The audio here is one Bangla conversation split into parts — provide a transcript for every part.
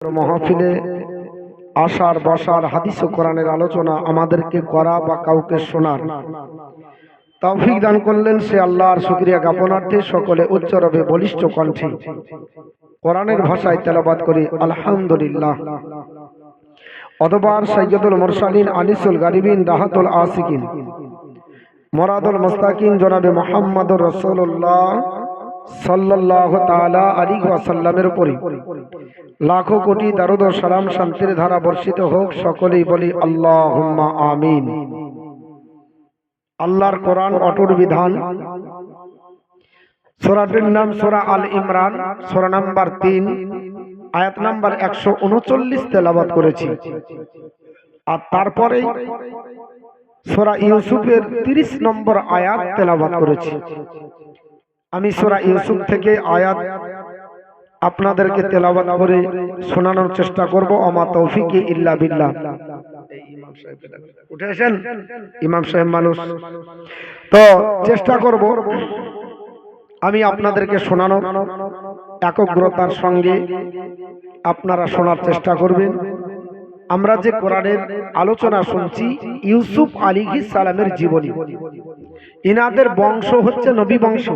মাহফিলে আসার বসার হাদিস ও কোরআনের আলোচনা আমাদেরকে করা বা কাউকে শোনার তৌফিক দান করলেন। সে আল্লাহর শুকরিয়া জ্ঞাপনার্থে সকলে উচ্চ রবে বলিষ্ঠ কণ্ঠে কোরআনের ভাষায় তেলাওয়াত করি আলহামদুলিল্লাহ। অতঃপর সাইয়্যিদুল মুরসালিন আনিসুল গারিবিন রাহাতুল আসিকিন মুরাদুল মুস্তাকিন জনাবে মুহাম্মদুর রাসূলুল্লাহ সাল্লাল্লাহু তাআলা আলাইহি ওয়াসাল্লামের উপরে লাখো কোটি দরুদ ও সালাম শান্তির ধারা বর্ষিত হোক। সকলেই বলি আল্লাহুম্মা আমিন। আল্লাহর কোরআন অটুট বিধান, সূরাটির নাম সূরা আল ইমরান, সূরা নাম্বার 3, আয়াত নাম্বার 139 তেলাওয়াত করেছি। আর তারপরে সূরা ইউসুফের 30 নম্বর আয়াত তেলাওয়াত করেছি। আমি সূরা ইউসুফ থেকে আয়াত আপনাদেরকে তেলাওয়াত করে শোনানোর চেষ্টা করব। আমা তৌফিকি ইল্লা বিল্লাহ। ইমাম সাহেব উঠে আসেন, ইমাম সাহেব মানুষ তো চেষ্টা করব আমি আপনাদেরকে শোনানো একগ্রতার সঙ্গে আপনারা শোনার চেষ্টা করবেন। আমরা যে কোরআনের আলোচনা শুনছি ইউসুফ আলাইহিস সালামের জীবনী। ইনাদের বংশ হচ্ছে নবী বংশ।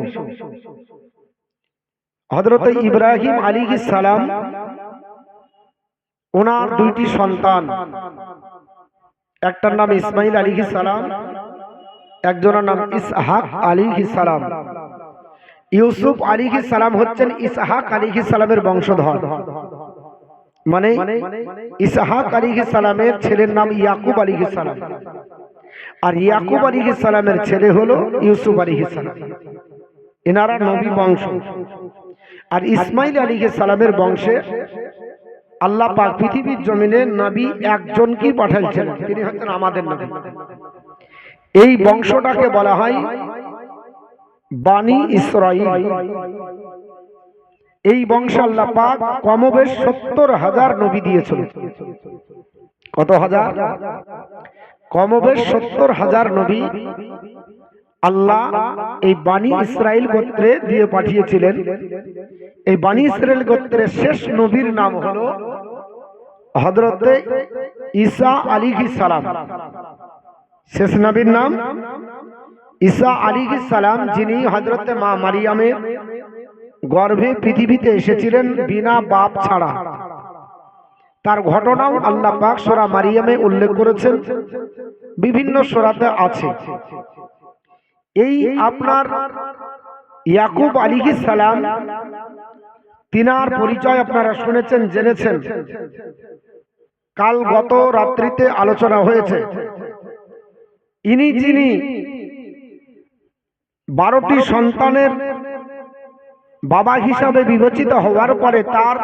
হযরত ইব্রাহিম আলাইহিস সালাম ওনার দুইটি সন্তান, একটার নাম ইসমাইল আলাইহিস সালাম, একজনের নাম ইসহাক আলাইহিস সালাম। ইউসুফ আলাইহিস সালাম হচ্ছেন ইসহাক আলাইহিস সালামের বংশধর। মানে ইসহাক আলাইহিস সালামের ছেলের নাম ইয়াকুব আলাইহিস সালাম, আর ইয়াকুব আলাইহিস সালামের ছেলে হলো ইউসুফ আলাইহিস সালাম। এনারা নবী বংশ। আর ইসমাইল আলাইহিস সালামের বংশে আল্লাহ পাক পৃথিবীর জমিনে নবী একজনকেই পাঠাইছেন, তিনি হচ্ছেন আমাদের নবী। এই বংশটাকে বলা হয় বানি ইসরাইল। এই বংশে আল্লাহ পাক কমবেশ 70,000 নবী দিয়েছিল। কত হাজার? কমবেশ 70,000 নবী আল্লাহ এই বানি ইসরাইল গোত্রে দিয়ে পাঠিয়েছিলেন। এই বানি ইসরাইল গোত্রের শেষ নবীর নাম হলো হযরত ঈসা আলাইহিস সালাম। শেষ নবীর নাম ঈসা আলাইহিস সালাম, যিনি হযরত মা মারিয়ামের গর্ভে পৃথিবীতে এসেছিলেন বিনা বাপ ছাড়া। তার ঘটনাও আল্লাহ পাক সূরা মারিয়ামে উল্লেখ করেছেন, বিভিন্ন সূরাতে আছে। এই আপনার ইয়াকুব আলাইহিস সালাম, তিনার পরিচয় আপনারা শুনেছেন, জেনেছেন। কাল গত রাত্রিতে আলোচনা হয়েছে। ইনি যিনি 12টি সন্তানের বাবা হিসাবে বিবেচিত হওয়ার পরে তার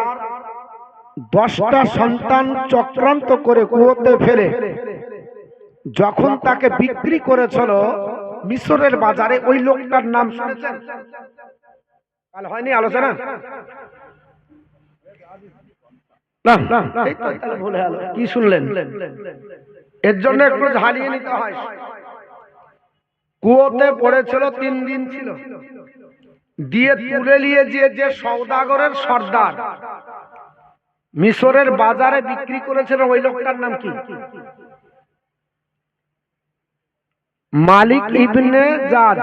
10টা সন্তান চক্রান্ত করে কুয়োতে ফেলে যখন তাকে বিক্রি করেছিল মিশরের বাজারে, ওই লোকটার নাম শুনেছেন? কাল হয়নি আলোচনা? না এই তো তাহলে ভুলে গেল। কি শুনলেন? এর জন্য একটু ঝালিয়ে নিতে হয়। কুয়োতে পড়েছিল, 3 দিন ছিল, দিয়ে তুলে নিয়ে যে সওদাগরের সর্দার মিশরের বাজারে বিক্রি করেছিল, ওই লোকটার নাম কি? মালিক ইবনে জাজ।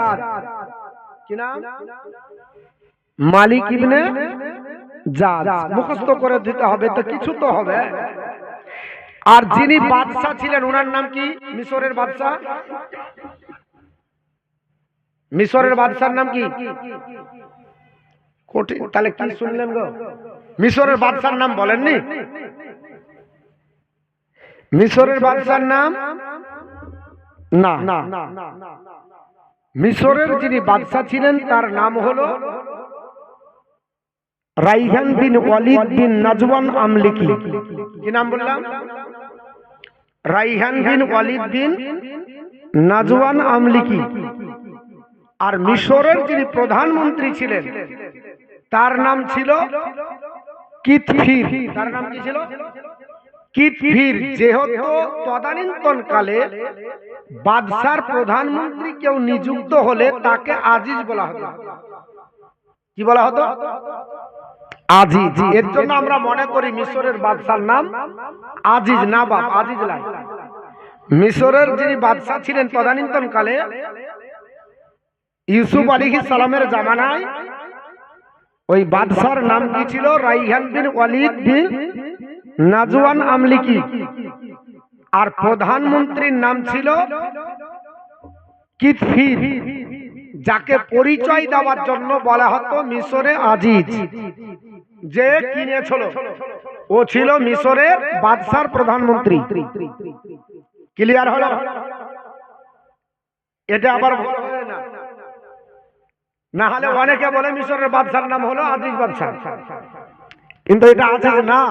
কি নাম? মালিক ইবনে জাজ। মুখস্থ করে দিতে হবে তো, কিছু তো হবে। আর যিনি বাদশা ছিলেন ওনার নাম কি? মিশরের বাদশা, মিশরের বাদশার নাম কি? তাহলে কি শুনলেন গো? মিশরের বাদশার নাম বলেননি? মিশরের বাদশার নাম না, মিশরের যিনি বাদশা ছিলেন তার নাম হলো রাইহান বিন ওয়ালিদ বিন নাজওয়ান আমলিকি। কি নাম বললাম? রাইহান বিন ওয়ালিদ বিন নাজওয়ান আমলিকি। আর মিশরের যিনি প্রধানমন্ত্রী ছিলেন তার নাম ছিল কিতফির। তার নাম কি ছিল? কিতফির। যেহেতু তদানীন্তন কালে বাদশার প্রধানমন্ত্রী কেউ নিযুক্ত হলে তাকে আজিজ বলা হতো। কি বলা হতো? আজিজ। এর জন্য আমরা মনে করি মিশরের বাদশার নাম আজিজ, না বাপ আজিজ লাই। মিশরের যিনি বাদশা ছিলেন তদানীন্তন কালে, ইউসুফ আলাইহিস সালামের জামানায় ওই বাদশার নাম কি ছিল? রাইহান বিন ওয়ালিদ বিন নাজওয়ান আমলিকি। আর প্রধানমন্ত্রীর নাম ছিল কিতফির, যাকে পরিচয় দেওয়ার জন্য বলা হতো মিশরে আজিজ। যে কিনেছিল ও ছিল মিশরের বাদশার প্রধানমন্ত্রী। ক্লিয়ার হলো? এটা আবার না হলে অনেকে বলে মিশরের বাদশার নাম হলো আজিজ বাদশা, কিন্তু এটা আজিজ না,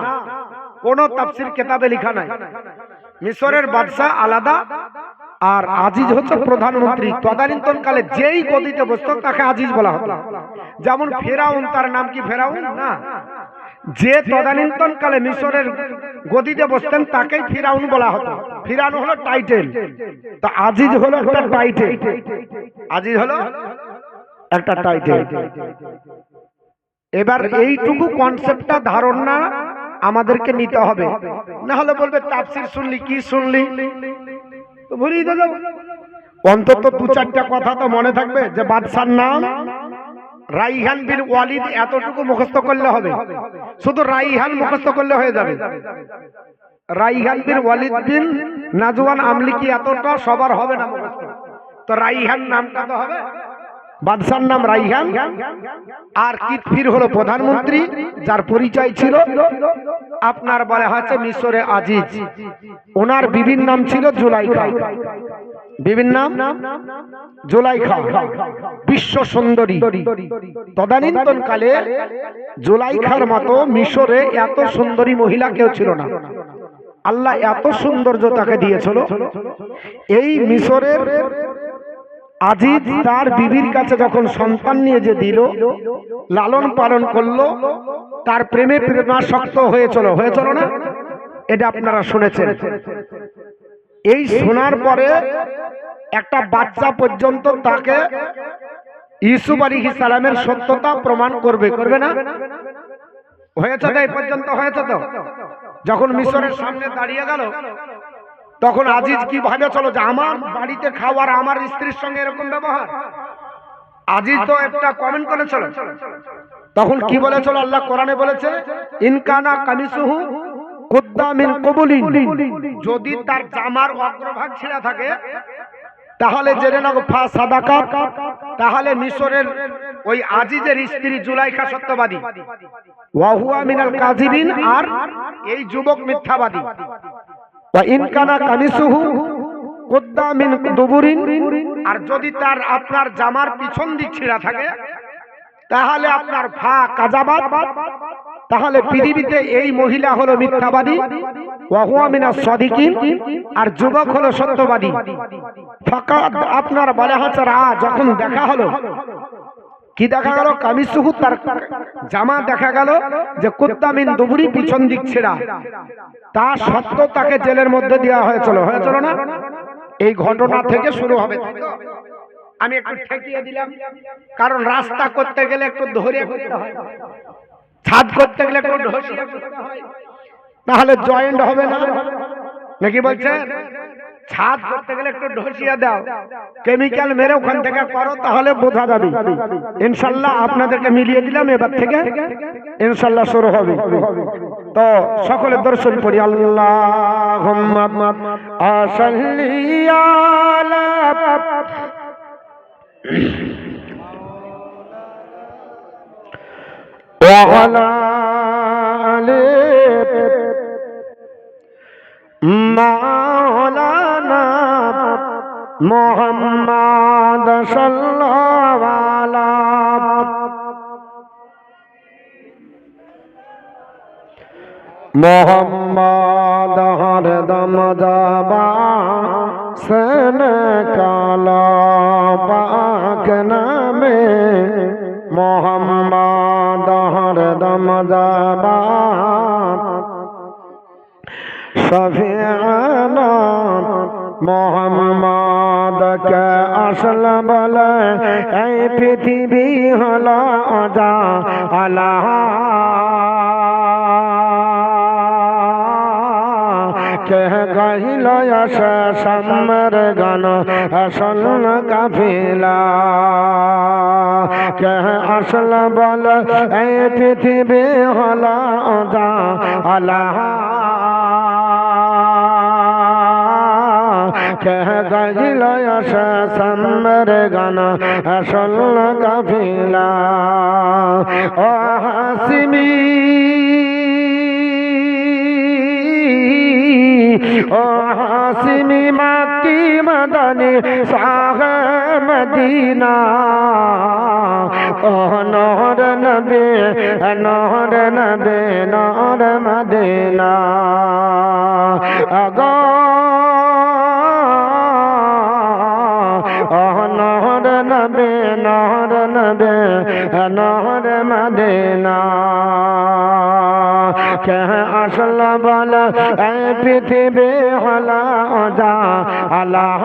কোন তাফসীর কিতাবে লেখা নাই। মিশরের বাদশা আলাদা আর আজিজ হচ্ছে প্রধানমন্ত্রী। তদানীন্তন কালে যেই গদিতে বসতো তাকে আজিজ বলা হতো। যেমন ফেরাউন, তার নাম কি ফেরাউন না? যে তদানীন্তন কালে মিশরের গদিতে বসতেন তাকেই ফিরাউন বলা হতো। ফিরাউন হলো টাইটেল, তো আজিজ হলো একটা টাইটেল। আজিজ হলো একটা টাইটেল। এবার এইটুকু কনসেপ্টটা ধারণা আমাদেরকে নিতে হবে, না হলে বলবে তাফসীর শুনলি কি শুনলি, তো ভুলিয়ে দিল। অন্তত দু চারটা কথা তো মনে থাকবে যে বাদশার নাম রাইহান বিন ওয়ালিদ, এতটুকু মুখস্থ করলে হবে। শুধু রাইহান মুখস্থ করলে হয়ে যাবে। রাইহান বিন ওয়ালিদ বিন নাজওয়ান আমলিকি এতটা সবার হবে না মুখস্থ, তো রাইহান নামটা তো হবে। বাদশার নাম রাইহান, আর কিতফির হলো প্রধানমন্ত্রী, যার পরিচয় ছিল আপনার বলা হচ্ছে মিশরে আজিজ। ওনার বিবির নাম ছিল জুলাইখা। বিবির নাম জুলাইখা, বিশ্ব সুন্দরী। তদানীন্তন কালে জুলাইখার মতো মিশরে এত সুন্দরী মহিলা কেউ ছিল না। আল্লাহ এত সৌন্দর্য তাকে দিয়েছিল। এই মিশরের আজিজ তার বিবির কাছে যখন সন্তান নিয়ে যে দিল, লালন পালন করলো, তার প্রেমে প্রেমাসক্ত হয়েছিল না? এটা আপনারা শুনেছেন। এই শোনার পরে একটা বাচ্চা পর্যন্ত তাকে ইউসুফ আলাইহিস সালামের সত্যতা প্রমাণ করবে না? হয়েছে তো, এই পর্যন্ত হয়েছে তো। যখন মিশরের সামনে দাঁড়িয়ে গেল, তখন আজিজ কি ভাবেছিল যে আমার বাড়িতে খাওয়ার আমার স্ত্রীর সঙ্গে এরকম ব্যবহার। আজিজ তো একটা কমেন্ট করেছিল। তখন কি বলেছিল? আল্লাহ কোরআনে বলেছে, ইনকানা কামিসুহু কুদ্দা মিন কবুলিন, যদি তার জামার অগ্রভাগ ছেঁড়া থাকে তাহলে জেনে নাও ফা সাদাকাত, তাহলে মিশরের ওই আজিজের স্ত্রী জুলাইখা সত্যবাদী, ওয়া হুয়া মিনাল কাযিবিন, আর এই যুবক মিথ্যাবাদী। ওয়া ইনকানা কামিসুহু কুদ্দা মিন দুবুরিন, আর যদি তার আপনার জামার পিছন দিক ছেঁড়া থাকে তাহলে আপনার ফা কাযাবাত, তাহলে পৃথিবীতে এই মহিলা হলো মিথ্যাবাদী। ওয়া হুয়া মিনাস সাদিকিন, আর যুবক হলো সত্যবাদী। ফাকাদ আপনার বলা হচ্ছে যখন দেখা হলো, কি দেখা গেল? কামিসুহু, তার জামা দেখা গেল যে কুদ্দা মিন দুবুরি, পিছন দিক ছেঁড়া। তা সত্ত্বেও তাকে জেলের মধ্যে দেওয়া হয়েছিল না? এই ঘটনা থেকে শুরু হবে। আমি একটু ঠেকিয়ে দিলাম, কারণ রাস্তা করতে গেলে একটু ধরে করতে হয়, ছাদ করতে গেলে একটু ঢসিয়ে করতে হয়, তাহলে জয়েন্ট হবে না, নাকি বলছেন? ছাদ করতে গেলে একটু ঢসিয়ে দাও, কেমিক্যাল মেরে ওখান থেকে করো, তাহলে বোঝা যাবে। ইনশাল্লাহ আপনাদেরকে মিলিয়ে দিলাম, এবার থেকে ইনশাল্লাহ শুরু হবে। তো সকলে দর্শন পড়ি। আল্লাহুম্মা সাল্লি আলা ওয়া আলা আলি মাওলানা মুহাম্মদ সাল্লাল্লাহু আলাইহি মোহাম্মদ হরদম জাবা সন কালা পাক নামে মোহাম্মদ হরদম জাবা শফিআনা মোহাম্মদ মোহাম্মদকে আসল বলে এই পৃথিবী হলো অজা আল্লাহ কে গাইল সামর গান আসল কাফিলা কে আসল বল এই পৃথিবী হলো অজা আল্লাহ কে গাইল সামর গান আসল কাফিলা ও হাসিমি ও হাসিমি মাকি মদনী শাহ মদিনা ও নহর নবী নহর নবী নহর মদিনা আগো নহর নবী নহর নবী নহর মদিনা কে আসল বল এই পৃথিবী হলো অজা আল্লাহ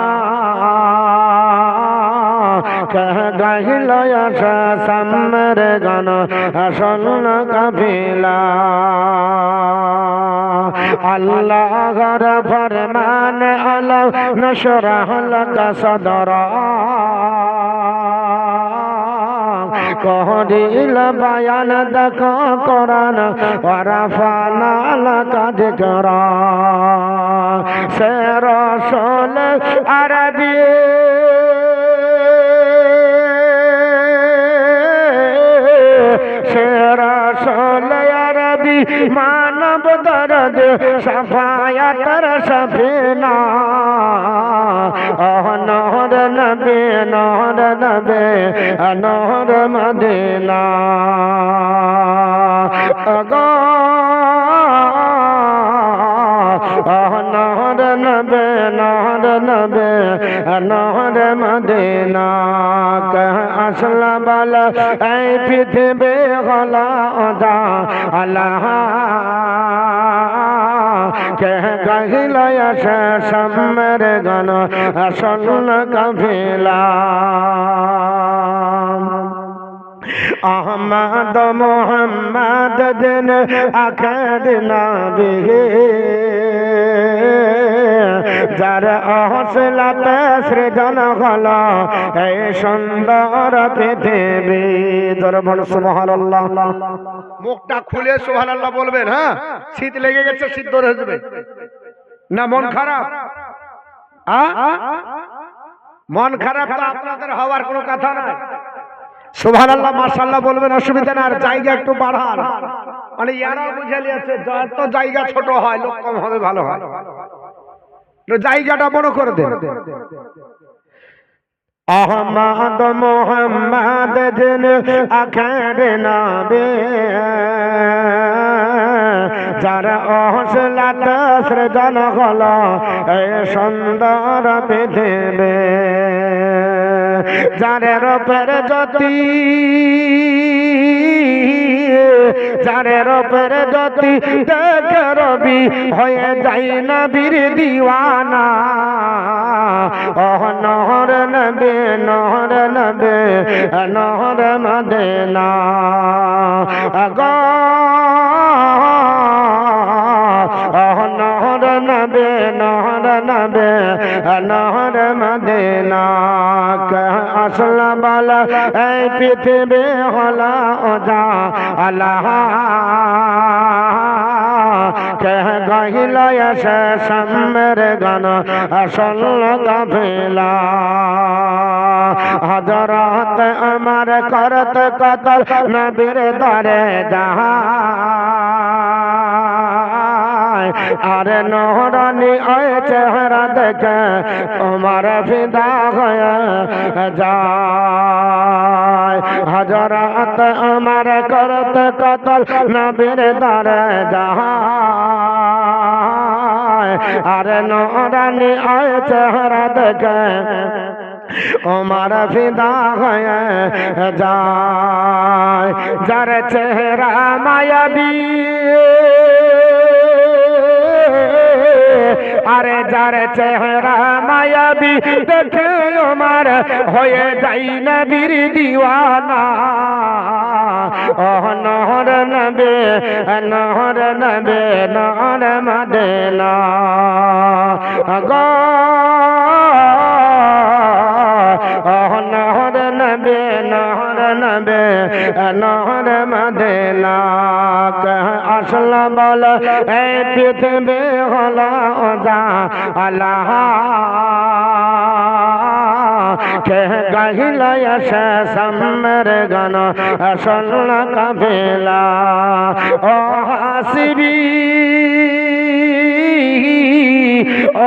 কে গাইল সামর গান আসল কাফিলা আল্লাহর ফরমান আলা নশরাহ লাকা সদরা কহদিল বায়ান দেখ কোরআন ওয়ারাফানা লাকা যিকরা সে রাসূল আরবী সে রাসূল আরবী মানব দরদ শাফায়াতর সফিনা নহর নবী নহর নবী নহর মদিনা আগো নহর নবী নহর নবী নহর মদিনা কে আসল বল এই পৃথিবী হলো অজা আল্লাহ কে গাইল সামর গান আসল কাফিলা আহমদ মোহাম্মদ দিন আখের নবী যার হৌসলাতে সৃজন হলো এই সুন্দর পৃথিবী দরবার সুবহানাল্লাহ মুখটা খুলে সুবহানাল্লাহ বলবেন হ্যাঁ শীত লেগে গেছে সিদ্ধ হয়ে যাবে না মন খারাপ মন খারাপ তো আপনাদের হওয়ার কোনো কথা নাই সুবহানাল্লাহ মাশাআল্লাহ বলবেন অসুবিধা না আর জায়গা একটু বাড়ান মানে ইয়ারা বুঝে নিয়েছে যত জায়গা ছোট হয় লোক কম হবে ভালো হয় জায়গাটা বড় করে দেন আহমদ মোহাম্মদ দিন আখের নবী যার হৌসলাতে সৃজন হলো এই সুন্দর পৃথিবী যারের উপর জ্যোতি যারের উপর জ্যোতি দেখে রবি হয়ে যায় নবীর দিওয়ানা ও নহর নবী নহর নবী নহর মদিনা আগো নহর নবী নহর নবী নহর মদিনা কে আসল বল এই পৃথিবী হলো অজা আল্লাহ কে গাইল সামর গান আসল কাফিলা হযরত আমার করত কতল নবীর দরে যাহা আরে নহরানি ওই চেহারা দেখে তোমার ফিদা হয়ে যায় হযরত আমার করত কতল নবীর দরে যায় আরে নহরানি ওই চেহারা দেখে ওমর ফিদা হয়ে যায় যার চেহারা মায়াবী আরে যার চেহারা মায়াবী দেখে আমার হয়ে যাই নবীর দিওয়ানা নহর নবে নহর নবে নহর মদিনা গো নহর নবে নহর নবে নহর মদিনা আসল বল এই পৃথিবী হলো যা আল্লাহ কে গাহিল এসে সামর গান আসল কাফেলা ও হাসিবি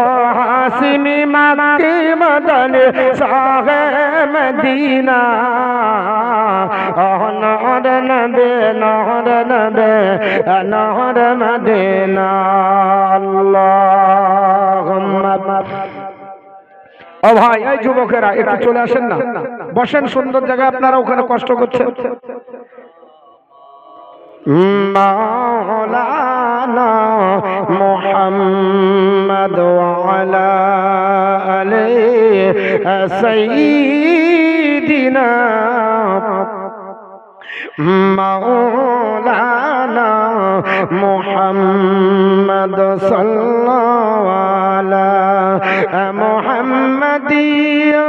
ও হাসিমি মাকে মদন সাহে মদিনা নহর নবে নহর নবে নহর মদিনা আল্লাহুম্মা। ও ভাই এই যুবকেরা একটু চলে আসেন না, বসেন সুন্দর জায়গায়, আপনারা ওখানে কষ্ট করছেন। মাওলানা মুহাম্মদ ওয়া আলা আলিহি সাইয়্যিদিনা মাওলানা মুহাম্মদ সাল্লাল্লাহু আলা মুহাম্মাদিয়া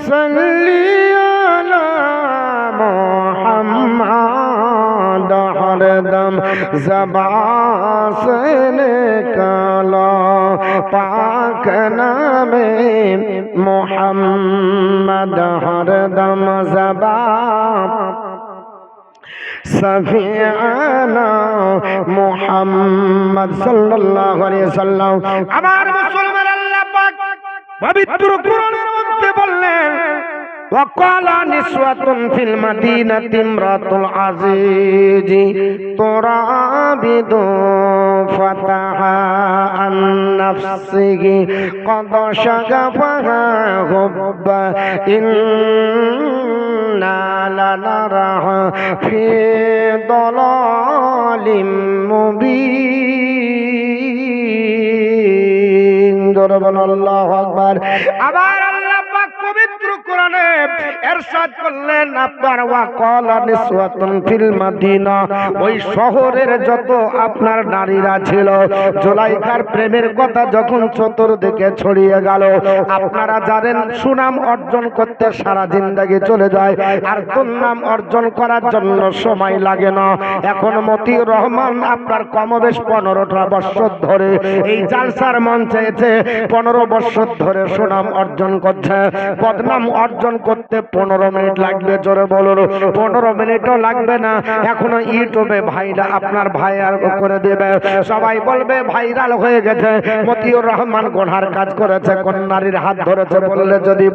সাল্লি আলা মুহাম্মদ হরদম ज़बान से निकाला पाक नामे मुहम्मद हरदम ज़बान सफियाना मुहम्मद सल्लल्लाहु अलैहि वसल्लम। আমার মুসলমান আল্লাহ পাক পবিত্র কোরআনের মধ্যে বললেন وقال نسوة في المدينة امرأة العزيز تراود فتحها عن نفسه قد شغفها حبا إنا لنراها في ضلال مبين ضرب الله أكبر। আবার আল্লাহ পাক পবিত্র কোরআনে ইরশাদ করলেন আপনার ওয়াকালা নিসওয়াতুন ফিল মাদিনা, ওই শহরের যত আপনার নারীরা ছিল জুলাইখার প্রেমের কথা যখন চতুর্দিকে ছড়িয়ে গেল, আপনারা জানেন সুনাম অর্জন করতে সারা জিন্দেগি চলে যায় আর দুর্নাম অর্জন করার জন্য সময় লাগে না। এখন মতিউর রহমান আপনার কমবেশ 15টা বছর ধরে এই জালসার মঞ্চে এসে 15 বছর ধরে সুনাম অর্জন করছে। বদনাম অর্জন করতে 15 মিনিট লাগবে, জোরে বলুন 15 মিনিটও লাগবে না। এখনো ইউটিউবে ভাইরা আপনার ভাইরাল করে দেবে, সবাই বলবে ভাইরাল হয়ে গেছে, মতিউর রহমান গোনার কাজ করেছে, কোন নারীর হাত ধরেছে বললে যদি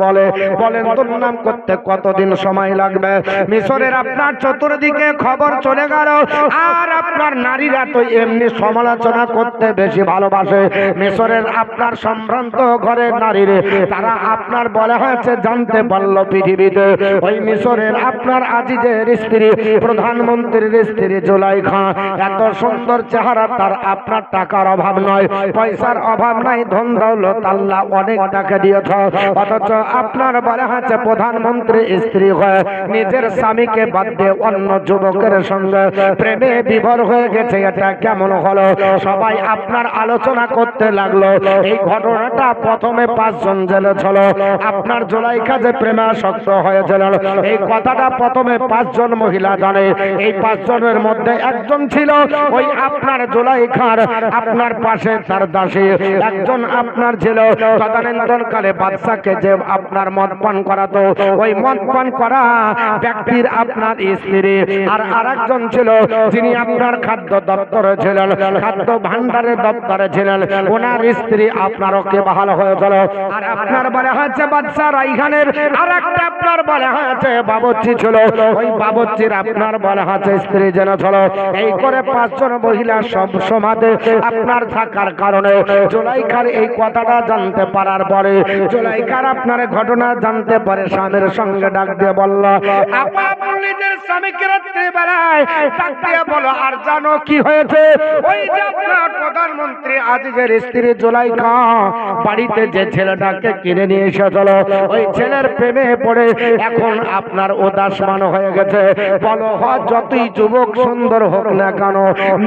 বলেন তোর নাম করতে কতদিন সময় লাগবে? মিশরের আপনার চতুর্দিকে খবর চলে গেল আর আপনার নারীরা তো এমনি সমালোচনা করতে বেশি ভালোবাসে। মিশরের আপনার সম্ভ্রান্ত ঘরের নারীরে তারা আপনার বলা হয়েছে জানতে পারলো পৃথিবীতে ওই মিশরের আপনার আজিজের স্ত্রী প্রধানমন্ত্রীর স্ত্রী জুলাইখা এত সুন্দর চেহারা, তার আপনার টাকার অভাব নয়, পয়সার অভাব নাই, ধন দৌলত আল্লাহ অনেক টাকা দিয়েছ, অথচ আপনার বলা হয়েছে প্রধানমন্ত্রী স্ত্রী হয়ে নিজের স্বামীকে বাদ দিয়ে অন্য যুবকের সঙ্গে প্রেমে বিভোর হয়ে গেছে। এটা কেমন হলো? সবাই আপনার আলোচনা করতে লাগলো। এই ঘটনাটা প্রথমে 5 জন জেলে ছিল, আপনার জুলাইখা যে প্রেমাসক্ত হয়েছিল এই কথাটা প্রথমে 5 জন মহিলা জানে। এই 5 জনের মধ্যে একজন ছিল ওই আপনার জুলাইখার আপনার পাশে তার দাসী, একজন আপনার ছিল তদানীন্তনকালে বাদশাকে যে আপনার মদ পান করাতো, ওই মদ পান করা ব্যক্তির আপনার স্ত্রী, আর আরেকজন ছিল যিনি আপনার খাদ্য দপ্তরে ছিলেন, খাদ্য ভান্ডারের দপ্তরে ছিলেন, ওনার স্ত্রী আপনার ওকে বহাল হয়েছিল। আর আপনার বলা হচ্ছে বাদশা রাইখানের আর একটা আপনার বলা হয়েছে বাবুর্চি ছিল, ওই বাবুর্চির আপনার বলা হয়েছে স্ত্রী যেন ছিল। এই করে 5 জন মহিলা সব সমাজে আপনার থাকার কারণে জুলাইখার এই কথাটা জানতে পারার পরে জুলাইখার আপনার ঘটনা জানতে পারে স্বামীর সঙ্গে ডাক দিয়ে বলল, আপা নিজের স্বামীকে রাত্রে বেলায় ডাক দিয়ে বলো, আর জানো কি হয়েছে? ওই যে আপনার প্রধানমন্ত্রী আজিজের স্ত্রী জুলাইখা বাড়িতে যে ছেলেটাকে কিনে নিয়ে এসেছিল, ওই ছেলের প্রেমে পড়ে এখন আপনার উদাসমান হয়ে গেছে। বলো, যতই যুবক সুন্দর হোক না কেন,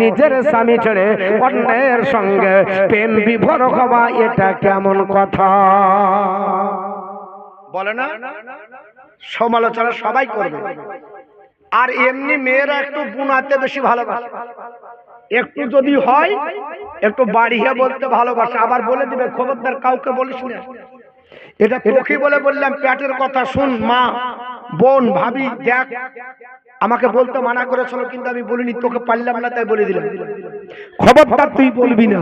নিজের স্বামী ছেড়ে অন্যের সঙ্গে প্রেম বিভোর হওয়া এটা কেমন কথা? বলে না, সমালোচনা সবাই করবে। আর এমনি মেয়েরা একটু বুনাতে বেশি ভালোবাসে, একটু যদি হয় একটু বাড়িয়ে বলতে ভালোবাসে, আবার বলে দিবে খবরদার কাউকে বলিস না। এটা তোকে বলে বললাম, পেটের কথা শুন, মা বোন ভাবি দেখ, আমাকে বলতে মানা করেছিল কিন্তু আমি বলিনি, তোকে পারলাম না তাই বলে দিলাম, খবরদার তুই বলবি না।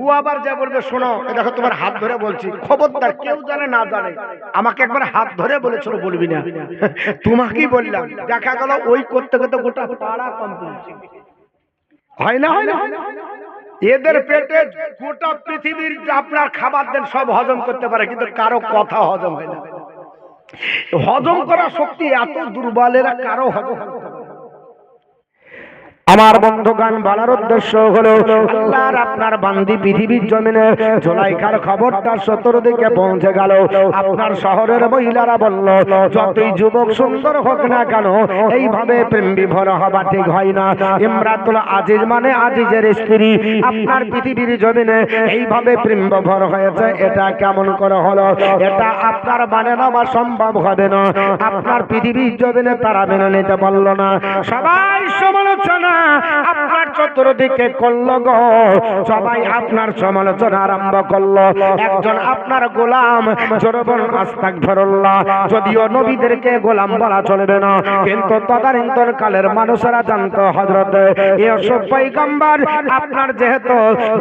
ও আবার যা বলবে, শোনো দেখো তোমার হাত ধরে বলছি, খবরদার কেউ জানে না জানে, আমাকে একবার হাত ধরে বলেছিল বলবি না, তোমাকেই বললাম। দেখা গেল ওই করতে করতে গোটা পাড়া কমপ্লিট হয় না, হয় না। এদের পেটে গোটা পৃথিবীর আপনার খাবার দেন সব হজম করতে পারে, কিন্তু কারো কথা হজম হয় না। হজম করার শক্তি এত দুর্বল, এরা কারো হজম। আমার বন্ধুগণ, বলার উদ্দেশ্য হলো আল্লাহর আপনার বান্দি পৃথিবীর জমিনে জুলাইখার খবরটা চতুর্দিকে পৌঁছে গেল। আপনার শহরের মহিলারা বলল, যতই যুবক সুন্দর হোক না কেন এইভাবে প্রেম বিভোর হওয়া ঠিক হয় না। ইমরাতুল আজিজ মানে আজিজের স্ত্রী আপনার পৃথিবীর জমিনে এইভাবে প্রেম বিভোর হয়েছে, এটা কেমন করে হলো? এটা আপনার মানে নেওয়া সম্ভব হবে না। আপনার পৃথিবীর জমিনে তারা মেনে নিতে পারল না। সবাই সমালোচনা আপনার চতুর্দিকে করল গো, সবাই আপনার সমালোচনা আরম্ভ করলো। একজন আপনার গোলাম জোরবন আস্তাগফিরুল্লাহ, যদিও নবীদেরকে গোলাম বলা চলবে না, কিন্তু তদানীন্তন কালের মানুষেরা জানতো হযরত ইউসুফ পয়গম্বর আপনার যেহেতু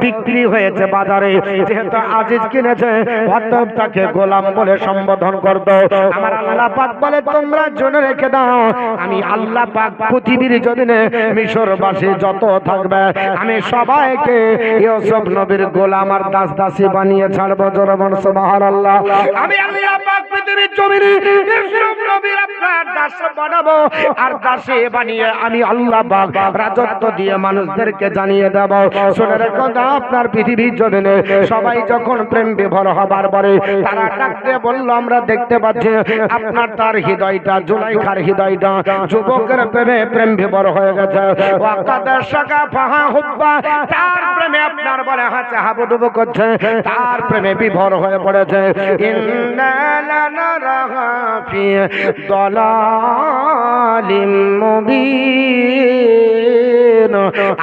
বিক্রি হয়েছে বাজারে, যেহেতু আজিজ কিনেছে, অতএব তাকে গোলাম বলে সম্বোধন করতো। আমার আল্লাহ পাক বলে, তোমরা জেনে রেখে দাও, আমি আল্লাহ পাক পৃথিবীর জমিনে মিশরবাসী যত থাকবে আমি সবাইকে ইউসুফ নবীর গোলাম আর দাস দাসী বানিয়ে ছাড়বো। জোরে বলুন সুবহানাল্লাহ। আমি আল্লাহ পাক পৃথিবীর জমিনে ইউসুফ নবীর আপনার দাস বানাবো, আর দাসী বানিয়ে আমি আল্লাহ পাক রাজত্ব দিয়ে মানুষদেরকে জানিয়ে দেব। শুনে রেখো না, আপনার পৃথিবীর জমিনে সবাই যখন প্রেম বিভোর হবার পরে তারা ডাকতে বলল, আমরা দেখতে পাচ্ছি আপনার তার হৃদয়টা, জুলাইখার হৃদয়টা যুবকের প্রেমে প্রেম বিভোর হয়ে গেছে। তার প্রেমে আপনার বলে হাতে হাবুডুবু করছে, তার প্রেমে বিভোর হয়ে পড়েছে।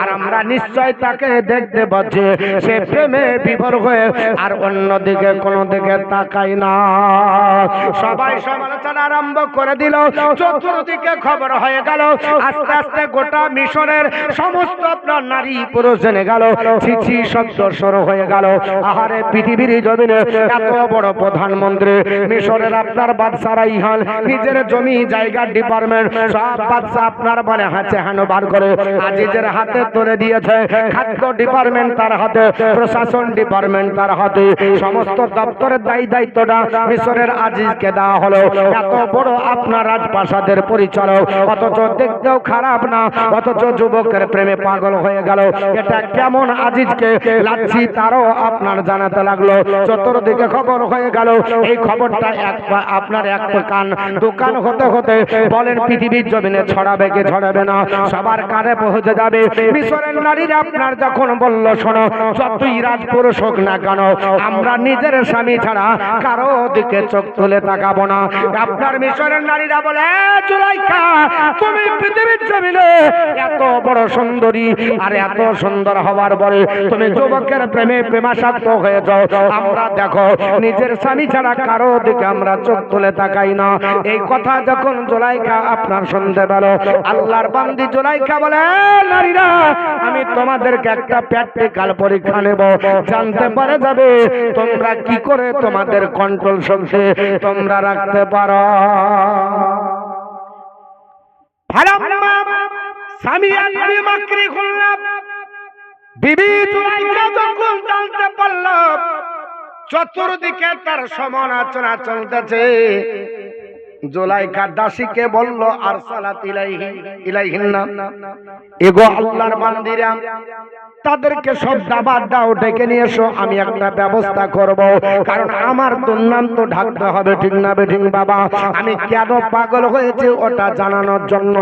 আর আমরা নিশ্চয় তাকে দেখতে পাচ্ছি সে প্রেমে বিভোর হয়ে আর অন্যদিকে কোনো দিকে তাকাই না। সবাই সমালোচনা আরম্ভ করে দিল, চতুর্দিকে খবর হয়ে গেল। আস্তে আস্তে গোটা মিশরের সমস্ত আপনার নারী পুরুষ জেনে গেল, ছিছি শব্দ শুরু হয়ে গেল। আহারে পৃথিবীর জমিনে এত বড় প্রধানমন্ত্রী, মিশরের আপনার বাদশারা ইহান নিজের জমি জায়গা ডিপার্টমেন্ট সব বাদশা আপনার বলে হাতে হানোবার করে আজিজের হাতে তুলে দিয়েছে। খাদ্য ডিপার্টমেন্ট তার হাতে, প্রশাসন ডিপার্টমেন্ট তার হাতে, সমস্ত দপ্তরের দায়িত্বটা মিশরের আজিজকে দেওয়া হলো। এত বড় আপনার রাজপ্রাসাদের পরিচালক, অথচ দেখতেও খারাপ না, অথচ যুবকের প্রেমে পাগল হয়ে গেল। এটা কেমন আজিজকে লাচ্ছি তারও আপনার জানাতে লাগলো। চতুর্দিকে খবর হয়ে গেল। এই খবরটা আপনার এক কান দোকান হতে হতে বলেন পৃথিবীর জমিনে ছড়াবে কি ছড়াবে না, সবার কানে পৌঁছে যাবে। মিশরের নারীরা আপনার যখন বলল, শোনো, যতই রাজপুরুষ হোক না কেন আমরা নিজের স্বামী ছাড়া কারো দিকে চোখ তুলে তাকাবো না। আপনার মিশরের নারীরা বলে, জুলাইখা তুমি পৃথিবীর জমিনে এত বড় সুন্দরী, আর এত সুন্দর হওয়ার পরে তুমি যুবকের প্রেমে প্রেমাসক্ত হয়ে যাও। আমরা দেখো নিজের স্বামী ছাড়া কারো দিকে আমরা চোখ তুলে তাকাই না। এই কথা যখন জুলাইখা আপনার শুনতে পেল, আল্লাহর বান্দি জুলাইখা বলে, নারীরা, আমি তোমাদেরকে একটা প্র্যাকটিক্যাল পরীক্ষা নেব, জানতে পারা যাবে তোমরা কি করে তোমাদের কন্ট্রোল শক্তি তোমরা রাখতে পারো। বিবি জুলাইখা যখন জানতে পারল চতুর্দিকে তার সমালোচনা চলতেছে, জুলাইখা দাসীকে বলল আরসালাত ইলাইহিন্না, এগো আল্লাহর বান্দীরা, তাদেরকে সব দাবাত দাও, ডেকে নিয়ে এসো, আমি একটা ব্যবস্থা করব, কারণ আমার দুর্নাম তো ঢাকতে হবে, ঠিক না বেঠিক বাবা? আমি কেন পাগল হয়েছে ওটা জানানোর জন্য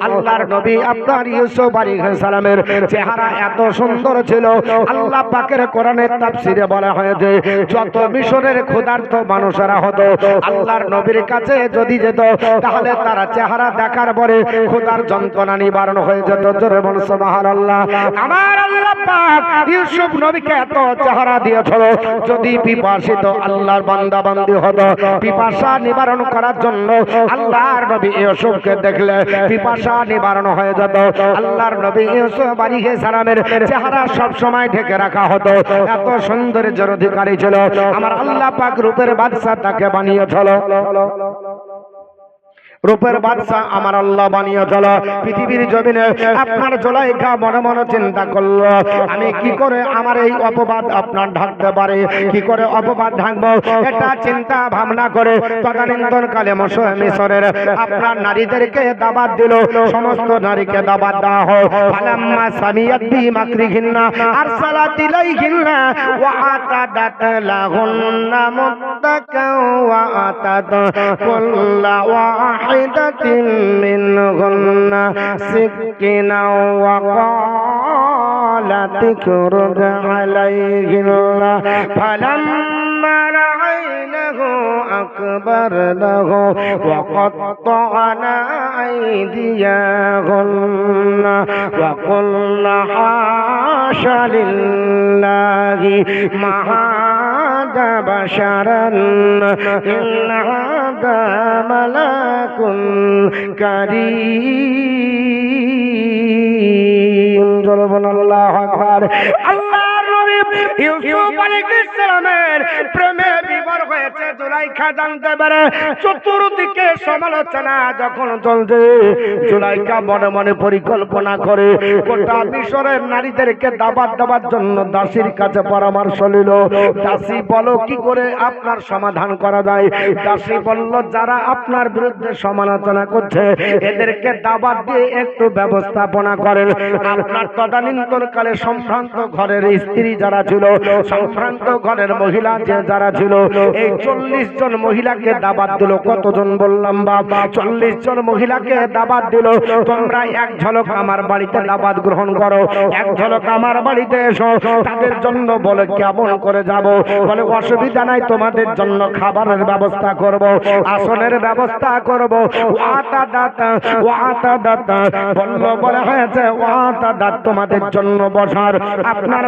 আল্লাহর নবী আপনার ইউসুফ আলাইহিস সালামের চেহারা এত সুন্দর ছিল। আল্লাহ পাকের কোরআনের তাফসীরে বলা হয়েছে যত মিশরের ক্ষুধার্ত মানুষেরা হতো আল্লাহর নবীর কাছে যদি যেত তাহলে তারা চেহারা দেখার পরে ক্ষুধার যন্ত্রণা নিবারণ হয়ে যেত। জোরে বল সুবহানাল্লাহ। আমার আল্লাহ পাক ইউসুফ নবীকে এত চেহারা দিয়েছিল, যদি পিপাসিত আল্লাহর বান্দা বান্দি হতো পিপাসা নিবারণ করার জন্য আল্লাহর নবী ইউসুফকে দেখলে পিপাসা নিবারণ হয়ে যেত। আল্লাহর নবী ইউসুফ আলাইহিস সালামের চেহারা সব সময় ঢেকে রাখা হতো, এত সৌন্দর্যের অধিকারী ছিল। আমার আল্লাহ পাক রূপের বাদশা তাকে বানিয়েছিল, রূপের বাদশা আমার আল্লাহ বানিয়েছিল। পৃথিবীর জমিনে আপনার জুলাইখা মনে মনে চিন্তা করলো, আমি কি করে আমার এই অপবাদ আপনার ঢাকতে পারে, কি করে অপবাদ ঢাকবো, এটা চিন্তা ভাবনা করে তদানীন্তন কালে মিশরের আপনার নারীদেরকে দাওয়াত দিল, সমস্ত নারীকে দাওয়াত দেওয়া হয়। ফালাম্মা সামিয়াত বিমাকরিহিন্না আরসালাত ইলাইহিন্না ওয়া আতাদাত লাহুন্না মুত্তাকাও ওয়া আতাত কুল্লা ওয়াহিদাতিন মিনহুন্না সিকিনা ওয়া قالت اخرج عليهن فلما رأينه أكبرنه وقطعنا أيديهن وقلن حاش لله ما هذا بشرا إن هذا ملك كريم। আল্লাহু আকবার। আল্লাহর নবী ইউসুফ আলাইহিস সালামের প্রেমে বিভোর হয়েছে জুলাইখা জানতে পারে। চতুর্দিকে সমালোচনা যখন চলছে, জুলাইখা মনে মনে পরিকল্পনা করে গোটা মিশরের নারীদেরকে দাওয়াত দেওয়ার জন্য দাসীর কাছে পরামর্শ নিল। দাসী বলো কি করে আপনার সমাধান করা যায়? দাসী বলল, যারা আপনার বিরুদ্ধে সমালোচনা করছে এদেরকে দাওয়াত দিয়ে একটু ব্যবস্থাপনা করেন। আপনার তদানীন্তন কালে সম্ভ্রান্ত ঘরের স্ত্রী যারা ছিল, সম্ভ্রান্ত ঘরের মহিলা যারা ছিল, এই 40 জন মহিলাকে দাওয়াত দিল। কতজন বললাম বাবা? 40 জন মহিলাকে দাওয়াত দিল, তোমরা এক ঝলক আমার বাড়িতে দাওয়াত গ্রহণ করো, এক ঝলক আমার বাড়িতে এসো। তাদের জন্য বলে কেমন করে যাব? বলে অসুবিধা নাই, তোমাদের জন্য খাবারের ব্যবস্থা করব, আসনের ব্যবস্থা করব। বলল বলে হয়েছে তোমাদের জন্য বসার, আপনার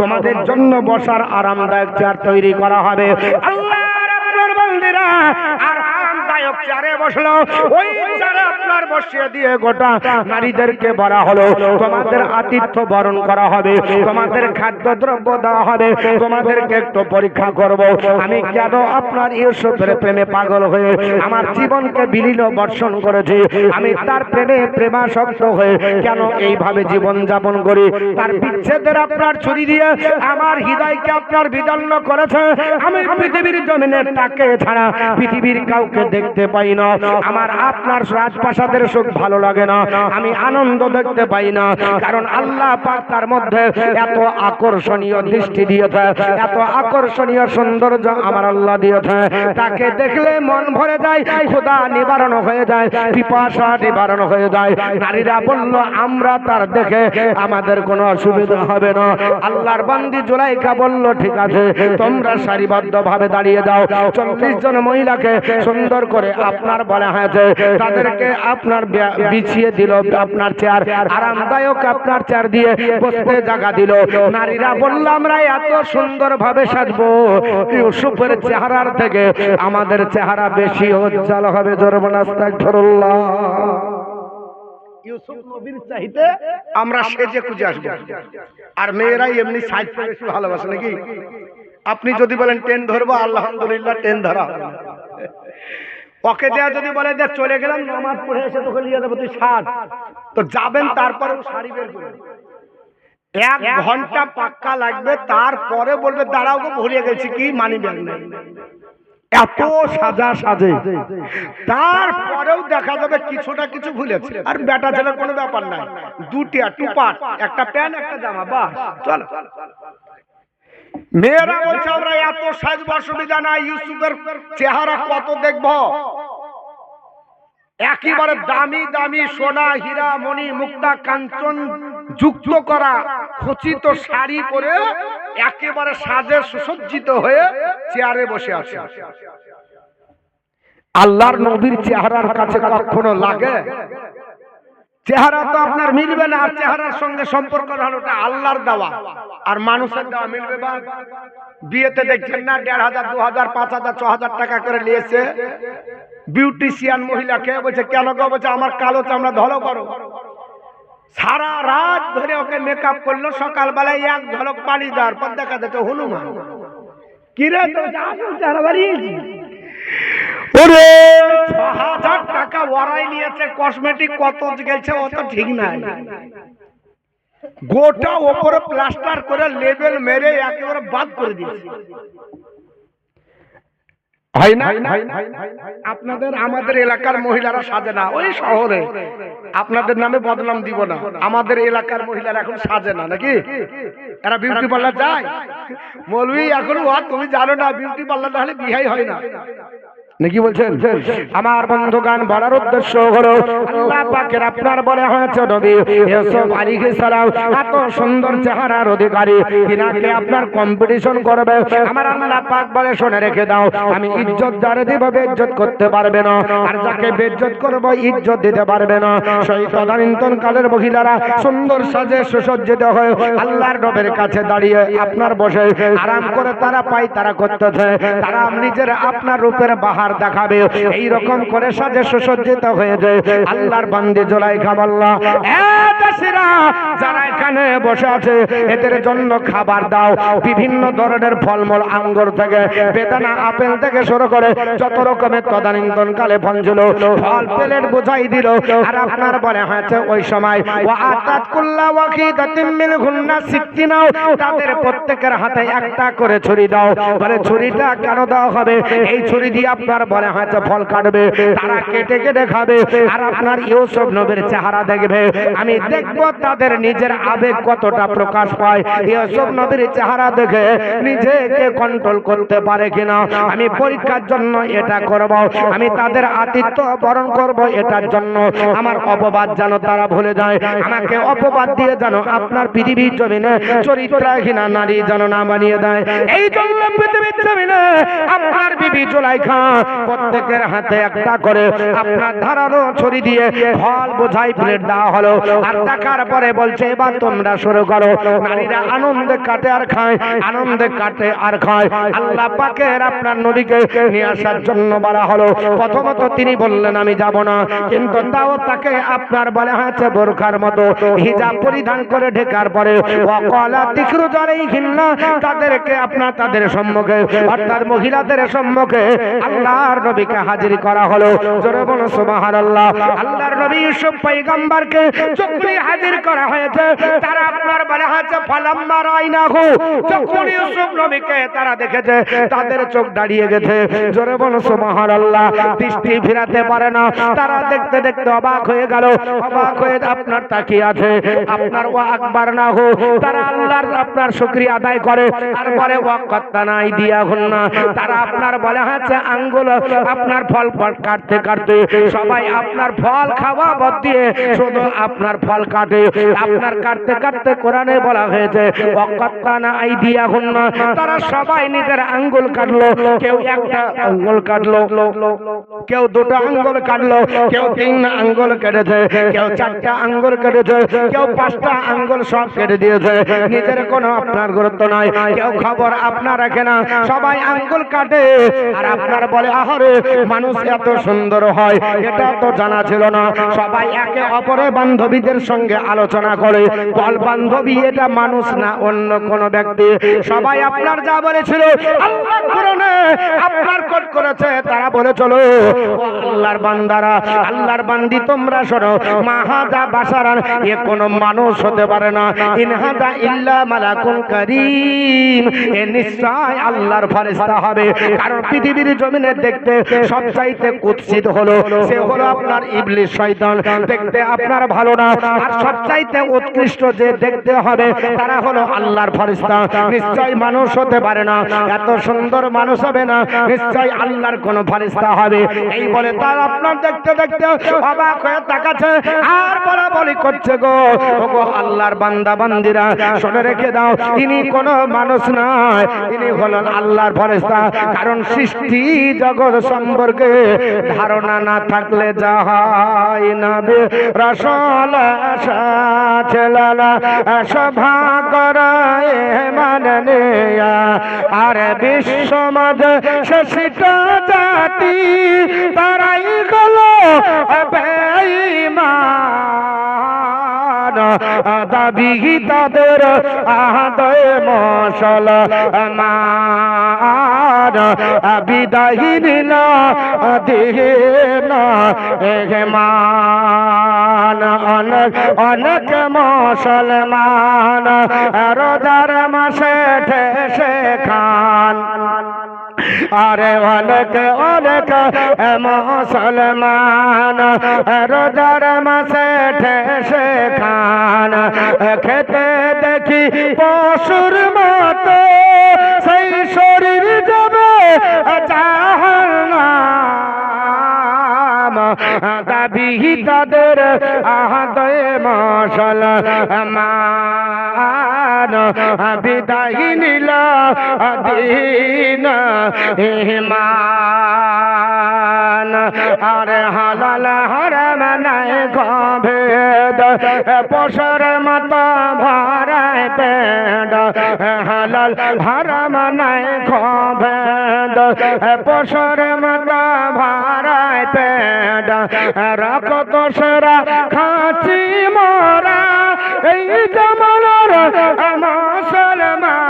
তোমাদের জন্য বসার আরামদায়ক চেয়ার তৈরি করা হবে। আল্লাহর আপনার বান্দিরা আরামদায়ক চেয়ারে বসলো, ওই চেয়ারে আপনার বসিয়ে দিয়ে গোটা নারীদেরকে বলা হলো তোমাদের আতিথ্য বরণ করা হবে, তোমাদের খাদ্যদ্রব্য দেওয়া হবে, তোমাদেরকে একটু পরীক্ষা করব আমি কেন আপনার ইউসুফের প্রেমে পাগল হয়ে আমার জীবনকে বিলীন বর্ষণ করেছি, আমি তার প্রেমে প্রেমাসক্ত হয়ে কেন এইভাবে জীবন যাপন করি। তার বিচ্ছেদের আপনার ছুরি দিয়ে আমার হৃদয়কে আপনার বিদন্ন করেছে। আমি পৃথিবীর জমিনে তাকে ছাড়া পৃথিবীর কাউকে দেখতে পাই না। আমার আপনার রাজপ্রাসাদের সুখ ভালো লাগে না, আমি আনন্দ দেখতে পাই না, কারণ আল্লাহ পাক তার মধ্যে এত আকর্ষণীয় দৃষ্টি দিয়েছে, এত আকর্ষণীয় সৌন্দর্য আমার আল্লাহ দিয়েছে। তাকে দেখলে মন ভরে যায়, ক্ষুধা নিবারণ হয়ে যায়, পিপাসা নিবারণ হয়ে যায়। নারীরা বলল আমরা তার দেখে আমাদের কোনো অসুবিধা হবে না। আল্লাহর বান্দি জুলাইখা বলল ঠিক আছে, তোমরা সারিবদ্ধ ভাবে দাঁড়িয়ে যাও। 40 জন মহিলাকে সুন্দর করে আপনার বলা হয়েছে, তাদেরকে আপনার বিছিয়ে দিল আপনার চেয়ার, আরামদায়ক আপনার চেয়ার দিয়ে বসতে জায়গা দিল। নারীরা বলল আমরা এত সুন্দর ভাবে সাজবো, ইউসুফের চেহারার থেকে আমাদের চেহারা বেশি উজ্জ্বল হবে। জোরে বলেন আস্তাগফিরুল্লাহ। ইউসুফ নবীর চাইতে আমরা সেজে খুঁজে আসবো। আর মেয়েরাই এমনি সাইজটা বেশি ভালোবাসে নাকি? আপনি যদি বলেন ট্রেন ধরবো, আলহামদুলিল্লাহ ট্রেন ধরা হবে না। ওকে দেয়া যদি বলে যে চলে গেলাম নামাজ পড়ে এসে তোকে নিয়ে যাবো, তুই সাজ, তো যাবেন, তারপরে শাড়ি বের করবেন। 1 ঘন্টা পাক্কা লাগবে, তারপরে বলবে দাঁড়াও গো ভুলে গেছি কি মানি ব্যাগ নেই। এত সাজা সাজে, তারপরেও দেখা যাবে কিছুটা কিছু ভুলেছে। আর বেটা ছেলের কোনো ব্যাপার নাই, দুটিয়া টুপাট, একটা প্যান্ট একটা জামা, বাস চলো। মেয়েরা বলছে আমরা এত সাজবো, অসুবিধা নাই, ইউসুফের চেহারা কত দেখবো, একেবারে দামি দামি সোনা হীরা মণি মুক্তা কাঞ্চন যুক্ত করা খচিত শাড়ি পরে একেবারে সাজে সুসজ্জিত হয়ে চেয়ারে বসে আছে। আল্লাহর নবীর চেহারার কাছে কখনো লাগে? চেহারা তো আপনার মিলবে না, আর চেহারার সঙ্গে সম্পর্ক হলো ওটা আল্লাহর দেওয়া, আর মানুষের দেওয়া মিলবে বা? বিয়েতে দেখছেন না 1500 2000 5000 6000 টাকা করে নিয়েছে বিউটিশিয়ান মহিলাকে, বলছে কেন গো? বলছে আমার কালো চামড়া ধরো করো। সারা রাত ধরে ওকে মেকআপ করলো, সকালবেলায় 1 ঝলক পানি দেওয়ার পর দেখা যাচ্ছে হনুমান। কি রে তো চেহারা বাড়িয়েছি? ওরে 6000 টাকা ওরাই নিয়েছে, কসমেটিক কত গেছে ও তো ঠিক নাই। গোটা ওপরে প্লাস্টার করে লেবেল মেরে একেবারে বাদ করে দিয়েছে। হয় না? আপনাদের আমাদের এলাকার মহিলারা সাজে না, ওই শহরে, আপনাদের নামে বদনাম দিব না, আমাদের এলাকার মহিলারা এখন সাজে না নাকি? এরা বিউটি পার্লার যায়। মৌলভী এখন তুমি জানো না, বিউটি পার্লার না হলে বিয়েই হয় না নাকি বলছেন? আমার বন্ধুগান বলার উদ্দেশ্য হলো আল্লাহ পাকের আপনার বলে হয়েছে নবী ইউসুফ আলাইহিস সালাম এত সুন্দর চেহারার অধিকারী, কিনাকে আপনার কম্পিটিশন করবে। আমার আল্লাহ পাক বলে শুনে রেখে দাও, আমি ইজ্জত যারে দিব বেইজ্জত করতে পারবে না, আর যাকে বেইজ্জত করব ইজ্জত দিতে পারবে না। সেই তদানীন্তন কালের মহিলারা সুন্দর সাজে সুসজ্জিত হয়ে আল্লাহর নবীর কাছে দাঁড়িয়ে আপনার বসে আরাম করে তারা পাই তারা করতেছে, তারা নিজের আপনার রূপের বাহার দেখাবে, এই রকম করে সাজে সুসজ্জিত হয়ে যায়। আল্লাহর বান্দি জুলাইখা বলল, এ দাসীরা যারা এখানে বসে আছে এদের জন্য খাবার দাও, বিভিন্ন ধরনের ফলমূল আঙ্গুর থেকে বেদানা আপেল থেকে শুরু করে যত রকমের তদানীন্তন কালে ফল ছিল ফল প্লেট বুঝাই দিল। আর আপনার বলে হয়েছে ওই সময় ওয়া আতাত কুল্লা ওয়াকিদাতিন মিনহুন্না সিকতিনাও, তাদের প্রত্যেকের হাতে একটা করে ছুরি দাও। বলে ছুরিটা কেন দেওয়া হবে? এই ছুরি দিয়ে আপনার বলে হয়তো ফল কাটবে, তারা কেটে কেটে খাবে, আর আপনার ইউসুফ নবীর চেহারা দেখবে। আমি দেখব তাদের নিজের আবেগ কতটা প্রকাশ পায়, ইউসুফ নবীর চেহারা দেখে নিজেকে কন্ট্রোল করতে পারে কিনা। আমি পরীক্ষার জন্য এটা করব, আমি তাদের আতিথ্য বরণ করব, এটার জন্য আমার অপবাদ যেন তারা ভুলে যায়, আমাকে অপবাদ দিয়ে যেন আপনার পৃথিবীর জমিনে চরিত্রহীনা নারী যেন না বানিয়ে দেয়। এই জন্য পৃথিবীর জমিনে আপনার বিবি জুলাইখা প্রত্যেকের হাতে একটা করে আপনার ধারালো ছুরি দিয়ে ফল বোঝাই প্লেট দেওয়া হলো। আর দেখার পরে বলছে এবার তোমরা শুরু করো। নারীরা আনন্দে কাটে আর খায়, আনন্দে কাটে আর খায়। আল্লাহ পাকের আপনার নবীকে নিয়ে আসার জন্য বলা হলো। প্রথমত তিনি বললেন আমি যাব না, কিন্তু তাও তাকে আপনার বলা হয়েছে বোরখার মতো হিজাব পরিধান করে ঢেকার পরে ওয়াকালা তিকরু জালাইহিন্না, তাদেরকে আপনার তাদের সম্মুখে অর্থাৎ মহিলাদের সম্মুখে আল্লাহর নবীকে হাজির করা হলো। জোরে বলো সুবহানাল্লাহ। আল্লাহর নবী ইউসুফ পয়গম্বরকে যখনই হাজির করা হয়েছে তারা আপনার বলা হয়েছে ফালাম্মা রাইনাহু, যখন ইউসুফ নবীকে তারা দেখেছে তাদের চোখ দাঁড়িয়ে গেছে। জোরে বলো সুবহানাল্লাহ। দৃষ্টি ফিরাতে পারে না, তারা দেখতে দেখতে অবাক হয়ে গেল, অবাক হয়ে আপনার তাকিয়ে আছে। আপনার ওয়া আকবার না হো, তারা আল্লাহর আপনার শুকরিয়া আদায় করে। তারপরে ওয়াক্কাতানাই দিয়া হুন্না, তারা আপনার বলা হয়েছে আঙ্গুল আপনার ফল কাটতে কাটতে সবাই আপনার ফল খাওয়া বাদ দিয়ে শুধু আপনার ফল কাটে। আপনার কাটতে কাটতে কোরআন কোরআনে বলা হয়েছে ওয়াকাত্তানা আইদিয়াহুন্না, তারা সবাই নিজের আঙ্গুল কাটলো, কেউ একটা আঙ্গুল কাটলো, কেউ দুটো আঙ্গুল কাটলো, কেউ তিন আঙ্গুল কেটেছে, কেউ চারটা আঙ্গুল কেটেছে, কেউ পাঁচটা আঙ্গুল সব কেটে দিয়েছে। নিজের কোনো আপনার গুরুত্ব নাই, কেউ খবর আপনার রাখে না, সবাই আঙ্গুল কাটে। আর আপনার বলে আহারে মানুষ এত সুন্দর হয়, এটা তো জানা ছিল না। সবাই একে অপরের বান্ধবীদের সঙ্গে আলোচনা করে, বল বান্ধবী এটা মানুষ না অন্য কোন ব্যক্তি। সবাই আপনার যা বলেছিল আল্লাহ কোরআনে আপনার কোট করেছে, তারা বলে চলো আল্লাহর বান্দারা, আল্লাহর বান্দি তোমরা শোনো, মাহাদা বাশারান, এ কোনো মানুষ হতে পারে না, ইনহাদা ইল্লা মালাকুন কারীম, এ নিশ্চয় আল্লাহর ফেরেশতা হবে। কারণ পৃথিবীর জমিনে দেখতে সবচাইতে কুৎসিত হলো সে হলো আপনার ইবলিস শয়তান, দেখতে আপনার ভালো না। আর সবচাইতে উৎকৃষ্ট যে দেখতে হবে তারা হলো আল্লাহর ফেরেশতা, নিশ্চয় মানুষ হতে পারে না, এত সুন্দর মানুষ হবে না, নিশ্চয় আল্লাহর কোন ফেরেশতা হবে। এই বলে তার আপনার দেখতে দেখতে অবাক হয়ে তাকাচ্ছে আর বলা বলি করছে গো ওগো আল্লাহর বান্দা বান্দিরা শুনে রেখে দাও, ইনি কোন মানুষ নয়, ইনি হলেন আল্লাহর ফেরেশতা। কারণ সৃষ্টি জগৎ সম্পর্কে ধারণা না থাকলে যা হয় না বে রসল সাচলালা সভা করায় মানে আর বিশ্বমদ শেষিটা জাতি তারাই গেল বেঈমান, দাবি তাদের আদয় মশল মান, বিদায় নিল দিন মান। অনেক অনেক মুসলমান রোজার মাসে ঠেসে খান, আরে অনেক অনেক মুসলমান রোজার মাসে ঠেসে খান, খেতে দেখি পশুর মতো সেই শরীর যাবে জাহান্নাম, দাবি তাদের আদয় মুসলমান, বিদায় নিল দিন ইমান। আরে হালাল হারাম নাই গভেদ, পশুর মতো ভরায় পেট, হালাল হারাম নাই গভেদ, পশুর মতো ভরায় পেট, রক্ত সেরা খাঁচি মরা এই জমানার মুসলমান,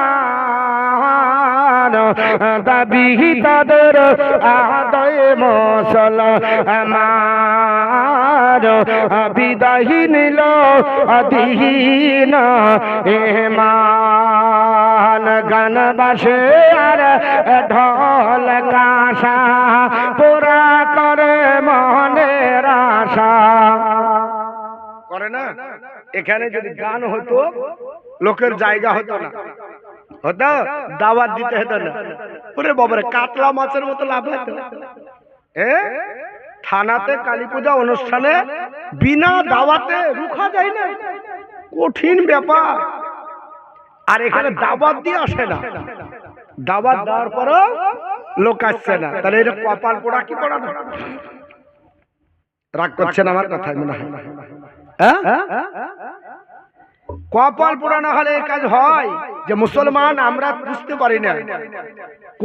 দাবি তাদের আদয় মুসলমান, বিদায় নিল দিন ইমান। গান বাসে আর ঢোল কাঁসা পুরা করে মনের আশা করে না। এখানে যদি গান হতো লোকের জায়গা হতো না, হতো দাওয়াত দিতে হতো না। ওরে বাবারে কাতলা মাছের মতো লাভ হতো। থানাতে কালী পূজা অনুষ্ঠানে বিনা দাওয়াতে রুখা যায় না, কঠিন ব্যাপার। আর এখানে দাওয়াত দিয়ে আসে না, দাওয়াত দেওয়ার পরও লোক আসছে না, তাহলে এটা কপাল পোড়া কি পোড়া না? রাগ করছেন আমার কথায় মনে হয়? কপাল পোড়া না হলে এই কাজ হয় যে মুসলমান আমরা বুঝতে পারি না,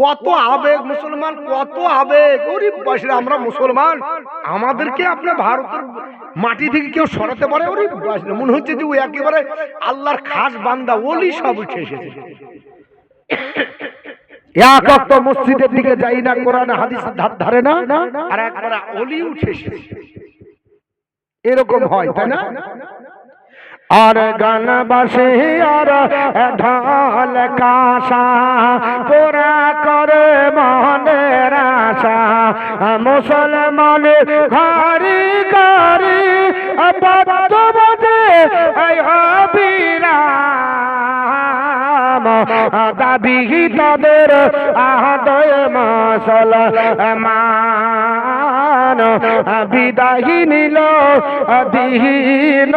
কত আবেগ মুসলমান, কত আবেগ। গরিব বয়সে আমরা মুসলমান, আমাদেরকে আপনার ভারতের মাটি থেকে কেউ সরাতে পারে? গরিব বয়সে মনে হচ্ছে যে ও একেবারে আল্লাহর খাস বান্দা, ওলি সব উঠে এসেছে। এক ওয়াক্ত মসজিদের দিকে যাই না, কোরআন হাদিস ধারে না, আর একবার ওলি উঠে এসেছে। এরকম হয় তাই না? আর গান বাসে আর ঢাল কাঁসা পুরা করে মনের আশা, মুসলমানের ঘাড়ি ঘাড়ি বাদ্য বাজে অবিরাম, দাবি তাদের আদয় মুসলমান, বিদায় নিল দিন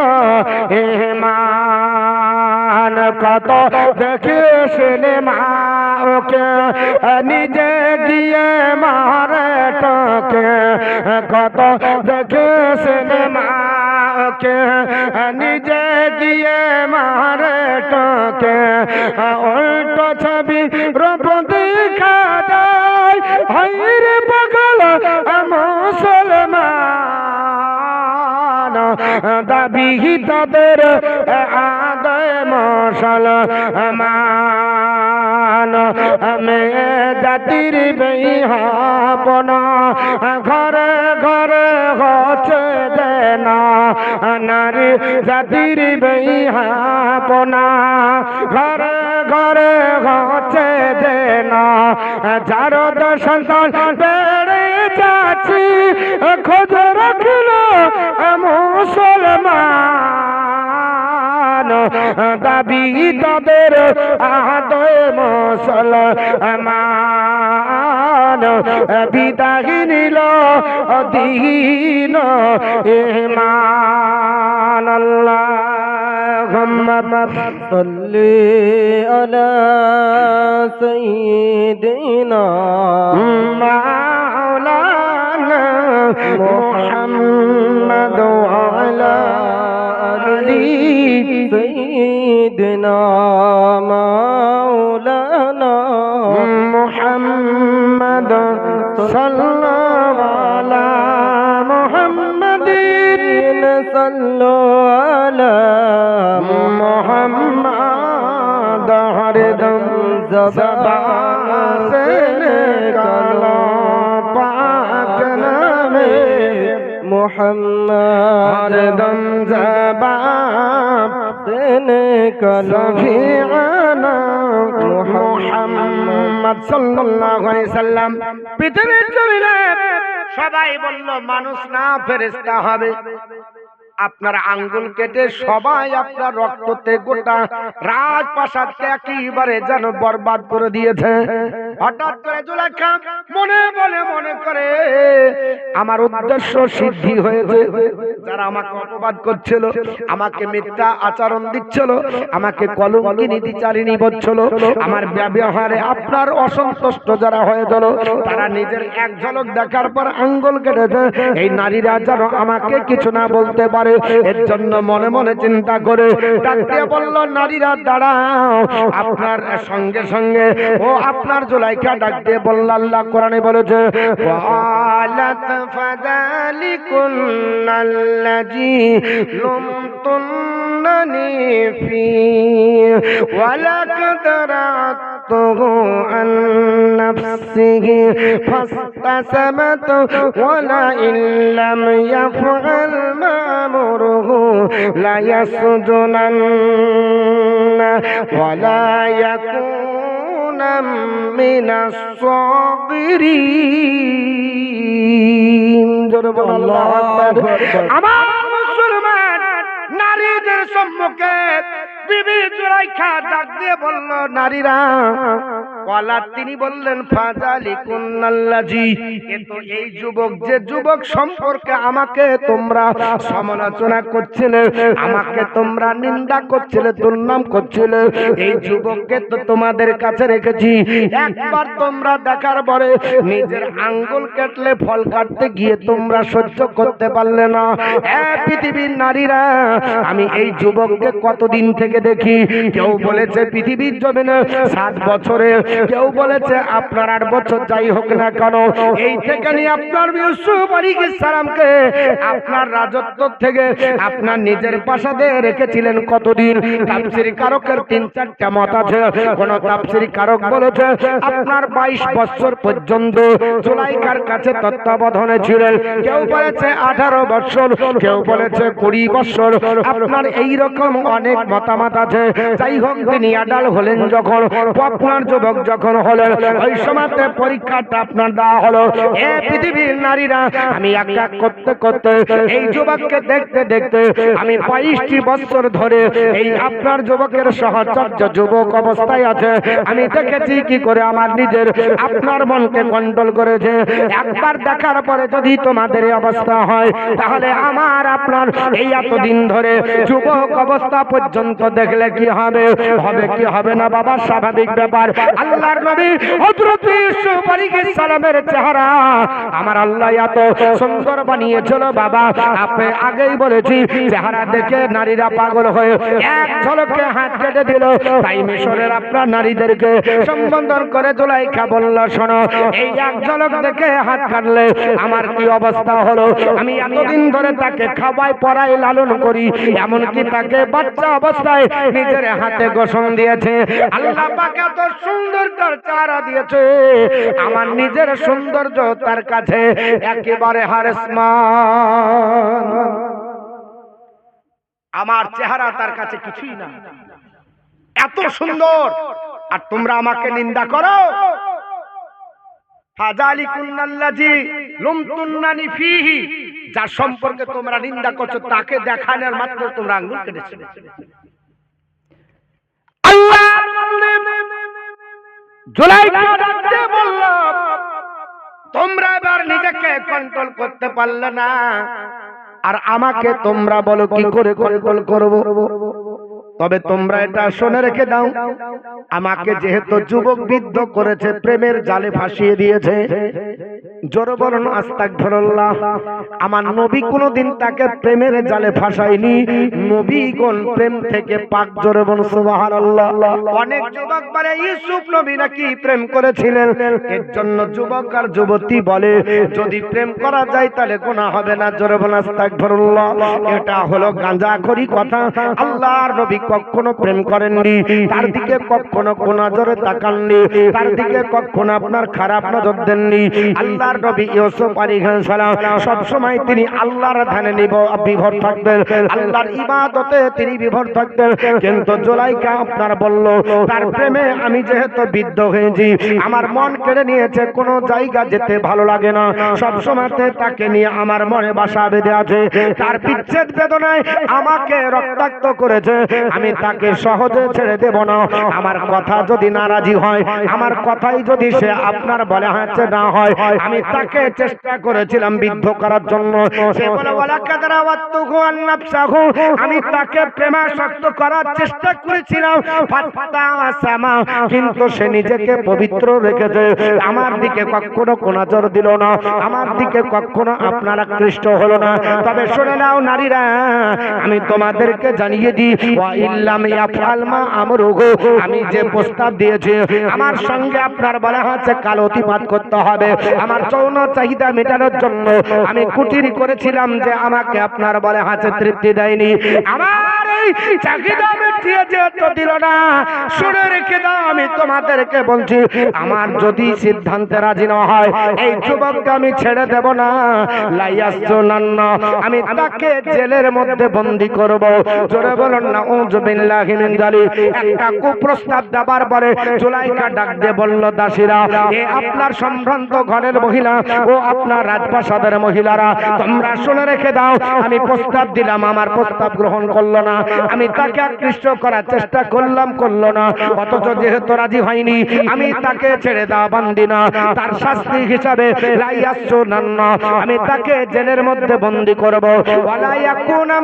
ইমান। কত দেখে সিনেমা ওকে নিজে গিয়ে মারে তোকে কত দেখে সিনেমা ওকে নিজে গিয়ে মারে তোকে উল্টো ছবি রূপ দেখা যায় হায়রে পাগল মুসলমান দাবি তাদের আদায় মুসলমান মেয়ে জাতির বিহাপনা ঘরে ঘরে হচ্ছে দেনা নারী জাতির বিহাপনা ঘরে ঘরে হচ্ছে দেনা যার সন্তান বেড়ে যাচ্ছি খোঁজ রাখল মুসলমান দাবি তাদের আদয় মুসলমান বিদায় নিল দিন ইমান আল্লাহুম্মা সাল্লি আলা সাইয়্যিদিনা মাওলানা মুহাম্মদ ওয়া আলা আলি সাইয়্যিদিনা মাওলানা মুহাম্মদ সাল্লাল্লাহু আলা মুহাম্মাদিন সাল্লাল্লাহু আলা মুহাম্মাদ হরদম জবান से निकालो पाक नामे मुहम्मद हरदम जबान से निकालो फिआना মুহাম্মদ সাল্লাল্লাহু আলাইহি সাল্লাম পৃথিবীর জমিনে সবাই বলল মানুষ না ফেরেশতা হবে আপনার আঙ্গুল কেটে সবাই আপনার রক্ততে গোটা রাজপ্রাসাদকে একেবারে যেন বরবাদ করে দিয়েছে হঠাৎ করে জুলেখা মনে করে আমার উদ্দেশ্য সিদ্ধি হয়েছে যারা আমাকে অপবাদ করছিল আমাকে মিথ্যা আচরণ দিচ্ছিল আমাকে কলঙ্কিনী দ্বিচারিণী বলছিল আমার ব্যবহারে আপনার অসন্তুষ্ট যারা হয়ে গেল তারা নিজের এক ঝলক দেখার পর আঙ্গুল কেটেছে এই নারীরা যেন আমাকে কিছু না বলতে পারে এর জন্য মনে মনে চিন্তা করে ডাক দিয়ে বলল নারীরা দাঁড়াও আপনার সঙ্গে সঙ্গে ও আপনার জুলাইখা ডাক দিয়ে বলল আল্লাহ কোরআনে বলেছে ওয়ালাত ফাদালিকুন্নাল্লাযী লুমতুন্নানি ফি ওয়ালাকাদ রাতুহু আন নাফসিহি ফাস্তাসামাত ওয়ালা ইল্লাম ইয়াফআল মা'মুরুহু লা ইয়াসজুনান্না ওয়ালা ইয়াকুনা মিনাস সাগিরিন জোরে বলো আল্লাহু আকবার আমার মুসলমান নারীদের সম্মুখে বিবি জুলাইখা ডাক দিয়ে বলল নারীরা কলা তিনি বললেন ফাযালিকুন্নাল্লাযী কিন্তু এই যুবক যে যুবক সম্পর্কে আমাকে তোমরা সমালোচনা করছিলে আমাকে তোমরা নিন্দা করছিলে দুর্নাম করছিলে এই যুবককে তো তোমাদের কাছে রেখেছি একবার তোমরা দেখার পরে নিজের আঙ্গুল কাটলে ফল কাটতে গিয়ে তোমরা সহ্য করতে পারলে না পৃথিবীর নারীরা আমি এই যুবককে কতদিন থেকে দেখি কেউ বলেছে পৃথিবীর জমিনে 7 বছরে কেউ বলেছে আপনার 8 বছর যাই হোক না কেন এই থেকে নিয়ে আপনার ইউসুফ আলাইহিস সালামকে আপনার রাজত্ব থেকে আপনার নিজের প্রাসাদে রেখেছিলেন কতদিন তাফসীর কারকের 3-4টা মত আছে কোন তাফসীর কারক বলেছে আপনার 22 বছর পর্যন্ত জুলাইখার কাছে তত্ত্বাবধানে ছিলেন কেউ বলেছে 18 বছর কেউ বলেছে 20 বছর আপনার এই রকম অনেক মতামত আছে যাই হোক তিনি আডাল হলেন যখন আপনার যুবক যখন হলো ওই সময়তে পরীক্ষাটা আপনার দেওয়া হলো। এ পৃথিবীর নারীরা, আমি এক এক করতে করতে এই যুবককে দেখতে দেখতে আমি 22টি বছর ধরে এই আপনার যুবকের সহচর্য যুবক অবস্থায় আছে, আমি দেখেছি কি করে আমার নিজের আপনার মনকে কন্ট্রোল করেছে। একবার দেখার পরে যদি তোমাদের এই অবস্থা হয়, তাহলে আমার আপনার এই এতদিন ধরে যুবক অবস্থা পর্যন্ত দেখলে কি হবে? হবে কি হবে না বাবা? স্বাভাবিক ব্যাপার। আল্লাহর নবী হযরত ইউসুফ আলাইহিস সালামের চেহারা আমার আল্লাহ এত সুন্দর বানিয়েছিল বাবা, আপনি আগেই বলেছি, চেহারা দেখে নারীরা পাগল হয়ে এক ঝলকে হাত কেটে দিল। তাই মিশরের আপনার নারীদেরকে সম্বোধন করে জুলাইখা বলল, শোনো, এই এক ঝলক দেখে হাত কাটলে আমার কি অবস্থা হলো? আমি এতদিন ধরে তাকে খাওয়াই পড়াই লালন করি, এমনকি তাকে বাচ্চা অবস্থায় নিজের হাতে গোসল দিয়েছে। আল্লাহ পাক এত সুন্দর তার চেহারা দিয়েছে, আমার নিজের সৌন্দর্য তার কাছে একেবারে হারেসমান। আমার চেহারা তার কাছে কিছুই না, এত সুন্দর, আর তোমরা আমাকে নিন্দা করো। ফাযালিকুন্নাল্লাযী লুমতুন্নানি ফীহি, যার সম্পর্কে তোমরা নিন্দা করছো তাকে দেখানোর মাত্র তোমরা আঙ্গুল কেটেছো। আল্লাহর বন্দে জুলাইখা ডাকতে বলল, তোমরা এবার নিজেকে কন্ট্রোল করতে পারলে না, আর আমাকে তোমরা বলো কি করে কন্ট্রোল করব? তবে তোমরা এটা শুনে রেখে দাও, আমাকে যেহেতু যুবক বিদ্ধ করেছে, প্রেমের জালে ফাঁসিয়ে দিয়েছে, জোরে বলুন আস্তাগফিরুল্লাহ। আমার নবী কোনদিন তাকে প্রেমের জালে ফাঁসায়নি, নবীগণ প্রেম থেকে পাক। জোরে বলুন সুবহানাল্লাহ। অনেক যুবক বলে ইউসুফ নবী নাকি প্রেম করেছিলেন, এর জন্য যুবক আর যুবতী বলে যদি প্রেম করা যায় তাহলে গুনাহ হবে না। জোরে বলুন আস্তাগফিরুল্লাহ। এটা হলো গাঁজাখড়ি কথা। আল্লাহর নবী কখনো প্রেম করেননি, তার দিকে কখনো কোন নজরে তাকাননি, তার দিকে কখনো আপনার খারাপ নজর দেননি। আল্লাহর নবী ইউসুফ আলাইহিস সালাম সব সময় তিনি আল্লাহর ধ্যানে বিভোর থাকতেন, আল্লাহর ইবাদতে তিনি বিভোর থাকতেন। কিন্তু জুলাইখা আপনার বলল, তার প্রেমে আমি যেহেতু বিদ্ধ হয়েছি, আমার মন কেড়ে নিয়েছে, কোন জায়গা যেতে ভালো লাগে না, সব সময়তে তাকে নিয়ে আমার মনে বাসা বেঁধে আছে। তার বিচ্ছেদ বেদনায় আমাকে রক্তাক্ত করেছে, আমি তাকে সহজে ছেড়ে দেব না। আমার কথা যদি নারাজি হয়, আমার কথাই যদি সে আপনার বলে হচ্ছে না হয়, আমি তাকে চেষ্টা করেছিলাম বিদ্ধ করার জন্য। সে বলে ওয়ালাকাদ রাওয়াতুহু আন নাফসাহু, আমি তাকে প্রেমাসক্ত করার চেষ্টা করেছিলাম, ফাতাসামা, কিন্তু সে নিজেকে পবিত্র রেখেছে, আমার দিকে কখনো কোন নজর দিল না, আমার দিকে কখনো আপনার আকৃষ্ট হলো না। তবে শুনে নাও নারীরা, আমি তোমাদেরকে জানিয়ে দিই, ওয়া ইল্লাম ইয়াফআল মা আমরুহু, আমি যে প্রস্তাব দিয়েছি আমার সঙ্গে আপনার বলা হচ্ছে কাল অতিপাত করতে হবে। আমার যৌন চাহিদা মেটানোর জন্য আমি কুটিরি করেছিলাম, যে আমাকে আপনার বলে হচ্ছে তৃপ্তি দেয়নি, আমার এই চাহিদা মিটিয়ে যেতে দিল না। শুনে রেখে দাও, আমি তোমাদেরকে বলছি, আমার যদি সিদ্ধান্তে রাজি না হয়, এই যুবককে আমি ছেড়ে দেব না। লাইয়াসজুনান্না, আমি তাকে জেলের মধ্যে বন্দী করব। জোরে বলুন নাউযু বিল্লাহি মিন যালিক। একটা কুপ্রস্তাব দেবার পরে জুলাইখা ডাক দিয়ে বলল, দাসীরা, এ আপনার সম্ভ্রান্ত ঘরের মহিলা ও আপনার রাজপ্রাসাদের মহিলারা, তোমরা শুনে রেখে দাও, আমি প্রস্তাব দিলাম, আমার প্রস্তাব গ্রহণ করলো না, আমি তাকে আকৃষ্ট করার চেষ্টা করলাম, করলো না, অথচ যেহেতু রাজি হয়নি, আমি তাকে ছেড়ে দেওয়া বান্দি না। তার শাস্তি হিসাবে লাইয়াসজুনান্না, আমি তাকে জেলের মধ্যে বন্দী করব। ওয়ালা ইয়াকুনা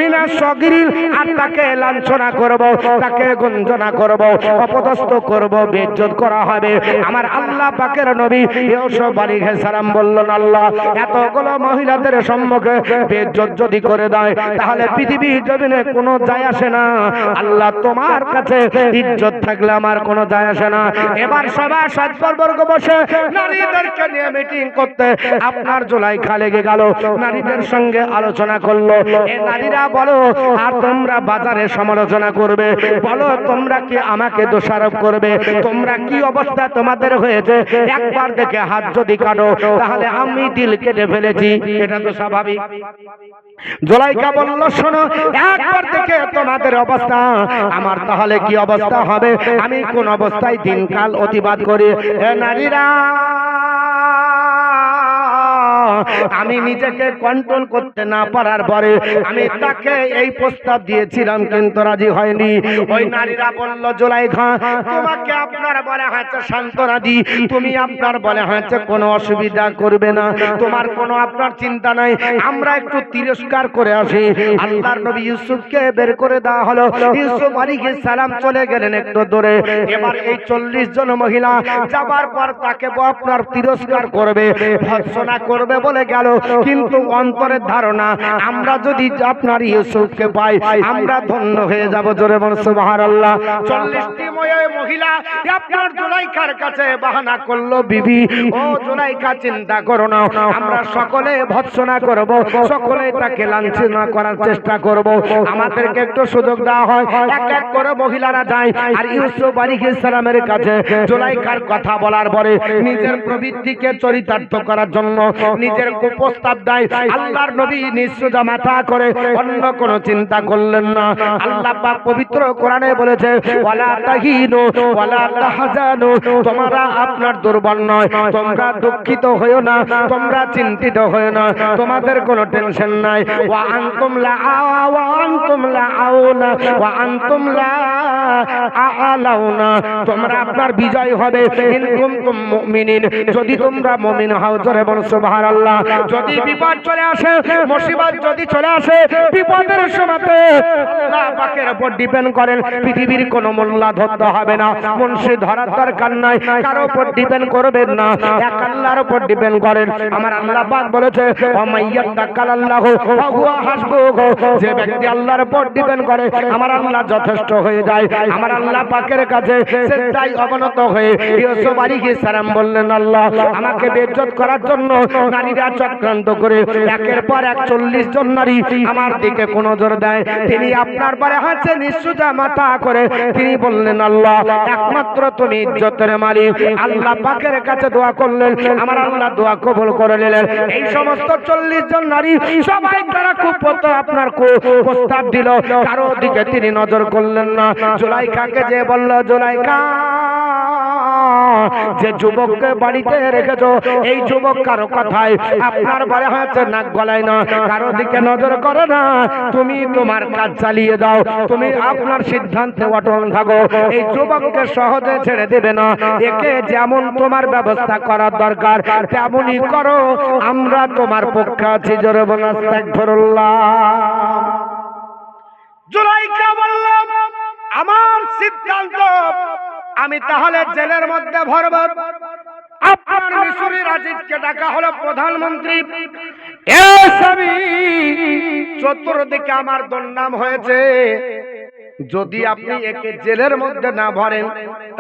মিনাস সাগিরিন, আর তাকে লাঞ্ছনা করব, তাকে গঞ্জনা করব, অপদস্থ করব, বেইজ্জত করা হবে। আমার আল্লাহ পাকের নবী ইউসুফ আলাইহিস সালাম বললেন, আল্লাহ এতগুলো মহিলাদের সম্মুখে বেইজ্জত যদি করে দেয়, তাহলে পৃথিবীর জমিনে কোনো যায় আসে না। আল্লাহ তোমার কাছে ইজ্জত থাকলে আমার কোনো যায় আসে না। এবার সবাই সৎবর্গ বসে নারীদেরকে নিয়ে মিটিং করতে আপনার জুলাইখা লেগে গেল, নারীদের সঙ্গে আলোচনা করলো। এ নারীরা বলো, আর তোমরা বাজারে সমালোচনা করবে, বলো তোমরা কি আমাকে দোষারোপ করবে, তোমরা কি অবস্থা তোমাদের হয়েছে, একবার দেখে হাত যদি কাটো তাহলে আমি দিল কেটে ফেলেছি, এটা তো স্বাভাবিক। জুলাইখা বলল, শোনো, একবার দেখে তোমাদের অবস্থা আমার তাহলে কি অবস্থা হবে, আমি কোন অবস্থায় দিনকাল অতিবাদ করি। এ নারীরা, আমি নিজেকে কন্ট্রোল করতে না পারার পরে আমি তাকে এই প্রস্তাব দিয়েছিলাম, কিন্তু রাজি হয়নি। ওই নারীরা বলল, জুলাইখা, তোমাকে আপনার বলে হয়েছে সান্ত্বনা দি, তুমি আপনার বলে হয়েছে কোনো অসুবিধা করবে না, তোমার কোনো আপনার চিন্তা নাই, আমরা একটু তিরস্কার করে আসি। আল্লাহর নবী ইউসুফকে বের করে দেওয়া হলো। ইউসুফ আলাইহিস সালাম চলে গেলেন একটু দূরে। এবার এই 40 জন মহিলা যাবার পর তাকে আপনার তিরস্কার করবে, ভর্ৎসনা করবে বলে গেল, কিন্তু অন্তরের ধারণা, আমরা যদি আপনার ইউসুফকে পাই আমরা ধন্য হয়ে যাব। জোরে বলুন সুবহানাল্লাহ। 40টি মহিলা আপনার জুলাইখার কাছে বাহানা করলো, বিবি ও জুলাইখা, চিন্তা করো না, আমরা সকলে ভর্ৎসনা করব, সকলে তাকে লাঞ্ছনা করার চেষ্টা করব, আমাদেরকে একটু সুযোগ দেওয়া হয়। এক এক করে মহিলারা যায় আর ইউসুফ আলাইহিস সালামের কাছে জুলাইখার কথা বলার পরে নিজের প্রবৃত্তিকে চরিতার্থ করার জন্য নিজের প্রস্তাব দেয়। আল্লাহর নবী নিঃসুজা মাথা করে অন্য কোনো চিন্তা করলেন না। আল্লাহ পাক পবিত্র কোরআনে বলেছে, ওয়ালা তাহিনু ওয়ালা তাহজানু, তোমরা আপনার দুর্বল নয়, তোমরা দুঃখিত হয়ো না, তোমরা চিন্তিত হয়ো না, তোমাদের কোনো টেনশন নাই। ওয়া আনতুম লা আউনা ওয়া আনতুম লা আলাউনা, তোমরা আপনার বিজয় হবে ইন কুনতুম মুমিনিন, যদি তোমরা মুমিন হও। জোরে বলুন সুবহানাল্লাহ। যদি বিপদ চলে আসে, মুসিবত যদি চলে আসে, বিপদের সময়তে আল্লাহ পাকের উপর ডিপেন্ড করেন, পৃথিবীর কোনো মোল্লা ধরতে হবে না, মুন্সি ধরার দরকার নাই, কারো উপর ডিপেন্ড করবেন না, এক আল্লাহর উপর ডিপেন্ড করেন। আমার আল্লাহ পাক বলেছে, ওয়া মাইয়াতাকাল্লাহু ফাহুয়া হাসবুহু, যে ব্যক্তি আল্লাহর উপর ডিপেন্ড করে আমার আল্লাহ যথেষ্ট হয়ে যায়। আমার আল্লাহ পাকের কাছে সেটাই অবনত হয়ে ইউসুফ আলাইহিস সালাম বললেন, আল্লাহ আমাকে বেইজ্জত করার জন্য নারীরা চক্রান্ত করে একের পর এক 40 জন নারী আমার দিকে কোন নজর দেয়। তিনি আপনার পরে হাতে নিঃসুজা মাথা করে তিনি বললেন, আল্লাহ একমাত্র তুমি ইজ্জতের মালিক। আল্লাহ পাকের কাছে দোয়া করলেন, আমার আল্লাহ দোয়া কবুল করে নিলেন। এই সমস্ত 40 জন নারী সবাই তারা খুব আপনার প্রস্তাব দিল, কারো দিকে তিনি নজর করলেন না। জুলাইখাকে যে বলল, জুলাইখা, যে যুবককে বাড়িতে রেখেছো, এই যুবক কারো কথায় আপনার বলে হয়েছে নাক গলায় না, কারো দিকে নজর করো না, তুমি তোমার কাজ চালিয়ে দাও, তুমি আপনার সিদ্ধান্তে অটল থাকো, এই যুবককে সহজে ছেড়ে দেবে না, একে যেমন তোমার ব্যবস্থা করার দরকার তেমনই করো, আমরা তোমার পক্ষে আছি। জোরে বলুন আস্তাগফিরুল্লাহ। জুলাইখা বলল, আমার সিদ্ধান্ত, আমি তাহলে জেলের মধ্যে ভরব। আপনার মিশরের আজিজকে ডাকা হলো প্রধানমন্ত্রী। চতুর্দিকে আমার দুর্নাম হয়েছে, যদি আপনি একে জেলের মধ্যে না ভরেন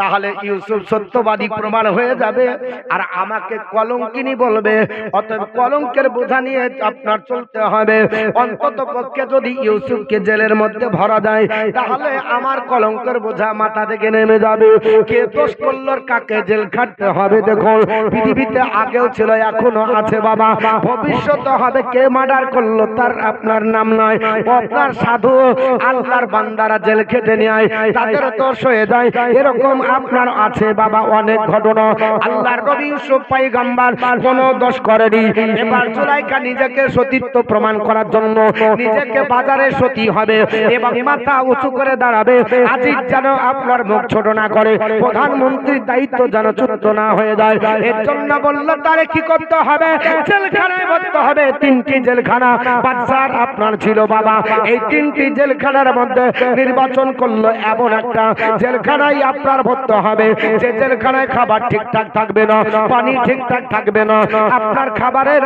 তাহলে ইউসুফ সত্যবাদী প্রমাণ হয়ে যাবে আর আমাকে কলঙ্কিনী বলবে। অতএব কলঙ্কের বোঝা নিয়ে আপনার চলতে হবে। অন্তত পক্ষে যদি ইউসুফকে জেলের মধ্যে ভরা যায় তাহলে আমার কলঙ্কের বোঝা মাথা থেকে নেমে যাবে। কে দোষ করলো, কাকে জেল খাটতে হবে। দেখুন, পৃথিবীতে আগেও ছিল, এখনো আছে বাবা, ভবিষ্যতে হবে। কে মার্ডার করলো তার আপনার নাম নয়, আপনার সাধু আল্লাহর বান্দারা জেল খেটে নেয়, তাদের দোষ হয়ে যায়। এরকম আপনার আছে বাবা অনেক ঘটনা। আল্লাহর নবী ইউসুফ পয়গম্বর কোনো দোষ করেনি। এবার জুলাইখা নিজেকে সতীত্ব প্রমাণ করার জন্য নিজেকে বাজারে সতী হবে এবং মাথা উঁচু করে দাঁড়াবে। আজিজ যেন আপনার মুখ ছোট না করে, প্রধানমন্ত্রীর দায়িত্ব যেন চ্যুত না হয়ে যায়। এর জন্য বলল তারে কি করতে হবে, জেলখানায় ভরতে হবে। 3টি জেলখানা বাদশার আপনার ছিল বাবা। এই 3টি জেলখানার মধ্যে নির্বাচন করলো এমন একটা জেলখানায় আপনার ভরতে হবে, যে জেলখানায় খাবার ঠিকঠাক থাকবে না, পানি ঠিকঠাক থাকবে না, আপনার খাবারের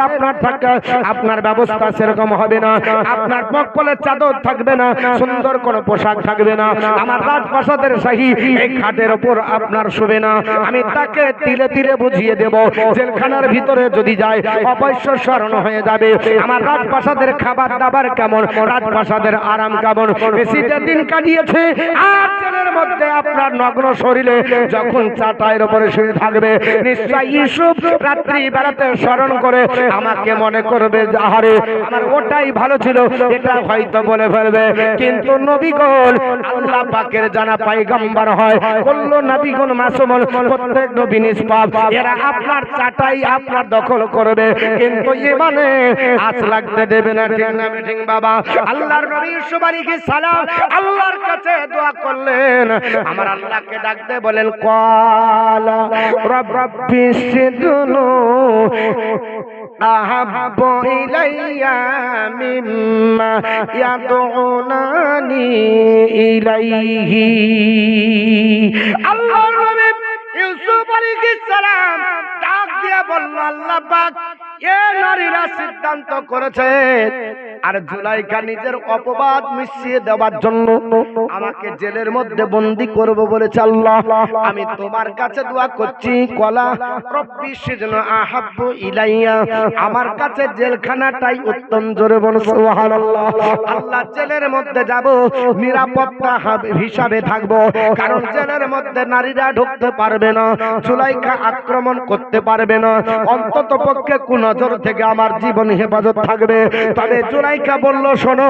আপনার ব্যবস্থা সেরকম হবে না, আপনার মকবলের চাদর থাকবে না, সুন্দর কোনো পোশাক থাকবে না, আমার রাজপ্রাসাদের শাহী এই খাটের উপর আপনার শোবে না। আমি তাকে তিলে তিলে বুঝিয়ে দেব, জেলখানার ভিতরে যদি যায় অবশ্য স্মরণ হয়ে যাবে আমার রাজপ্রাসাদের খাবার দাবার কেমন, রাজপ্রাসাদের আরাম কেমন। এসিতে দিন কাটিয়েছে আর জেলের মধ্যে আপনার নগ্ন শরীরে যখন চাটাইয়ের উপরে শুয়ে থাকবে নিশ্চয় ইউসুফ রাত্রি বেলাতে স্মরণ করে আমাকে মনে করবে আহারে আমার ওটাই ভালো ছিল, এটা হয়তো বলে ফেলবে। কিন্তু নবীগণ আল্লাহ পাকের জানা পয়গম্বর হয়, কুল্লু নবীগণ মাসুমুল, প্রত্যেক নবী নিষ্পাপ। এরা আপনার চাটাই আপনার দখল করবে কিন্তু ইমানে আঁচ লাগতে দেবে না। ঠিক না ঠিক বাবা? আল্লাহর নবী ইউসুফ আলাইহিস সালাম আল্লাহর কাছে দোয়া করলেন, আমার আল্লাহকে ডাকতে বলেন ক্বালা রাব্বিস সিজনু আহাব্বু ইলাইয়া মিম্মা ইয়াদউনানি ইলাইহি। আল্লাহর নবী ইউসুফ আলাইহিস সালাম ডাক দিয়ে বলল, আল্লাহ পাক এ নারীরা সিদ্ধান্ত করেছে আর জুলাইখা নিজের অপবাদ মিশিয়ে দেওয়ার জন্য আমাকে জেলের মধ্যে বন্দী করব বলেছে। আল্লাহ আমি তোমার কাছে দোয়া করছি, কলা রব্বি সিজনু আহাব্বু ইলাইয়া, আমার কাছে জেলখানাটাই উত্তম। জোরে বল সুবহানাল্লাহ। আল্লাহ জেলের মধ্যে যাব, নিরাপত্তা হিসাবে থাকবো, কারণ জেলের মধ্যে নারীরা ঢুকতে পারবে না, জুলাইখা আক্রমণ করতে পারবে না, অন্তত পক্ষে কুনজর থেকে আমার জীবন হেফাজত থাকবে। তবে জুলাইখা বলল, শোনো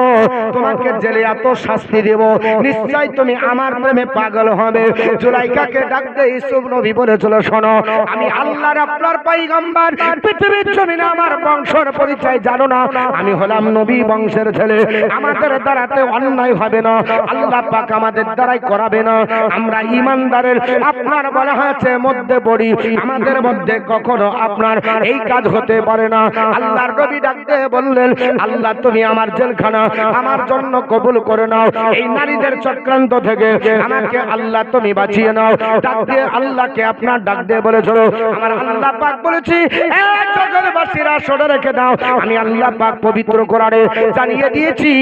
তোমাকে জেলে এত শাস্তি দেব, নিশ্চয় তুমি আমার প্রেমে পাগল হবে। জুলাইখাকে ডাকতে ইউসুফ নবী বলেছিল, শোনো আমি আল্লাহর আপনার পয়গম্বর, পৃথিবীর জমিনে আমার বংশের পরিচয় জানো না, আমি হলাম নবী বংশের ছেলে, আমাদের দ্বারাতে অন্যায় হবে না, আল্লাহ পাক আমাদের দ্বারাই করাবে না, আমরা ঈমানদারের আপনার বলা হয়েছে মধ্যে পড়ি, আমাদের মধ্যে কখনো আপনার এই কাজ হতে পারে না। আল্লাহর নবী ডাকতে বললেন, আল্লাহ তুমি আমার জেলখানা আমার জন্য কবুল করে নাও, এই নারীদের চক্রান্ত থেকে আমাকে আল্লাহ তুমি বাঁচিয়ে নাও। ডাক দিয়ে আল্লাহকে আপনার ডাক দিয়ে বলেছিল, আমার আল্লাহ পাক বলেছি এই জগৎবাসীরা শুনে রেখে দাও, আমি আল্লাহ পাক পবিত্র কোরআনে জানিয়ে দিয়েছি,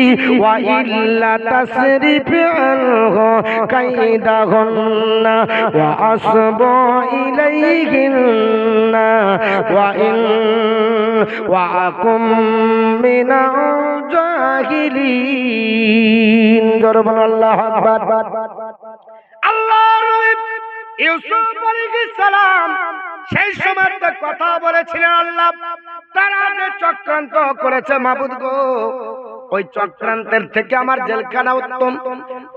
ওয়া ইল্লা তাসরিফি আনহু কাইদাহুন্না ওয়া আসবু ইলাইহিন্না ওয়া ইন ওয়া আকুম মিনাল জাহিলিন। জোরে বলো আল্লাহু আকবার। আল্লাহর নবী ইউসুফ আলাইহিস সালাম সেই সময় কথা বলেছিলেন, আল্লাহ তারা যে চক্রান্ত করেছে মাবুদ গো, ওই চক্রান্তের থেকে আমার জেলখানা উত্তম,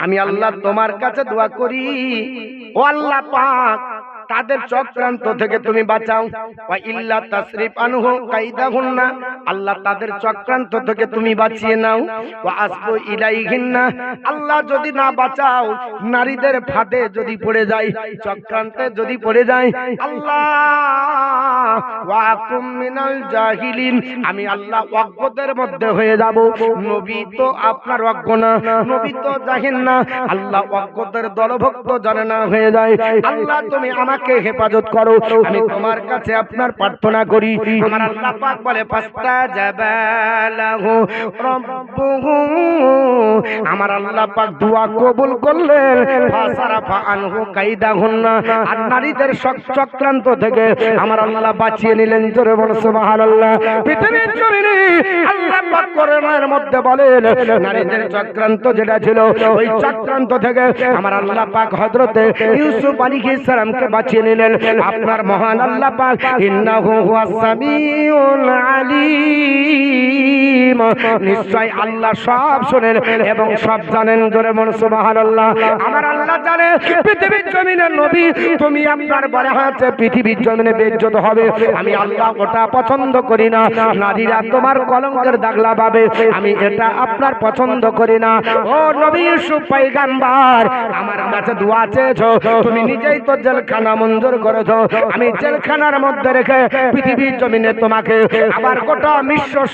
আমি আল্লাহ তোমার কাছে দোয়া করি, ও আল্লাহ পাক তাদের চক্রান্ত থেকে তুমি বাঁচাও, ওয়া ইল্লা তাসরিফ আনহু কাইদাহুন্না, আল্লাহ তাদের চক্রান্ত থেকে তুমি বাঁচিয়ে নাও, ওয়া আসবু ইলাইহিন্না, আল্লাহ যদি না বাঁচাও নারীদের ফাঁদে যদি পড়ে যায়, চক্রান্তে যদি পড়ে যায়, আল্লাহ ওয়া আকুম মিনাল জাহিলিন, আমি আল্লাহ অজ্ঞদের মধ্যে হয়ে যাব। নবী তো আপনার অজ্ঞ না, নবী তো জাহেন না, আল্লাহ অজ্ঞদের দলভুক্ত জানে না হয়ে যায়। আল্লাহ তুমি আমাকে হেফাজত করো, আমি তোমার কাছে আপনার প্রার্থনা করি। আমার আল্লাহ পাক বলে, ফাস্তাজাবা লাহু রাব্বুহু, আমার আল্লাহ পাক দোয়া কবুল করলেন, ফাসারাফা আনহু কাইদাহুন্না, আর নারীদের চক্রান্ত থেকে আমার আল্লাহ বাঁচিয়ে নিলেন। জোরে বলো সুবহানাল্লাহ। পৃথিবীর জমিনে আল্লাহ পাক কোরআনের মধ্যে বলেন, নারীদের চক্রান্ত যেটা ছিল ওই চক্রান্ত থেকে আমার আল্লাহ পাক হযরতে ইউসুফ আলাইহিস সালামকে বাঁচিয়ে নিলেন। আপনার মহান আল্লাহ পাক ইন্নাহু হুয়াস সামিউল আলিম, নিশ্চয় আল্লাহ সব শুনেন এবং সব জানেন। জোরে বলো সুবহানাল্লাহ। আমার আল্লাহ জানে পৃথিবীর জমিনে নবী তুমি আপনার বলা হয়েছে পৃথিবীর জমিনে বেইজ্জত হবে, আমি আল্লাহ ওটা পছন্দ করি না, নারীরা তোমার কলঙ্কের দাগ লাগাবে, আমি এটা আপনার পছন্দ করি না। ও নবী ইউসুফ পয়গম্বর, আমার কাছে দোয়া চেয়েছো, তুমি নিজেই তো জেলখানা মঞ্জুর করেছো, আমি জেলখানার মধ্যে রেখে পৃথিবীর জমিনে তোমাকে আবার গোটা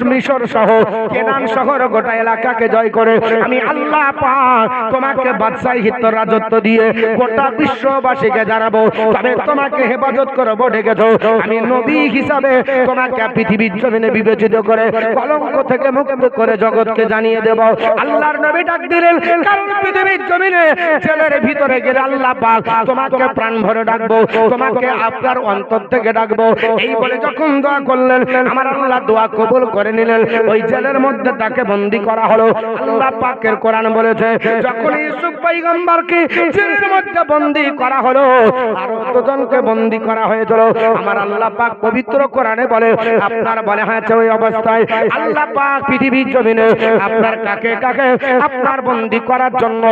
মিশর সহ কেনান শহর গোটা এলাকাকে জয় করে আমি আল্লাহ পাক তোমাকে বাদশাহিত্ব রাজত্ব দিয়ে গোটা বিশ্ববাসীকে জানাবো, তবে তোমাকে হেফাজত করবো। ডেকেছো আমি নবী হিসাবে তোমাকে পৃথিবীর জমিনে বিবেচিত করে কলঙ্ক থেকে মুক্ত করে জগৎকে জানিয়ে দেব। আল্লাহর নবী ডাক দিলেন, কারণ পৃথিবীর জমিনে জেলের ভিতরে গেলে আল্লাহ পাক তোমাকে প্রাণ ভরে ডাক ডাকবো, তোমাকে আপনার অন্তর থেকে ডাকবো। এই বলে যখন দোয়া করলেন, আমার আল্লাহ দোয়া কবুল করে নিলেন। ওই জেলের মধ্যে তাকে বন্দী করা হলো। আল্লাহ পাকের কোরআন বলেছে, যখন ইউসুফ পয়গম্বরকে জেলের মধ্যে বন্দী করা হলো, আরো দুজনকে বন্দী করা হয়েছিল। আমার আল্লাহ পাক পবিত্র কোরআনে বলে, আপনার বলে হয়েছে ওই অবস্থায় আল্লাহ পাক পৃথিবীর জমিনে আপনার কাকে কাকে আপনার বন্দী করার জন্য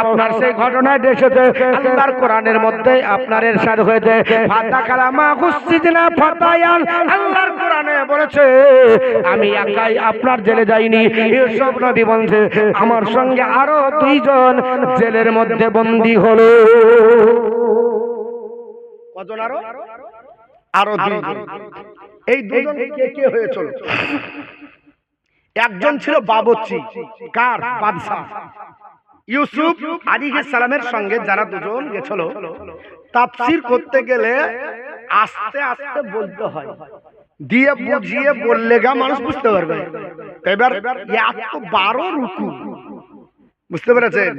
আপনার সেই ঘটনায় এসেছে। আল্লাহর কোরআনের মধ্যে আপনার ইরশাদ হয়েছে, ফাতা কালামা গুসিজনা ফাতায়ান। আল্লাহর কোরআনে বলেছে, আমি একাই আপনার জেলে যাইনি। ইউসুফ নবী বলছে, আমার সঙ্গে আরো দুইজন জেলের মধ্যে বন্দী হলো। কজন? আরো দুইজন। এই দুজন কে কে হয়েছিল? একজন ছিল বাবুর্চি। কার? বাদশা। ইউসুফ আলাইহিস সালামের সঙ্গে যারা দুজন গেছিল, তাফসীর করতে গেলে আস্তে আস্তে বলতে হয়, দিয়ে বুঝিয়ে বললে গা মানুষ বুঝতে পারবে। এবার এত 12 রুকু, বুঝতে পেরেছেন?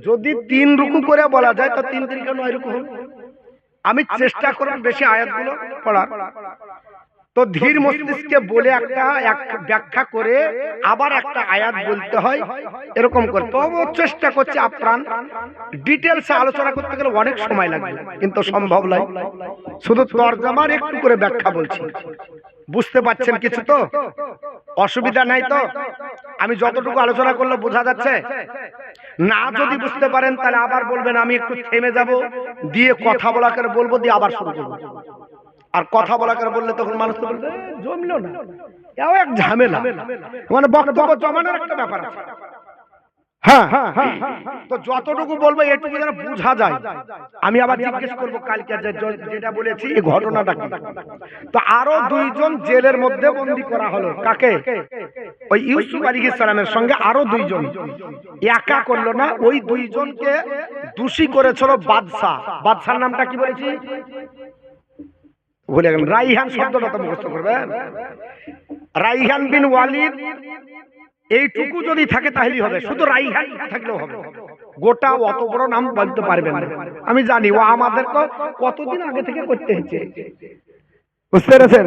যদি 3 রুকু করে বলা যায় তো 3 3 9 রুকু হলো। আমি চেষ্টা করব বেশি আয়াতগুলো পড়ার। তো ধীর মস্তিষ্কে বলে একটা ব্যাখ্যা করে আবার একটা আয়াত বলতে হয়, এরকম করে। তবু চেষ্টা করছি আপ্রাণ। ডিটেলসে আলোচনা করতে গেলে অনেক সময় লাগবে, কিন্তু সম্ভব নয়। শুধু তরজমার একটু করে ব্যাখ্যা বলছি। বুঝতে পারছেন কিছু? তো অসুবিধা নাই তো? আমি যতটুকু আলোচনা করলে বোঝা যাচ্ছে? না যদি বুঝতে পারেন তাহলে আবার বলবেন, আমি একটু থেমে যাব, দিয়ে কথা বলা করে বলবো, দিয়ে আবার শুরু করবো। আর কথা বলা করে বললে তখন মানুষ তো বলবে জমলো না, এও এক ঝামেলা, মানে বক্তব্য জমানোর একটা ব্যাপার আছে। হ্যাঁ, তো যতটুকু বলবো এটুকু যেন বোঝা যায়। আমি আবার জিজ্ঞেস করবো কালকে যেটা বলেছি এই ঘটনাটা কি। তো আরো দুইজন জেলের মধ্যে বন্দী করা হলো। কাকে? ওই ইউসুফ আলাইহিস সালামের সঙ্গে আরো দুইজন। একা করলো না, ওই দুইজনকে দোষী করেছিল বাদশা। বাদশার নামটা কি বলেছি? ভুলে গেলেন। রাইহান শব্দটা তো মুখস্থ করবেন। রাইহান বিন ওয়ালিদ, এইটুকু যদি থাকে তাহলেই হবে। শুধু রাইহান থাকলেও হবে, গোটা অত বড় নাম বলতে পারবেন না। আমি জানি ও আমাদেরকে কতদিন আগে থেকে করতে হচ্ছে, বুঝতে পেরেছেন?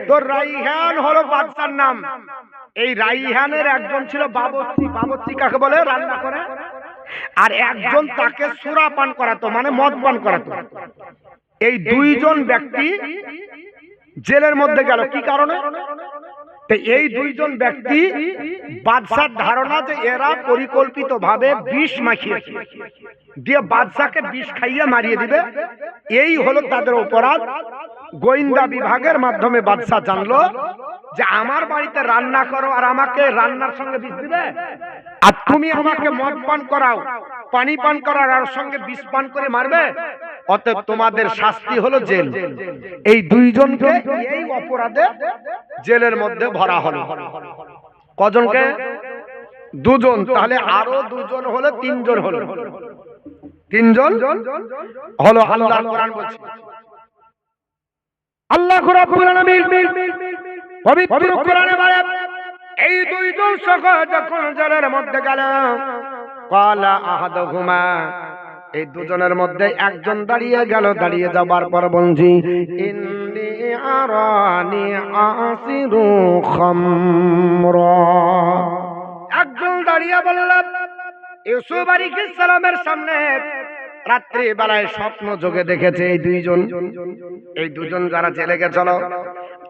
তো রাইহান হলো বাদশার নাম। এই রাইহানের একজন ছিল বাবুর্চি। বাবুর্চি কাকে বলে? রান্না করে। আর একজন তাকে সুরা পান করাতো, মানে মদ পান করাতো। এই দুইজন ব্যক্তি জেলের মধ্যে গেল কি কারণে? এই দুইজন ব্যক্তি, বাদশার ধারণা যে এরা পরিকল্পিত ভাবে বিষ মাখিয়ে দিয়ে বাদশাকে বিষ খাইয়ে মারিয়ে দিবে, এই হলো তাদের অপরাধ। গোয়েন্দা বিভাগের মাধ্যমে বাদশা জানলো যে আমার বাড়িতে রান্না করো আর আমাকে রান্নার সঙ্গে বিষ দিবে, আর তুমি আমাকে মদ পান করাও, পানি পান করার আর সঙ্গে বিষ পান করে মারবে, অতএব তোমাদের শাস্তি হলো জেল। এই দুইজনকে এই অপরাধে জেলের মধ্যে ভরা হলো। কজনকে? দুজন। তাহলে আরো দুজন হলো, তিনজন হলো। তিনজন হলো। আল্লাহর কোরআন বলছে, আল্লাহ রাব্বুল আলামিন পবিত্র কোরআনে বলে, এই দুইজন যখন জেলের মধ্যে গেল, ক্বালা আহাদুহুমা, এই দুজনের মধ্যে একজন দাঁড়িয়ে গেল। দাঁড়িয়ে যাবার পর বলছি, ইন্নী আরানি আসিরু খামরা। একজন দাঁড়িয়ে বলল, ইউসুফ আলাইহিস সালামের সামনে রাত্রি বেলায় স্বপ্ন যোগে দেখেছে এই দুজন যারা জেলে গেছিল।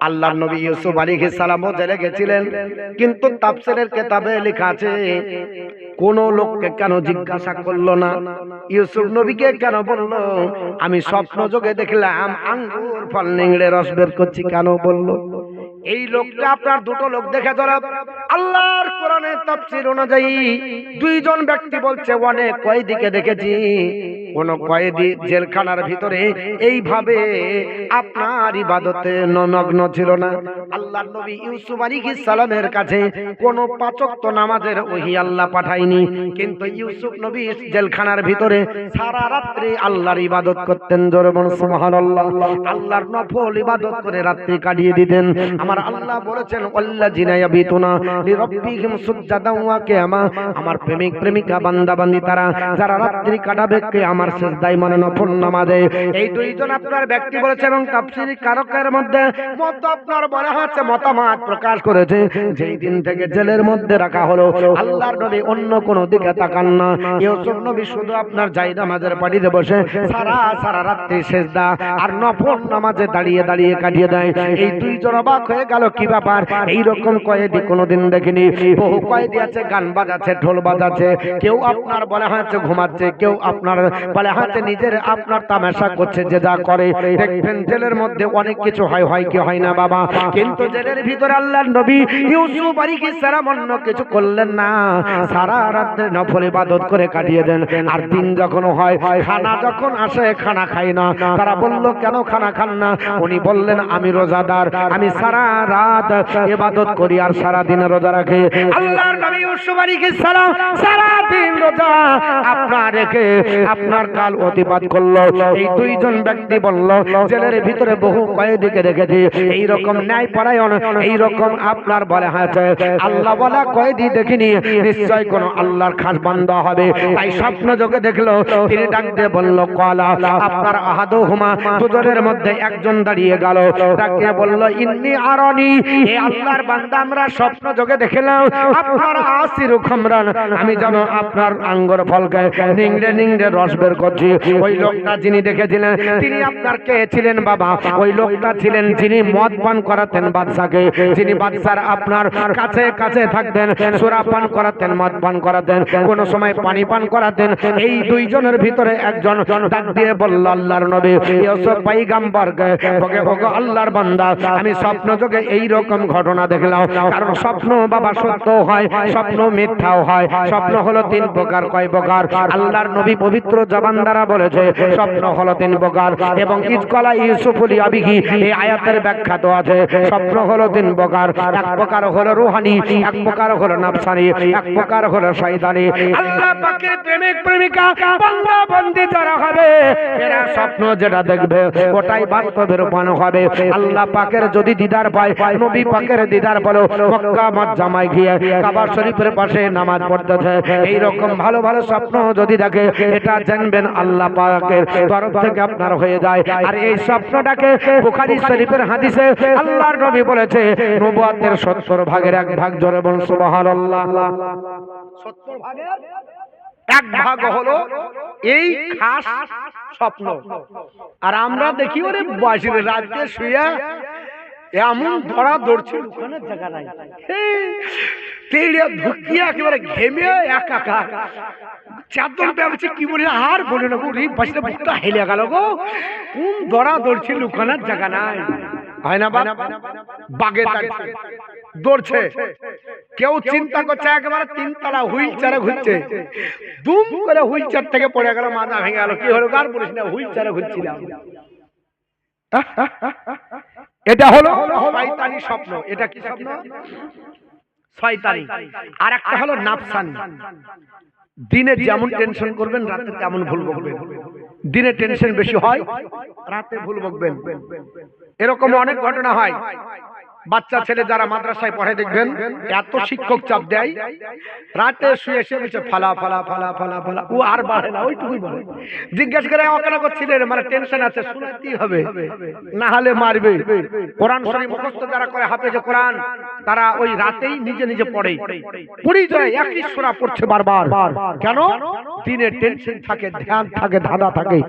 আল্লাহর নবী ইউসুফ আলাইহিস সালামও জেলে গেছিলেন, কিন্তু তাফসীরের কিতাবে লেখা আছে কোন লোককে কেন জিজ্ঞাসা করলো না, ইউসুফ নবীকে কেন বললো আমি স্বপ্ন যোগে দেখলাম আঙ্গুর ফল নিংড়ে রস বের করছি, কেন বললো? এই লোকটা আপনার দুটো লোক দেখে ধরা। আল্লাহর কোরআনের তাফসীর অনুযায়ী দুইজন ব্যক্তি বলছে, অনেক কয়েদিকে দেখেছি, কোন কয়েদি জেলখানার ভিতরে এইভাবে আপনার ইবাদতে নগ্ন ছিল না। আল্লাহর নবী ইউসুফ আলাইহিস সালামের কাছে কোন 5 ওয়াক্ত নামাজের ওহী আল্লাহ পাঠায়নি, কিন্তু ইউসুফ নবী জেলখানার ভিতরে সারা রাত্রি আল্লাহর ইবাদত করতেন। জোরে বলুন সুবহানাল্লাহ। আল্লাহর নফল ইবাদত করে রাত্রি কাটিয়ে দিতেন। আমার আল্লাহ বলেছেন, ওয়াল্লাযিনা ইয়াবিতুনা লিরাব্বিহিম সুজদান ওয়া কিয়ামা। আমার প্রেমিক প্রেমিকা বান্দা বান্দি তারা যারা রাত্রি কাটাবে কিয়ামত আমার সিজদায় মানে নফল নামাজে। এই দুইজন আপনার ব্যক্তি বলেছে এবং তাফসীর কারকের মধ্যে মত আপনার বলা হচ্ছে মতামত প্রকাশ করেছে, যেই দিন থেকে জেলের মধ্যে রাখা হলো আল্লাহর নবী অন্য কোন দিকে তাকান না। ইউসুফ নবী শুধু আপনার নামাজের পাটিতে বসে সারা রাত্রি সিজদা আর নফল নামাজে দাঁড়িয়ে দাঁড়িয়ে কাটিয়ে দেয়। এই দুইজন অবাক হয়ে গেল, কি ব্যাপার, এইরকম কয়েদি কোনোদিন দেখিনি। বহু কয়েদি আছে গান বাজাচ্ছে, ঢোল বাজাচ্ছে, কেউ আপনার বলা হচ্ছে ঘুমাচ্ছে, কেউ আপনার বলা হচ্ছে নিজের আপনার তামাশা করছে, যে যা করে। দেখবেন জেলের মধ্যে অনেক কিছু হয়, হয় কি হয় না বাবা, কিন্তু জেলের ভিতরে আল্লাহর নবী ইউসুফ আলাইহিস সালাম অন্য কিছু করলেন না, সারা রাত নফল ইবাদত করে কাটিয়ে দেন। আর দিন যখন হয়, খানা যখন আসে, খানা খাই না। তারা বলল, কেন খানা খান না? উনি বললেন, আমি রোজাদার, আমি সারা রাত ইবাদত করি আর সারা দিন রোজা রাখি। আল্লাহর নবী ইউসুফ আলাইহিস সালাম সারা দিন রোজা আপনার রেখে আপনার কাল অতিবাদ করলো। এই দুইজন ব্যক্তি বলল, জেলের ভিতরে বহু কয়েদিকে রেখেছি, এইরকম ন্যায় পরায়ণ, এইরকম আপনার বলা হয়েছে আল্লাহ বলা কয়েদি দেখিনি, নিশ্চয় কোন আল্লাহর খাস বান্দা হবে। তাই স্বপ্ন যোগে দেখলো, তিনি ডাক দিয়ে বলল, কলা আপনার আহাদুহুমা, দুজনের মধ্যে একজন দাঁড়িয়ে গেল, ডাকিয়ে বলল, ইন্নী আরানি, এই আল্লাহর বান্দা আমরা স্বপ্ন যোগে দেখলাম আপনার আসিরু খামরান, আমি যেন আপনার আঙ্গুর ফলকে নিংড়ে নিংড়ে রস বের করছি। ওই লোকটা যিনি দেখেছিলেন তিনি আপনার কে ছিলেন বাবা? ওই লোকটা ছিলেন যিনি মদ পান করাতেন বাদশাকে, যিনি বাদশার আপনার কাছে কাছে থাকতেন, সুরা পান করাতেন, মদ পান করাতেন, কোন সময় পানি পান করাতেন। এই দুইজনের ভিতরে একজন ডাক দিয়ে বলল, আল্লাহর নবী ইউসুফ পয়গম্বর বগে বগে আল্লাহর বান্দা, আমি স্বপ্ন যোগে এই রকম ঘটনা দেখলাম। কারণ স্বপ্ন বাবা সত্য হয়, স্বপ্ন মিথ্যাও হয়। স্বপ্ন হলো তিন প্রকার। কয় প্রকার? আল্লাহর নবী পবিত্র জবান দ্বারা বলেছে স্বপ্ন হলো তিন প্রকার, এবং ইজকালা ইউসুফুল আবিহি এই আয়াতের ব্যাখ্যা তো আছে। স্বপ্ন হলো তিন প্রকার, এক প্রকার হলো রূহানি, এক প্রকার হলো নাফসানি, এক প্রকার হলো শয়তানি। আল্লাহ পাকের প্রেমিক প্রেমিকা বান্দা বান্দি যারা হবে, এরা স্বপ্ন যেটা দেখবে ওটাই বাস্তবে রূপায়ণ হবে। আল্লাহ পাকের যদি দিদার পায়, নবী পাকের দিদার বলো, মক্কা মজ্জামায় গিয়ে কাবা শরীফের পাশে নামাজ পড়তেছে, এই রকম ভালো ভালো স্বপ্ন যদি দেখে, এটা জানবেন আল্লাহ পাকের তরফ থেকে আপনার হয়ে যায়। আর এই স্বপ্নটাকে বুখারী শরীফের হাদিসে আল্লাহর নবী বলেছে নবুয়তের 70 ভাগের এক ভাগ, জোরে বলুন সুবহানাল্লাহ। 70 ভাগের এক ভাগ হলো এই খাস স্বপ্ন। আর আমরা দেখি ওরে বাসির রাতে শুয়ে এমন ধরা ধরছে, ওখানে জায়গা নাই, একেবারে ঘেমে একা চাদর ব্যবসা কি বলি আর বলে না, বাসিটা বুকটা হেলে গেল গো, কোন ধরা ধরছে, লুকানোর জায়গা নাই, হয় না বাগে দৌড়ছে। কেউ চিন্তা করছে একেবারে 3 তলা হুইল চেয়ারে ঘুরছে, দুম করে হুইল চেয়ার থেকে পড়ে গেল, মাথা ভেঙে গেল, কি হলো আর বলিস না, হুইল চেয়ারে ঘুরছিলাম। এটা হলো শয়তানি স্বপ্ন। এটা কি স্বপ্ন? শয়তানি। আর একটা হলো নাফসানি। দিনে যেমন টেনশন করবেন রাতে তেমন ভুল বকবেন। দিনে টেনশন বেশি হয়, রাতে ভুল বকবেন। এরকম অনেক ঘটনা হয়। বাচ্চা ছেলে যারা মাদ্রাসায় পড়ে দেখবেন এত শিক্ষক চাপ দেয়, রাতে শুয়ে এসে বলছে ফালা ফালা ফালা ফালা ফালা, ও আর বাড়ে না, ওইটুকুই বলে। জিজ্ঞাসা করে অকেনা করছিলেন, মানে টেনশন আছে, শুনতেই হবে, না হলে মারবে। কোরআন শরীফ মুখস্থ যারা করে হাফেজে কোরআন, তারা ওই রাতেই নিজে নিজে পড়ে, পড়ি যায় একই সূরা পড়ছে বারবার। কেন? দিনে টেনশন থাকে, ধ্যান থাকে, ধাঁধা থাকে।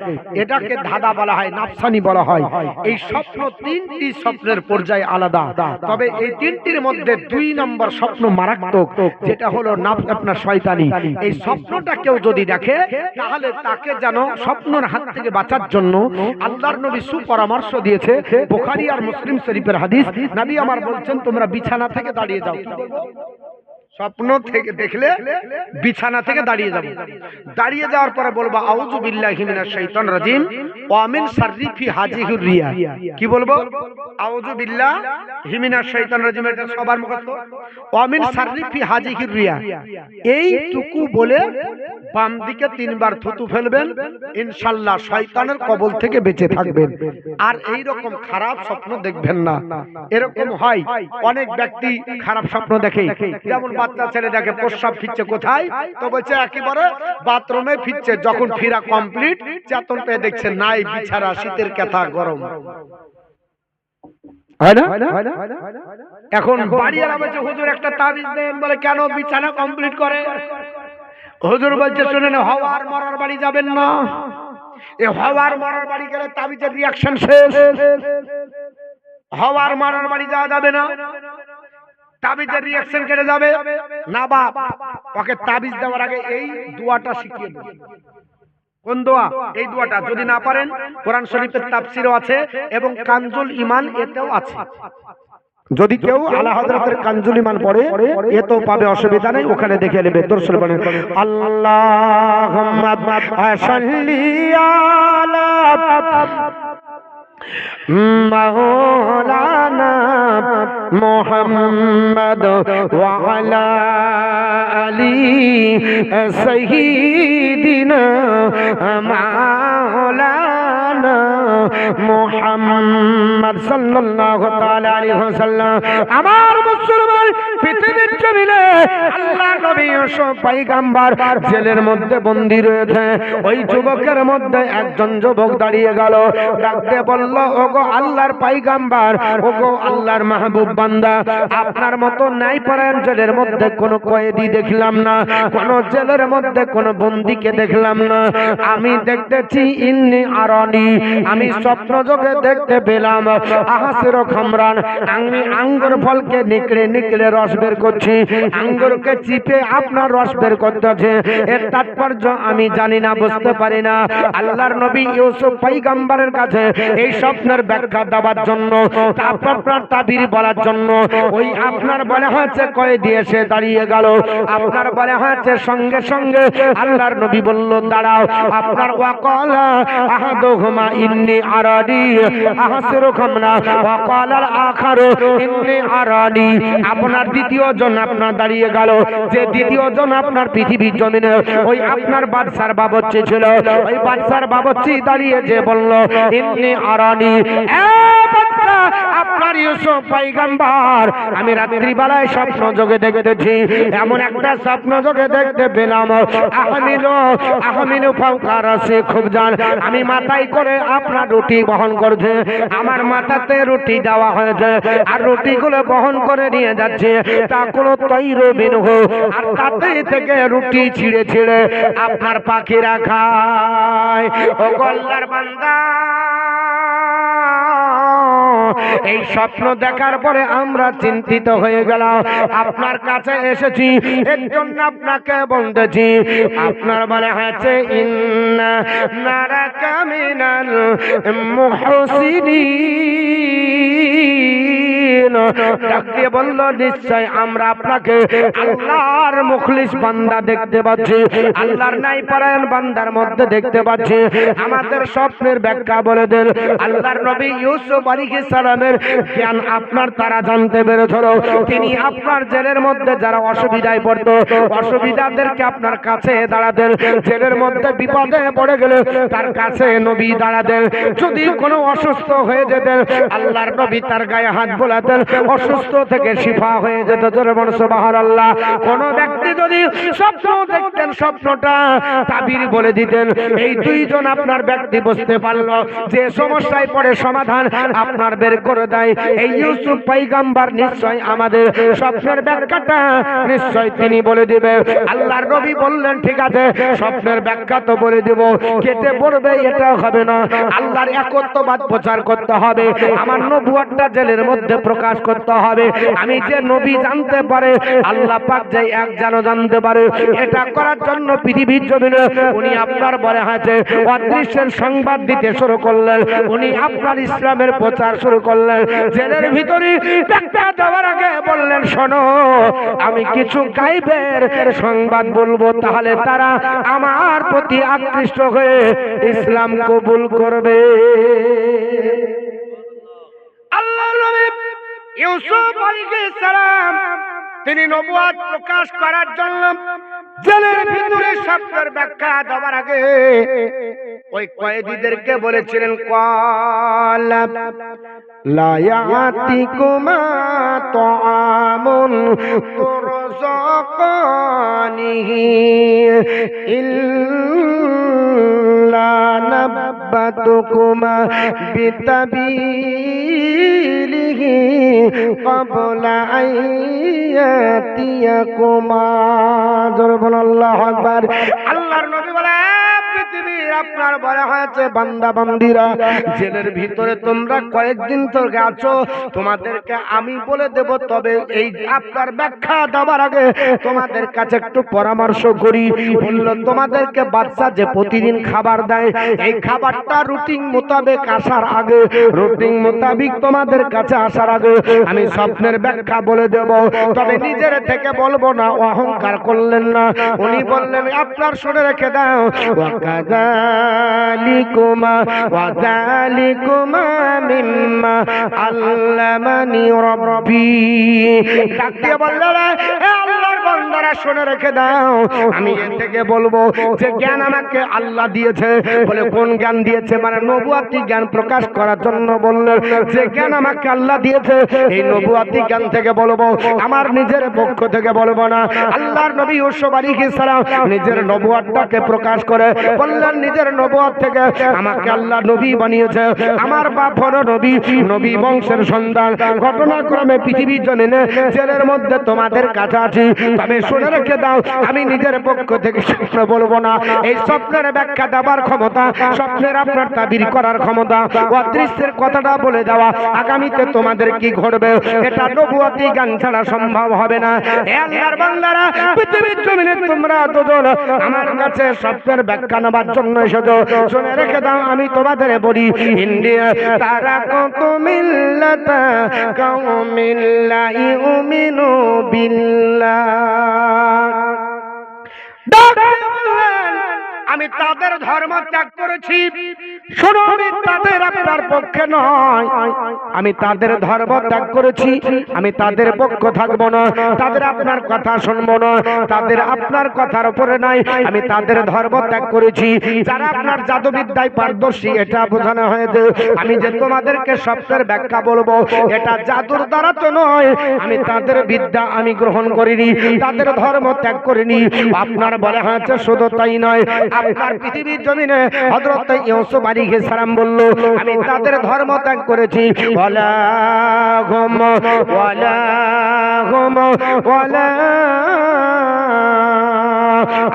এটাকে ধাঁধা বলা হয়, নাফসানি বলা হয়। এই স্বপ্ন 3টি স্বপ্নের পর্যায় আলাদা, তবে এই 3টির মধ্যে 2 নম্বর স্বপ্ন মারাত্মক, যেটা হলো আপনার শয়তানি। এই স্বপ্নটা কেউ যদি দেখে, তাহলে তাকে যেন স্বপ্নের হাত থেকে বাঁচার জন্য আল্লাহর নবী সুপরামর্শ দিয়েছে। বুখারী আর মুসলিম শরীফের হাদিস, নবী আমার বলছেন তোমরা বিছানা থেকে দাঁড়িয়ে যাও। স্বপ্ন থেকে দেখলে বিছানা থেকে দাঁড়িয়ে যাবে, দাঁড়িয়ে যাওয়ার পরে বলবো আউযু বিল্লাহি মিনাশ শাইতানির রাজিম ওয়া মিন শাররি ফি হাযিহির রিয়া। কি বলবো? আউযু বিল্লাহি মিনাশ শাইতানির রাজিম, এটা সবার মুখস্থ। ওয়া মিন শাররি ফি হাযিহির রিয়া, এইটুকু বলে বাম দিকে 3 বার থুতু ফেলবেন, ইনশাআল্লাহ শয়তানের কবল থেকে বেঁচে থাকবেন। আর এই রকম খারাপ স্বপ্ন দেখবেন না। এরকম হয় অনেক ব্যক্তি খারাপ স্বপ্ন দেখে, যেমন বাচ্চা ছেলে দেখে প্রস্রাব ফিরছে কোথায়, তো বলছে একেবারে বাথরুমে ফিরছে। যখন ফিরা কমপ্লিট, চেতন পেয়ে দেখছে নাই, বিছানা শীতের কথা গরম। এখন বাড়িওয়ালা বলছে হুজুর একটা তাবিজ দেন। বলে কেন, বিছানা কমপ্লিট করে। হুজুর বলছে শুনেন, হওয়ার মরার বাড়ি যাবেন না, এই হওয়ার মরার বাড়ি গেলে তাবিজের রিয়াকশন শেষ। হওয়ার মরার বাড়ি যাওয়া যাবে না, তাবিজের রিয়াকশন কেটে যাবে না। বাপ ওকে তাবিজ দেওয়ার আগে এই দোয়াটা শিখিয়ে দেন। কোন দোয়া? এই দোয়াটা যদি না পারেন, কোরআন শরীফের তাফসিরও আছে এবং কানজুল ঈমান এতেও আছে। যদি কেউ আলা হযরতের কানজুল ঈমান পড়ে এতেও পাবে, অসুবিধা নেই, ওখানে দেখে নেবে। দরুদ পড়েন, আল্লাহুম্মা সাল্লি আলা মাওলানা মুহাম্মদ ওয়া আলা আলি সাইয়্যিদিনা মাওলানা মুহাম্মদ সাল্লাল্লাহু তাআলা আলাইহি ওয়াসাল্লাম। আমার মুসলমান পৃথিবীর জমিনে আল্লাহর নবী ইউসুফ পয়গম্বর জেলের মধ্যে বন্দী রয়েছে। ওই যুবকের মধ্যে একজন যুবক দাঁড়িয়ে গেল, ডাকতে বলল, ওগো আল্লাহর পয়গম্বর, ওগো আল্লাহর মাহবুব বান্দা, আপনার মতো ন্যায় পরায়ণ জেলের মধ্যে কোনো কয়েদি দেখলাম না, কোন জেলের মধ্যে কোন বন্দীকে দেখলাম না। আমি দেখতেছি ইন্নি আরানি, আমি স্বপ্ন যোগে দেখতে পেলাম আহাসির খামরান, আমি আঙ্গুর ফলকে নিকড়ে নিকড়ে রস বের করছি, আঙ্গুরকে চিপে আপনার রস বের করতেছে। এর তাৎপর্য আমি জানি না, বুঝতে পারি না। আল্লাহর নবী ইউসুফ পয়গম্বরের কাছে এই স্বপ্নের ব্যাখ্যা দেওয়ার জন্য, আপনার তাবির বলার জন্য ওই আপনার বলা হয়েছে কয়েদি এসে দাঁড়িয়ে গেল। আপনার বলা হয়েছে সঙ্গে সঙ্গে আল্লাহর নবী বলল, দাঁড়াও। আপনার ওয়াকালা আহাদুহুমা ইন্নী আরানি আহসিরু খামরা ওয়াকালাল আখারু ইন্নী আরানি। আপনার দ্বিতীয় জন আপনার দাঁড়িয়ে গেল, যে দ্বিতীয় জন আপনার পৃথিবীর জমিনে ওই আপনার বাদশার বাবুর্চি ছিল, ওই বাদশার বাবুর্চি দাঁড়িয়ে যে বলল ইন্নী আরানি, আপনার ইউসুফ পয়গম্বর আমি রাত্রি বেলায় স্বপ্ন যোগে দেখতেছি, এমন একটা স্বপ্ন যোগে দেখতে পেলাম আহমিলু ফাওকা রাসি খুবজান, আমি মাথায় করে আপনার রুটি বহন করছে, আমার মাথাতে রুটি দেওয়া হয়েছে, আর রুটিগুলো বহন করে নিয়ে যাচ্ছে। তা কোনো তৈরু বিনহু, আর তাতে থেকে রুটি ছিঁড়ে ছিঁড়ে আপনার পাখিরা খায়। ও আল্লাহর বান্দা, এই স্বপ্ন দেখার পরে আমরা চিন্তিত হয়ে গেলাম, আপনার কাছে এসেছি, এর জন্য আপনাকে বলতেছি। আপনার বলে হয়েছে ইন্না নারাকা মিনাল মুহসিনিন, ডাক দিয়ে বলল নিশ্চয় আমরা আপনাকে আল্লাহর মুখলিস বান্দা দেখতে পাচ্ছি, আল্লাহর ন্যায় পরায়ণ বান্দার মধ্যে দেখতে পাচ্ছি। আমাদের স্বপ্নের ব্যাখ্যা বলে দেন। আল্লাহর নবী ইউসুফ আলাইহিস সালামের জ্ঞান আপনার তারা জানতে পেরেছিল। তিনি আপনার জেলের মধ্যে যারা অসুবিধায় পড়তো, অসুবিধাদেরকে আপনার কাছে দাঁড়াতেন। জেলের মধ্যে বিপদে পড়ে গেলে তার কাছে নবী দাঁড়াতেন। যদি কোনো অসুস্থ হয়ে যেতেন, আল্লাহর নবী তার গায়ে হাত বোলাতেন, অসুস্থ থেকে শিফা হয়ে যেত। জোরে বলুন সুবহানাল্লাহ। কোন ব্যক্তি যদি স্বপ্ন দেখতেন, স্বপ্নটা তাবির বলে দিতেন। এই দুইজন আপনার ব্যক্তি বুঝতে পারলো যে সমস্যায় পড়ে সমাধান আপনার বের করে দেয়। এই ইউসুফ পয়গম্বর নিশ্চয় আমাদের স্বপ্নের ব্যাখ্যাটা নিশ্চয় তিনি বলে দিবে। আল্লাহর নবী বললেন, ঠিক আছে, স্বপ্নের ব্যাখ্যা তো বলে দেব, কেটে পড়বে এটা হবে না। আল্লাহর একত্ববাদ প্রচার করতে হবে, আমার নবুয়তটা জেলের মধ্যে প্রকাশ করতে হবে। আমি যে নবী জানতে পারে, আল্লাহ পাক যে এক যেন জানতে পারে, এটা করার জন্য পৃথিবীর জমিনে উনি আপনার বলে আছে অদৃশ্যের সংবাদ দিতে শুরু করলেন। উনি আপনার ইসলামের প্রচার শুরু করলেন। জেলের ভিতরে ব্যাখ্যা দেওয়ার আগে বললেন, শোনো, আমি কিছু গায়বের সংবাদ বলবো, তাহলে তারা আমার প্রতি আকৃষ্ট হয়ে ইসলাম কবুল করবে। আল্লাহর নবী ইউসুফ আলাইহিস সালাম তিনি নবুয়ত প্রকাশ করার জন্য জেলের ভিতরে স্বপ্নের ব্যাখ্যা দেওয়ার আগে ওই কয়েদিদেরকে বলেছিলেন, ক্বালা লা ইয়াতিকুমা তাআমুন তুরযাকানিহি ইল্লা নাব্বাতুকুমা বিতাবিলিহি ক্বাবলা আইয়াতিয়াকুমা। জোরে বলুন আল্লাহু আকবার। আল্লাহর নবী বলে, পৃথিবীর আপনার বলা হয়েছে বান্দা বান্দিরা, জেলের ভিতরে তোমরা কয়েকদিন থেকে আছো, তোমাদেরকে আমি বলে দেব, তবে এই আপনার ব্যাখ্যা দেওয়ার আগে তোমাদের কাছে একটু পরামর্শ করি। বলল, তোমাদেরকে বাচ্চা যে প্রতিদিন খাবার দেয়, এই খাবারটা রুটিন মোতাবেক আসার আগে, রুটিন মোতাবেক তোমাদের কাছে আসার আগে আমি স্বপ্নের ব্যাখ্যা বলে দেব, তবে নিজের থেকে বলবো না, অহংকার করলেন না। উনি বললেন, আপনার শুনে রেখে দাও, ওয়াকাযালিকুমা ওয়াযালিকুমা মিম্মা আল্লামানি রাব্বি। ডাক দিয়ে বললেন, হে আল্লাহর বান্দারা শুনে রেখে দাও, আমি এর থেকে বলবো যে জ্ঞান আমাকে আল্লাহ দিয়েছে। বলে, কোন জ্ঞান দিয়েছে? মানে নবুয়াতি জ্ঞান প্রকাশ করার জন্য বললেন যে জ্ঞান আমাকে আল্লাহ দিয়েছে, এই নবুয়াতি জ্ঞান থেকে বলবো, আমার নিজের পক্ষ থেকে বলবো না। আল্লাহর নবী ইউসুফ আলাইহিস সালাম নিজের নবুয়াতটাকে প্রকাশ করে বললেন, নিজের নবুয়াত থেকে আমাকে আল্লাহ নবী বানিয়েছে, আমার বাপ হলো নবী, নবী বংশের সন্তান। ঘটনাক্রমে পৃথিবীর জমিনে জেলের মধ্যে তোমাদের কাছে আছি, তবে শুনে রেখে দাও, আমি নিজের পক্ষ থেকে স্বপ্ন বলবো না। এই স্বপ্নের ব্যাখ্যা দেওয়ার ক্ষমতা, স্বপ্নের আপনার তাবির করার ক্ষমতা, অদৃশ্যের কথাটা বলে দেওয়া, আগামীতে তোমাদের কি ঘটবে, এটা নবুয়াতি জ্ঞান ছাড়া সম্ভব হবে না। হে আল্লাহর বান্দারা, পৃথিবীর জমিনে তোমরা দুজন আমার কাছে স্বপ্নের ব্যাখ্যা নেবার জন্য এসেছো, শুনে রেখে দাও, আমি তোমাদের বলি, ইন্ডিয়া তারা কত মিল্লাতা কাউমিন লা ইউমিনু বিল্লাহ। আমি তাদের ধর্ম ত্যাগ করেছি, শোনো, আমি তাদের আপনার পক্ষে নয়, আমি তাদের ধর্ম ত্যাগ করেছি, আমি তাদের পক্ষ থাকবো না, তাদের আপনার কথা শুনবো না, তাদের আপনার কথার উপরে নাই, আমি তাদের ধর্ম ত্যাগ করেছি। যারা আপনার জাদুবিদ্যায় পারদর্শী, এটা বোঝানো হয়েছে, আমি যে তোমাদেরকে স্বপ্নের ব্যাখ্যা বলবো, এটা জাদুর দ্বারা তো নয়, আমি তাদের বিদ্যা আমি গ্রহণ করিনি, তাদের ধর্ম ত্যাগ করিনি। আপনার বলা হয়েছে শুধু তাই নয়, আপনার পৃথিবীর জমিনে হযরত ইউসুফ আলাইহিস সালাম বলল, আমি তাদের ধর্ম ত্যাগ করেছি। ওয়ালা হুম ওয়ালা হুম ওয়ালা।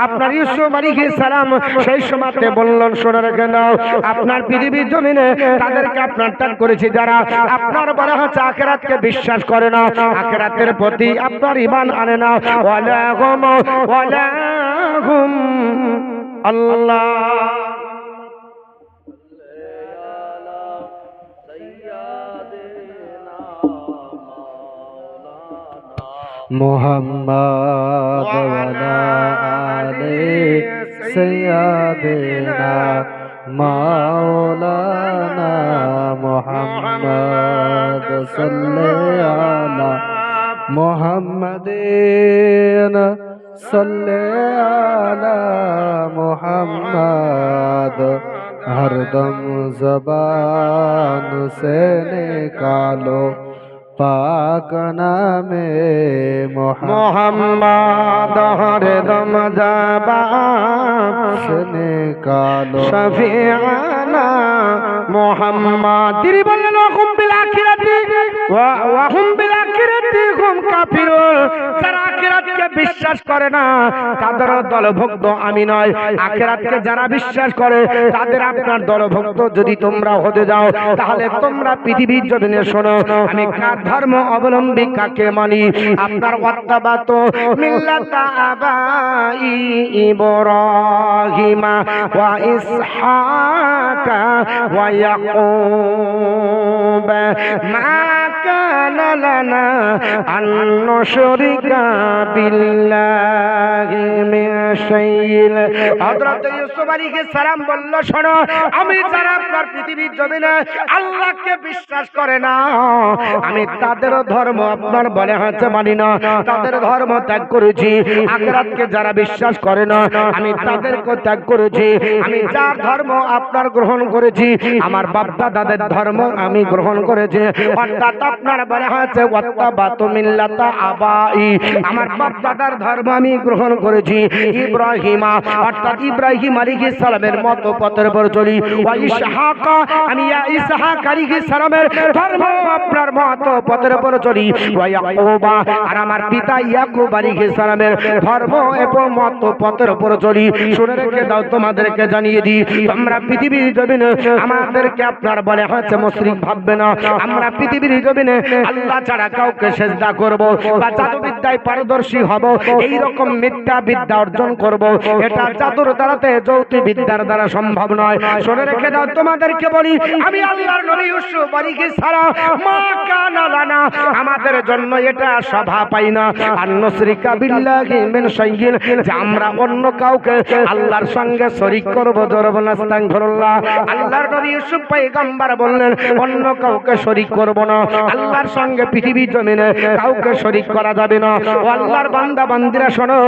আপনার ইউসুফ আলাইহিস সালাম সেই সময়তে বললেন, শুনে রেখে নাও, আপনার পৃথিবীর জমিনে তাদেরকে আপনার ত্যাগ করেছি যারা আপনার বলা হচ্ছে আখিরাতকে বিশ্বাস করে না, আখিরাতের প্রতি আপনার ঈমান আনে না। ওয়ালা হুম ওয়ালা হুম আল্লাহ। মুহাম্মদ ওয়ালা আলে সাইয়্যিদিনা মাওলানা মুহাম্মদ সাল্লাল্লাহু আলা মুহাম্মাদিন সাল্লাল্লাহু আলা মুহাম্মদ हरदम ज़बान से निकालो पाक नामे मोहम्मद, हरदम ज़बान से निकालो शफीअना मोहम्मद। তিনি বললেন, ওয়াহুম বিল আখিরাতি ওয়াহুম বিল আখিরাতি হুম কাফিরুন। যারা আখিরাতকে বিশ্বাস করে না, তাদের দলভুক্ত আমি নয়। আখিরাতকে যারা বিশ্বাস করে, তাদের আপনার দলভুক্ত যদি তোমরা হতে যাও, তাহলে তোমরা পৃথিবীর জমিনে শোনো, আমি কার ধর্ম অবলম্বী, কাকে মানি। আপনার ওয়াত্তাবাত মিল্লাতা আবাই ইব্রাহিমা ওয়া ইসহাকা ওয়া ইয়াকুব মা কানা লানা আন নুশরিকা বিল্লাহি মিন শাইইন। হযরত ইউসুফ আলাইহিস সালাম বলল, শোনো, আমি যারা আপনার পৃথিবীর জমিনে আল্লাহকে বিশ্বাস করে না, আমি তাদের ধর্ম আপনার বলে হচ্ছে মানি না, তাদের ধর্ম ত্যাগ করেছি। আখিরাতকে যারা বিশ্বাস করে না, আমি তাদেরকে ত্যাগ করেছি। আমি যার ধর্ম আপনার গ্রহণ করেছি, আমার বাপ দাদাদের ধর্ম আমি গ্রহণ করেছি, অর্থাৎ আপনার বলা হয়েছে ওয়াত্তাবাতু মিল্লাতা আবাই, আমার বাপ দাদার ধর্ম আমি গ্রহণ করেছি, ইব্রাহিমা অর্থাৎ ইব্রাহিম আলাইহিস সালামের মত পথের উপর চলি, ওয়া ইসহাকা আমি ইসহাক আলাইহিস সালামের ধর্ম আপনার মত পথের উপর চলি, ওয়া ইয়াকুবা আর আমার পিতা ইয়াকুব আলাইহিস সালামের ধর্ম এবং মত পথের উপর চলি। শুনে রেখে দাও, তোমাদেরকে জানিয়ে দিই, তোমরা পৃথিবীর জমিনে আমাদেরকে আপনার বলে হচ্ছে মুশরিক ভাববে না। আমরা পৃথিবীর জমিনে আল্লাহ ছাড়া কাউকে সেজদা করব বা জাদুবিদ্যায় পারদর্শী হব, এই রকম মিথ্যা বিদ্যা অর্জন করব, এটা জাদুর দ্বারাতে জ্যোতিষ বিদ্যার দ্বারা সম্ভব নয়। শুনে রেখে দাও, তোমাদেরকে বলি, আমি আল্লাহর নবী ইউসুফ আলাইহিস সালাম মা কানা লানা, আমাদের জন্য এটা শোভা পাই না আর নুশরিকা বিল্লাহি মিন শাইইন, যে আমরা অন্য কাউকে আল্লাহর সঙ্গে শরীক করব। জরবনা আস্তাগফিরুল্লাহ। আল্লাহর নবী ইউসুফ পয়গম্বর বললেন অন্য কাউকে শরীক করব না, আল্লাহর সঙ্গে পৃথিবীর জমিনে কাউকে শরীক করা যাবে না। ও আল্লাহর বান্দা বান্দিরা শোনো,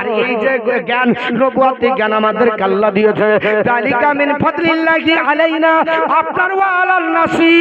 আর এই যে জ্ঞান নবুয়তি জ্ঞান আমাদেরকে আল্লাহ দিয়েছে, যালিকা মিন ফাদলিল্লাহি আলাইনা আপনার ওয়া আলান নাসি।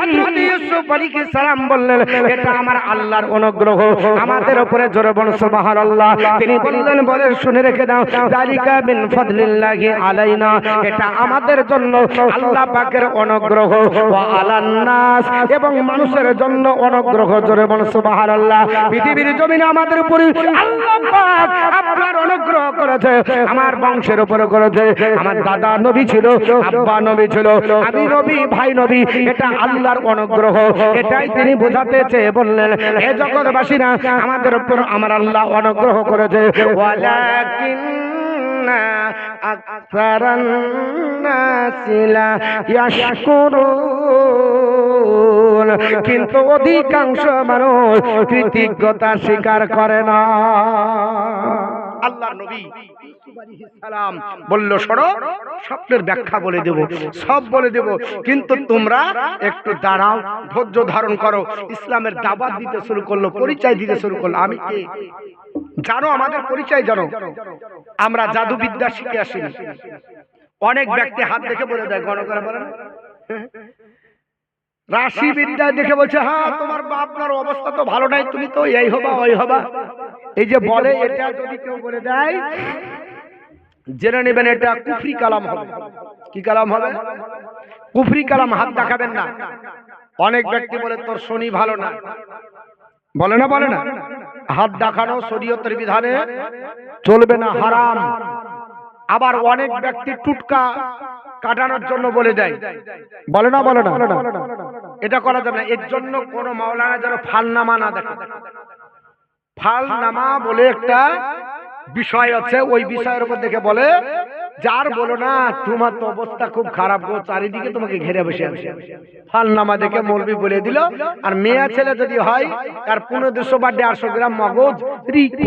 হযরত ইউসুফ আলাইহিস সালাম বললেন এটা আমার আল্লাহর অনুগ্রহ আমাদের উপরে। জোরে বলুন সুবহানাল্লাহ। তিনি বললেন, বলে শুনে রেখে দাও, যালিকা মিন ফাদলিল্লাহি আলাইনা, এটা আমাদের জন্য আল্লাহ পাকের অনুগ্রহ, ওয়া আলান নাস এবং মানুষের জন্য অনুগ্রহ। জোরে বলুন সুবহানাল্লাহ। পৃথিবীর জমিনে আমাদের উপরে আল্লাহ পাক আপনার অনুগ্রহ করেছে, আমার বংশের উপরে করেছে। আমার দাদা নবী ছিল, আব্বা নবী ছিল, আমি নবী, ভাই নবী, এটা আল্লাহর অনুগ্রহ। এটাই তিনি বোঝাতে চেয়ে বললেন, হে জগৎবাসীরা, আমাদের উপর আমার আল্লাহ অনুগ্রহ করেছে। ওয়ালাকিন্না আকসারান নাসি লা ইয়াশকুরুন, কিন্তু অধিকাংশ মানুষ কৃতজ্ঞতা স্বীকার করে না। আল্লাহর নবী সালাম বলল, শোনো, স্বপ্নের ব্যাখ্যা বলে দেব, সব বলে দেব, কিন্তু তোমরা একটু দাঁড়াও, ধৈর্য ধারণ করো। ইসলামের দাওয়াত দিতে শুরু করলো, পরিচয় দিতে শুরু করলো। আমি কে জানো? আমাদের পরিচয় জানো? আমরা জাদুবিদ্যা শিখে আসিনি। অনেক ব্যক্তি হাত দেখে বলে দেয়, গণ করে বলে না, রাশি বিদ্যা দেখে বলছে, হ্যাঁ তোমার আপনার অবস্থা তো ভালো নাই, তুমি তো এই হবা ওই হবা। এই যে বলে, এটা যদি কেউ বলে দেয়, জেনে নেবেন এটা কুফরি কালাম হবে। কি কালাম হবে? কুফরি কালাম। হাত দেখাবেন না। অনেক ব্যক্তি বলে তোর শনি ভালো না, বলে না, বলে না, হাত দেখানো শরীয়তের বিধানে চলবে না, হারাম। আবার অনেক ব্যক্তি টুটকা কাটানোর জন্য বলে দেয়, বলে না, বলে না, এটা করা যাবে না। এর জন্য কোন মাওলানা যেন ফালনামা না দেখে। ফালনামা বলে একটা বিষয় আছে, ওই বিষয়ের উপর দেখে বলে, যার বলো না তোমার তো অবস্থা খুব খারাপ গো, চারিদিকে তোমাকে ঘিরে বসে আছে। ফালনামা দেখে মৌলবি বলে দিল। আর মেয়ে ছেলে যদি হয়, তার 1500 বা 150 গ্রাম মগজ,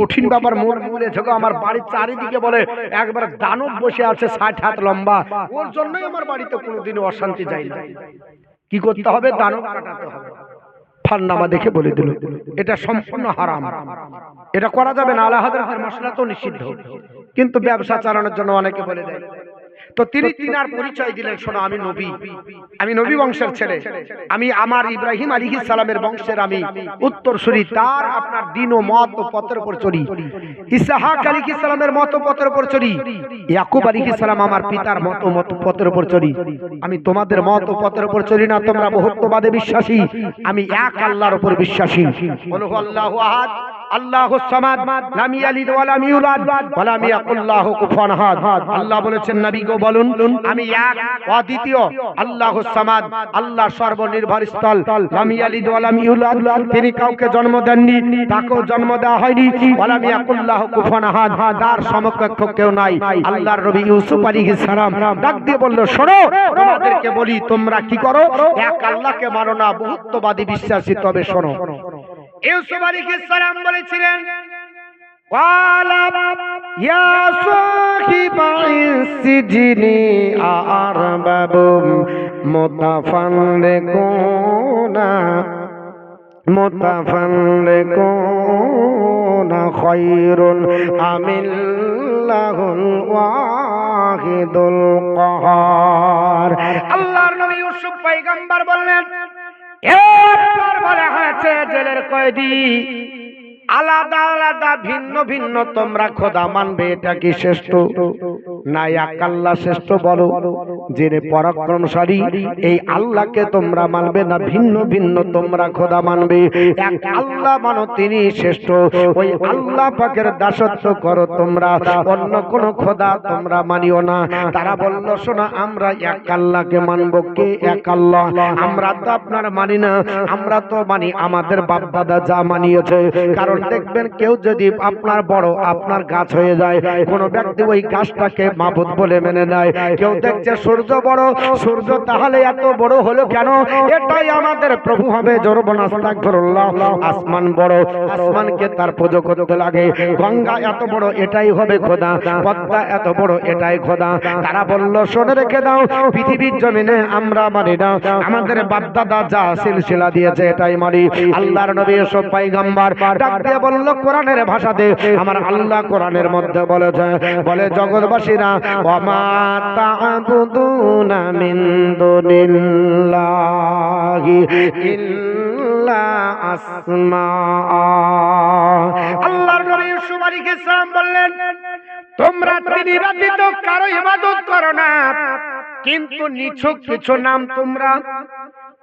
কঠিন ব্যাপার, মৌলবি বলেছে গো আমার বাড়ির চারিদিকে বলে একবার দানব বসে আছে 60 হাত লম্বা, ওর জন্যই আমার বাড়িতে কোনোদিনও অশান্তি যায় না। কি করতে হবে? দানব কাটাতে হবে। ফালনামা দেখে বলে দিল, এটা সম্পূর্ণ হারাম, এটা করা যাবে না। আলা হাযরাতের মাসলা তো নিষিদ্ধ, কিন্তু ব্যবসা চালানোর জন্য অনেকে বলে দেয়। তো তিনি তিনার পরিচয় দিলেন, শোনো, আমি নবী, আমি নবী বংশের ছেলে, আমি আমার ইব্রাহিম আলাইহিস সালামের বংশের আমি উত্তরসূরি, তার আপনার দিন ও মত ও পথের উপর চলি, ইসহাক আলাইহিস সালামের মত পথের উপর চলি, ইয়াকুব আলাইহিস সালাম আমার পিতার মত পথের উপর চলি। আমি তোমাদের মত ও পথের উপর চলি না, তোমরা বহুত্ববাদে বিশ্বাসী, আমি এক আল্লাহর উপর বিশ্বাসী। বলো আল্লাহু আহাদ আল্লাহুস সামাদ লাম ইয়ালিদ ওয়া লাম ইউলাদ ওয়া লাম ইয়াকুল লাহু কুফুয়ান আহাদ। আল্লাহ বলেছেন নবীকে বলুন, আমি এক অদ্বিতীয়, আল্লাহুস সামাদ, আল্লাহ সর্বনির্ভর স্থল, লাম ইয়ালিদ ওয়া লাম ইউলাদ, তিনি কাউকে জন্ম দেননি, তাকেও জন্ম দেওয়া হয়নি, ওয়া লাম ইয়াকুল লাহু কুফুয়ান আহাদ, তার সমকক্ষ কেউ নাই। আল্লাহর নবী ইউসুফ আলাইহিস সালাম ডাক দিয়ে বলল, শোনো, তোমাদেরকে বলি, তোমরা কি করো? এক আল্লাহকে মানো না, বহুত্ববাদী বিশ্বাসী। তবে শোনো, ইউসুফ আলাইহিস সালাম বলেছিলেন, ওয়ালা ইয়া সাহিবাইস সিজনি আরবাবুম মুতাফাররিকুনা খায়রুন আমিল্লাহুল ওয়াহিদুল কাহার। আল্লাহর নবী ইউসুফ পয়গম্বর বললেন, এরপর বলা হয়েছে জেলের কয়েদি আলাদা আলাদা ভিন্ন ভিন্ন তোমরা খোদা মানবে, এটা কি শ্রেষ্ঠ না এক আল্লাহ শ্রেষ্ঠ? বলো, যিনি পরাক্রমশালী এই আল্লাহকে তোমরা মানবে না ভিন্ন ভিন্ন তোমরা খোদা মানবে? এক আল্লাহ মানো, তিনি শ্রেষ্ঠ। ওই আল্লাহ পাকের দাসত্ব করো তোমরা, অন্য কোন খোদা তোমরা মানিও না। তারা বলল, শোনো, আমরা এক আল্লাহকে মানবো। কে এক আল্লাহ? আমরা তো আপনার মানি না, আমরা তো মানি আমাদের বাপ দাদা যা মানিয়েছে। কারণ দেখবেন, কেউ যদি আপনার বড় আপনার গাছ হয়ে যায়, কোন ব্যক্তি ওই গাছটাকে মাবুদ বলে মেনে নেয়। কেউ দেখছে সূর্য বড়, সূর্য তাহলে এত বড় হলো কেন? এটাই আমাদের প্রভু হবে। জোরবনা আস্তাগফিরুল্লাহ। আসমান বড়, আসমানকে তার পুজো করতে লাগে। গঙ্গা এত বড়, এটাই হবে খোদা। পদ্মা এত বড়, এটাই খোদা। তারা বলল, শুনে রেখে দাও, পৃথিবীর জমিনে আমরা মানি না, আমাদের বাপ দাদা যা সিলসিলা দিয়েছে এটাই মানি। আল্লাহর নবী সব পয়গম্বর ডাক দিয়ে বলল কোরআনের ভাষাতে, আমার আল্লাহ কোরআনের মধ্যে বলেছে, বলে জগৎবাসীরা, ওয়ামা তা'বুদুনা মিন দুনিল্লাহি ইল্লা আসমা। আল্লাহর নবী ইউসুফ আলাইহিস সালাম বললেন, তোমরা দিন রাতে তো কারো ইবাদত করো না, কিন্তু নিছক কিছু নাম তোমরা,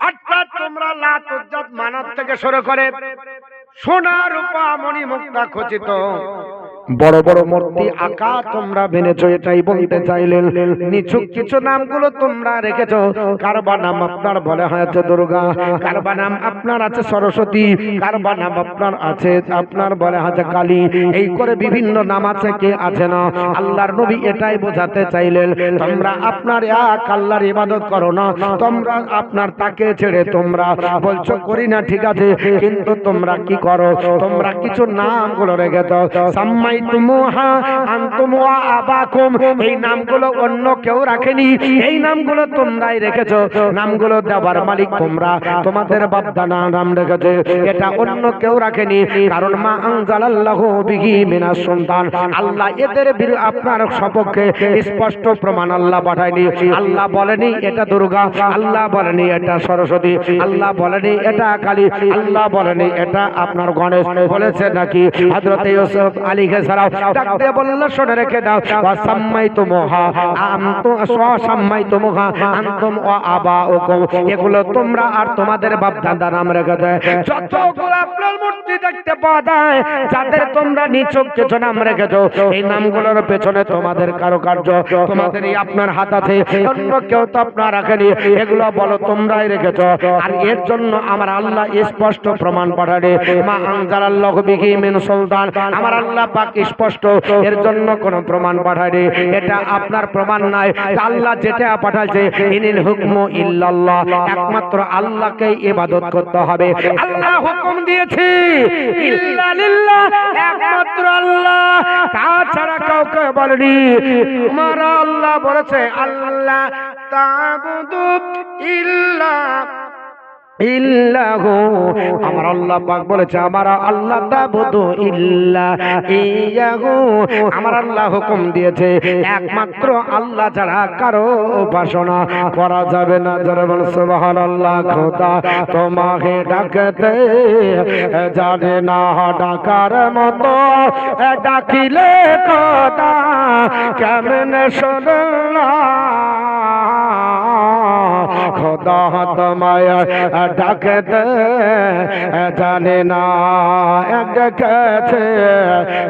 অর্থাৎ তোমরা লাত উজ্জাত মানত থেকে শুরু করে সোনা রূপা মণি মুক্তা খচিত বড় বড় মূর্তি আঁকা তোমরা বেনেছো, এটাই বলতে চাইলেন। নিছক কিছু নামগুলো তোমরা রেখেছো। কারবা নাম আপনার বলে হয়েছে দুর্গা, কারবা নাম আপনার আছে সরস্বতী, কারবা নাম আপনার আছে আপনার বলে হয়েছে কালী, এই করে বিভিন্ন নাম আছে, কে আছে না। আল্লাহর নবী এটাই বোঝাতে চাইলেন, তোমরা আপনার এক আল্লাহর ইবাদত করো না, তোমরা আপনার তাকে ছেড়ে তোমরা বলছো করি না, ঠিক আছে, কিন্তু তোমরা কি করো? তোমরা কিছু নামগুলো রেখেছো। সাম্মাই তুমুহা আনতুম ওয়া আবাকুম, এই নামগুলো অন্য কেউ রাখেনি, এই নামগুলো তোমরাই রেখেছো। নামগুলো দেওয়ার মালিক তোমরা, তোমাদের বাপ দাদা নাম রেখেছে, এটা অন্য কেউ রাখেনি। কারণ মা আনজালাল্লাহু বিহি মিনাস সুলতান, আল্লাহ এদের আপনার সপক্ষে স্পষ্ট প্রমাণ আল্লাহ পাঠায়নি। আল্লাহ বলেনি এটা দুর্গা, আল্লাহ বলেনি এটা সরস্বতী, আল্লাহ বলেনি এটা কালী, আল্লাহ বলেনি এটা আপনার গণেশ। বলেছে নাকি হযরত ইউসুফ আলাইহিস সালাম ডাকতে বলল, শুনে রেখে দাও, ওয়াসাম্মাইতুমুহা ওয়াসাম্মাইতুমুহা আনতুম ওয়া আবাউকুম, এগুলো তোমরা আর তোমাদের বাপ দাদা নাম রেখে দেয়। যতগুলো আপনার মূর্তি দেখতে পাওয়া যায়, যাদের তোমরা নিছক কিছু নাম রেখেছো, এই নামগুলোর পেছনে তোমাদের কারুকার্য, তোমাদেরই আপনার হাত আছে, অন্য কেউ তো আপনার রাখেনি। এগুলো বলো তোমরাই রেখেছো। আর এর জন্য আমার আল্লাহ স্পষ্ট প্রমাণ পাঠালে, মা আনজালাল্লাহু বিহি মিন সুলতান, আমার আল্লাহ পাক স্পষ্ট, এর জন্য কোন প্রমাণ পাঠায়নি। এটা আপনার প্রমাণ নাই। আল্লাহ যেটা পাঠাইছে, ইনিল হুকমু ইল্লাল্লাহ, একমাত্র আল্লাহকেই ইবাদত করতে হবে। আল্লাহ হুকুম দিয়েছে ইল্লা লিল্লাহ, একমাত্র আল্লাহ, তাছাড়া কাউকে বলেনি। আমার আল্লাহ বলেছে, আল্লাহ তা'বুদু ইল্লা ইল্লাহু, আমার আল্লাহ পাক বলেছে, আমার আল্লাহ তা'বুদু ইল্লা ইয়াহু, আমার আল্লাহ হুকুম দিয়েছে একমাত্র আল্লাহ ছাড়া কারো উপাসনা করা যাবে না। যারা বলে সুবহানাল্লাহ। খোদা তোমাকে ডাকতে জানে না ডাকার মতো, ডাকিলে খোদা কেমনে শুনলা, খোদা তোমায় ডাকতে জানে না, ডেকেছে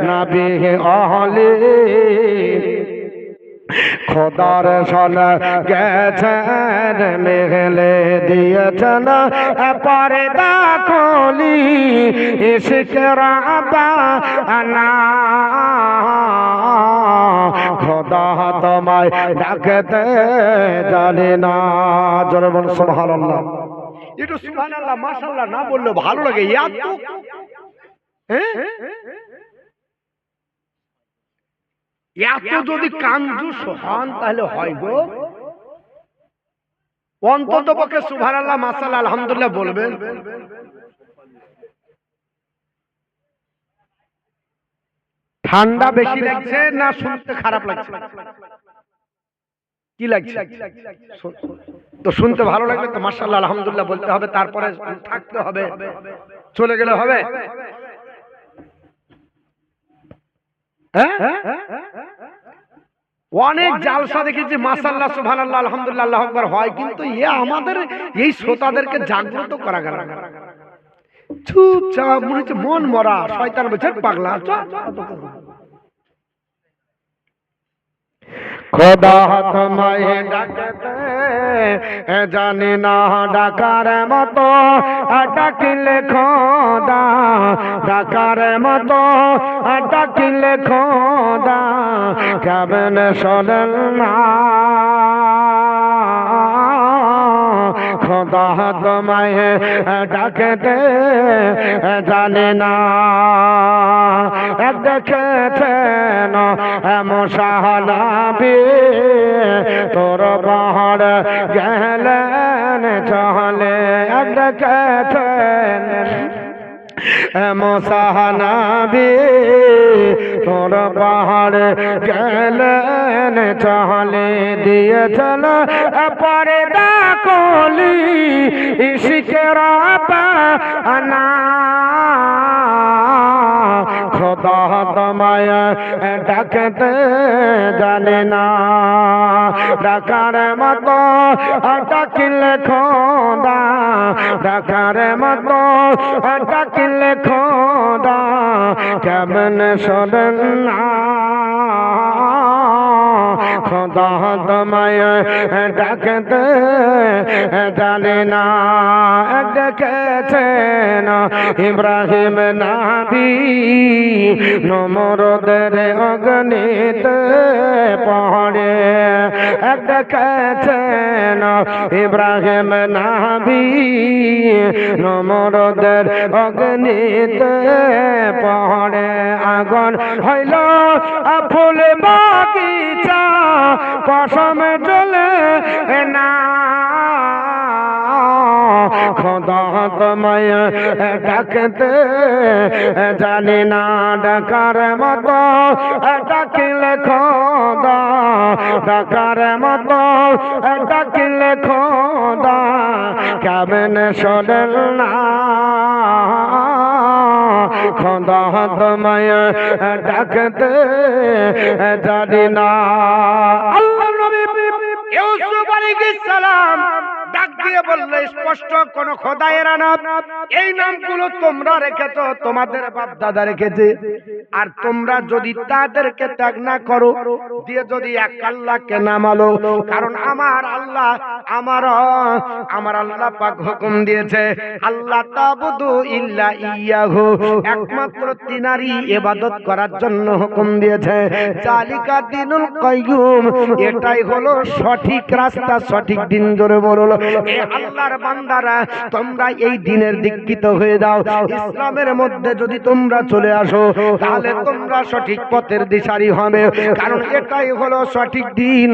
নবী ওলি, খোদার সনে গেছেন মেঘলে দিয়েছেন পর্দা খুলি, ইশকের বানা, খোদা তোমায় ডাকতে জানে না। জোরে বলুন সুবহানাল্লাহ। একটু সুবহানাল্লাহ মাশাআল্লাহ না বললে ভালো লাগে। এত যদি কাঞ্জুস হন তাহলে হয় গো, অন্তত পক্ষে সুবহানাল্লাহ মাশাআল্লাহ আলহামদুলিল্লাহ বলবেন। ঠান্ডা বেশি লাগছে না শুনতে খারাপ লাগছে? কি লাগছে? তো শুনতে ভালো লাগলে তো মাশাআল্লাহ আলহামদুলিল্লাহ বলতে হবে, তারপরে থাকতে হবে, চলে গেলে হবে? হ্যাঁ, অনেক জালসা দেখেছি মাশাআল্লাহ সুবহানাল্লাহ আলহামদুলিল্লাহ আল্লাহু আকবার হয়, কিন্তু আমাদের এই শ্রোতাদেরকে জাগ্রত করা গেল না। চুপচাপ মনে হচ্ছে মন মরা, শয়তান বলছে পাগলা। খোদা তোমায় ডাকতে জানি না ডাকার মতো, ডাকিলে খোদা ডাকার মতো, ডাকিলে খোদা কেমন শোনেন না। খোদা তোমায় ডাকতে জানি না, দেখেছেন মুসাহাবি তোর পাহাড় গেলেন চলে, দেখেছেন মুসাহাবি তোর পাহাড় গেলেন চলে, দিয়েছেন পর্দা কলি ইশকের পানা। খোদা তোমায় ডাকতে জানে না, ডাকার মতো ডাকিলে খোদা, ডাকার মতো ডাকিলে খোদা কেমন শোনেন না। খোদা তোমায় ডাকতে জানে না, দেখেছেন ইব্রাহিম নবী নমরুদের অগ্নিতে পড়ে, দেখেছেন ইব্রাহিম নবী নমরুদের অগ্নিতে পড়ে। আগুন হইল ফুল বাগিচা কসম জ্বলে না। খোদা তোমায় ডাকতে জানি না, ডাকার মতো ডাকিলে খোদা, ডাকার মতো ডাকিলে খোদা কেমন শোনেন না। খোদা তোমায় ডাকতে জানি না। আল্লাহর নবী ইউসুফ আলাইহিস সালাম ডাক দিয়ে বলল স্পষ্ট কোন খোদায়ের নাম, এই নামগুলো তোমরা রেখেছো, তোমাদের বাপ দাদা রেখেছে, আর তোমরা যদি তাদেরকে ত্যাগ না করো, দিয়ে যদি এক আল্লাহকে না মানো, কারণ আমার আল্লাহ আমার আল্লাহ পাক হুকুম দিয়েছে আল্লাহ তাবুদু ইল্লা ইয়াহু, একমাত্র তিনারই ইবাদত করার জন্য হুকুম দিয়েছে। জালিকা দিনুল কাইয়ুম, এটাই হলো সঠিক রাস্তা, সঠিক দিন। ধরে বলল এ আল্লাহর বান্দারা, তোমরা এই দিনের দীক্ষিত হয়ে যাও, ইসলামের মধ্যে যদি তোমরা চলে আসো, তাহলে তোমরা সঠিক পথের দিশারি হবে, কারণ এটাই হলো সঠিক দিন।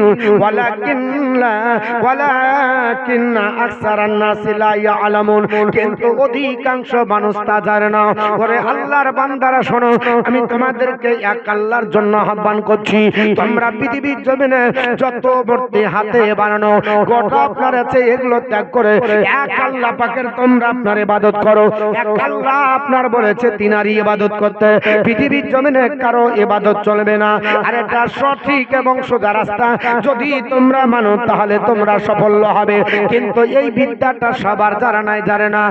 ওয়ালাকিন্না আকসারান নাসি লা ইয়ালামুন, কিন্তু অধিকাংশ মানুষ তা জানে না। ওরে আল্লাহর বান্দারা শোনো, আমি তোমাদেরকে এক আল্লাহর জন্য আহ্বান করছি, তোমরা পৃথিবীর জমিনে যত মূর্তি হাতে বানানো গোটা আপনার আছে, এগুলো ত্যাগ করে এক আল্লাহ পাকের তোমরা আপনার ইবাদত করো। এক আল্লাহ আপনার বলেছে তিনারই ইবাদত করতে, পৃথিবীর জমিনে কারো ইবাদত চলবে না। আর এটা সঠিক এবং সোজা রাস্তা, যদি তোমরা মানো তাহলে তোমরা সফল হবে, কিন্তু এই বিদ্যাটা সবার জানা নাই, জানে না।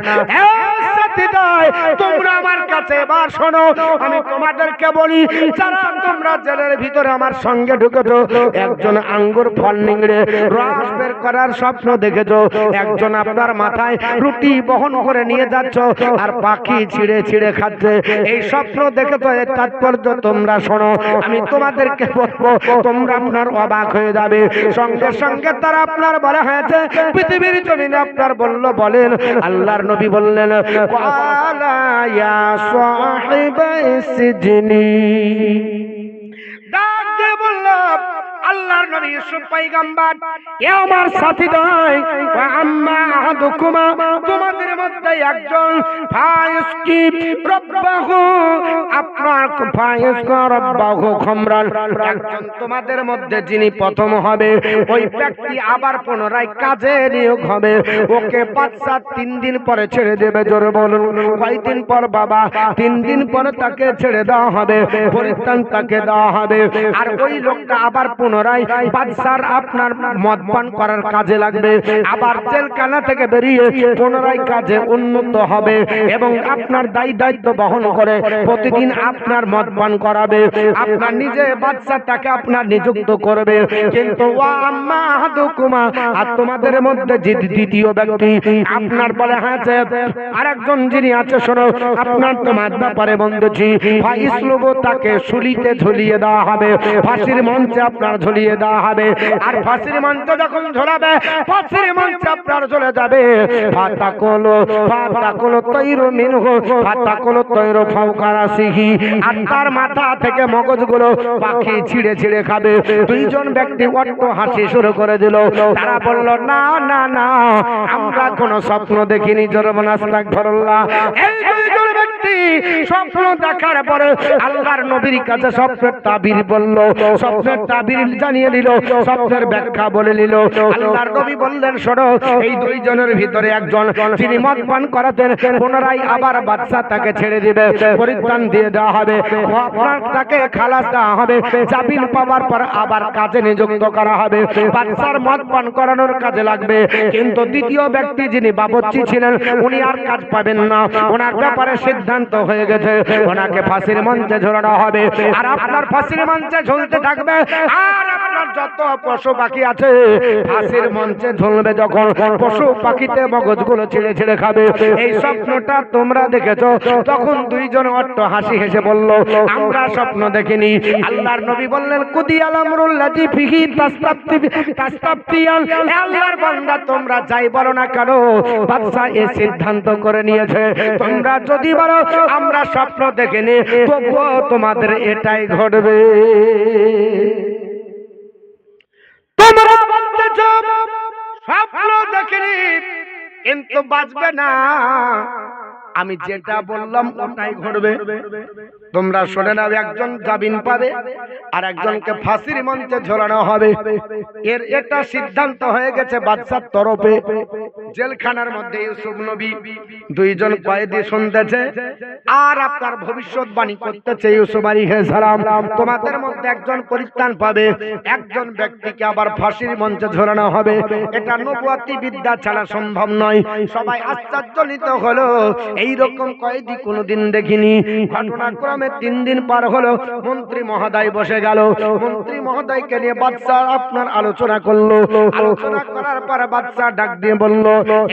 তোমরা আমার কাছে এবার শোনো, আমি তোমাদেরকে বলি, যারা তোমরা জেলের ভিতরে আমার সঙ্গে ঢুকেছো, একজন আঙ্গুর ফল নিংড়ে রস বের করার স্বপ্ন দেখেছো, একজন আপনার মাথায় রুটি বহন করে নিয়ে যাচ্ছ, আর পাখি ছিঁড়ে ছিঁড়ে খাচ্ছে, এই স্বপ্ন দেখেছো। এর তাৎপর্য তোমরা শোনো, আমি তোমাদেরকে বলবো, তোমরা আপনার অবাক হয়ে যাবে। সঙ্গে সঙ্গে তারা আপনার বলা হয়েছে পৃথিবীর জমিনে আপনার বলেন আল্লাহর নবী বললেন, ক্বালা ইয়া সাহিবাই সিজনি, ডাক দিয়ে বলল আল্লাহর নবী ইউসুফ পয়গম্বর, এ আমার সাথী নয়, ওয়া আম্মা আহাদুকুমা, তোমাদের মধ্যে একজন ফায়ুসকি রব্বাহু, আপনার ফায়ুসকা রব্বাহু খামরান, একজন তোমাদের মধ্যে যিনি প্রথম হবে ওই ব্যক্তি আবার পুনরায় কাজে নিয়োগ হবে, ওকে বাদশা 3 দিন পরে ছেড়ে দেবে। জোরে বলুন কয়দিন পর বাবা? 3 দিন পরে তাকে ছেড়ে দেওয়া হবে, পরিত্রাণ তাকে দেওয়া হবে। আর ওই লোকটা আবার পুনরায় বাদশার আপনার মদ পান করার কাজে লাগবে, আবার জেলখানা থেকে বেরিয়ে পুনরায় কাজে উন্নত হবে এবং আপনার দায়িত্ব বহন করে প্রতিদিন আপনার মদ পান করাবে। আপনার নিজে বাদশা তাকে আপনার নিযুক্ত করবে। কিন্তু ওয়া আম্মা আহাদুকুমা, আর তোমাদের মধ্যে যে দ্বিতীয় ব্যক্তি আপনার বলে আছে আরেকজন যিনি আছে, শোনো আপনার তোমার ব্যাপারে বন্ধুজি, ফাইসলুবু, তাকে শুলিতে ঝুলিয়ে দেওয়া হবে, ফাঁসির মঞ্চে আপনার ঝুলিয়ে দেওয়া হবে। আর ফাঁসির মঞ্চে যখন ঝোলাবে, ফাঁসির মঞ্চে আপনার চলে যাবে, ফাতাকুলু তাইরু মিনহু, ফাতাকুলু তাইরু ফাওকা রাসিহি, আর তার মাথা থেকে মগজগুলো পাখি ছিঁড়ে ছিঁড়ে খাবে। দুইজন ব্যক্তি অট্ট হাসি শুরু করে দিল। তারা বলল, না না না, আমরা কোনো স্বপ্ন দেখিনি। জোরবান আস্তাগফিরুল্লাহ। এই দুইজন ব্যক্তি স্বপ্ন দেখার পরে আল্লাহর নবীর কাছে স্বপ্নের তাবির বলল, স্বপ্নের তাবির জানিয়ে দিল, স্বপ্নের ব্যাখ্যা বলে নিল। আল্লাহর নবী বললেন, শোনো, এই দুইজনের ভিতরে একজন যিনি মদ পান করাতেন, পুনরায় আবার বাদশা তাকে ছেড়ে দিবে, পরিত্রাণ দিয়ে দেওয়া হবে, আপনার তাকে খালাস দেওয়া হবে, জামিন পাওয়ার পর আবার কাজে নিযুক্ত করা হবে, বাদশার মদ পান করানোর কাজে লাগবে। কিন্তু দ্বিতীয় ব্যক্তি যিনি বাবুর্চি ছিলেন, উনি আর কাজ পাবেন না, ওনার ব্যাপারে সিদ্ধান্ত হয়ে গেছে, ওনাকে ফাঁসির মঞ্চে ঝোলানো হবে। আর আপনার ফাঁসির মঞ্চে ঝুলতে থাকবে, আর আপনার যত পশু পাখি আছে ফাঁসির মঞ্চে ঝুলবে। যখন পশু পাখিতে মগজগুলো ছিঁড়ে ছিঁড়ে খাবে। এই স্বপ্নটা তোমরা দেখেছো? তখন দুইজন অট্ট হাসি হেসে বলল, আমরা স্বপ্ন দেখিনি। আল্লাহর নবী বললেন, কুদিয়াল আমরুল্লাযী ফিহি তাস্তাফতিয়ান, হে আল্লাহর বান্দা, তোমরা যাই বলো না কেন, বাদশা এই সিদ্ধান্ত করে নিয়েছে, তোমরা যদি বলো আমরা স্বপ্ন দেখিনি, তবুও তোমাদের এটাই ঘটবে। তোমরা বলতেছো স্বপ্ন দেখিনি, কিন্তু বাঁচবে না। আমি যেটা বললাম ওটাই ঘটবে। তোমরা শুনে নাও, একজন জামিন পাবে আর একজনকে ফাঁসির মঞ্চে ঝোলানো হবে। এটা সিদ্ধান্ত হয়ে গেছে বাদশার তরফে। জেলখানার মধ্যে ইউসুফ নবী, দুইজন কয়েদি শুনতেছে আর আপনার ভবিষ্যৎবাণী করতেছে, ইউসুফ আলাইহিস সালাম, তোমাদের মধ্যে একজন পরিত্রাণ পাবে, একজন ব্যক্তিকে আবার ফাঁসির মঞ্চে ঝোলানো হবে। এটা নবুয়তি বিদ্যা ছাড়া সম্ভব নয়। সবাই আশ্চর্যজনিত হলো, এইরকম কয়েদি কোনোদিন দেখিনি। ঘটনাক্রমে 3 দিন পার হলো, মন্ত্রী মহোদয় বসে গেল। মন্ত্রী মহোদয়কে নিয়ে বাদশা আপনার আলোচনা করলো। আলোচনা করার পর বাদশা ডাক দিয়ে বলল,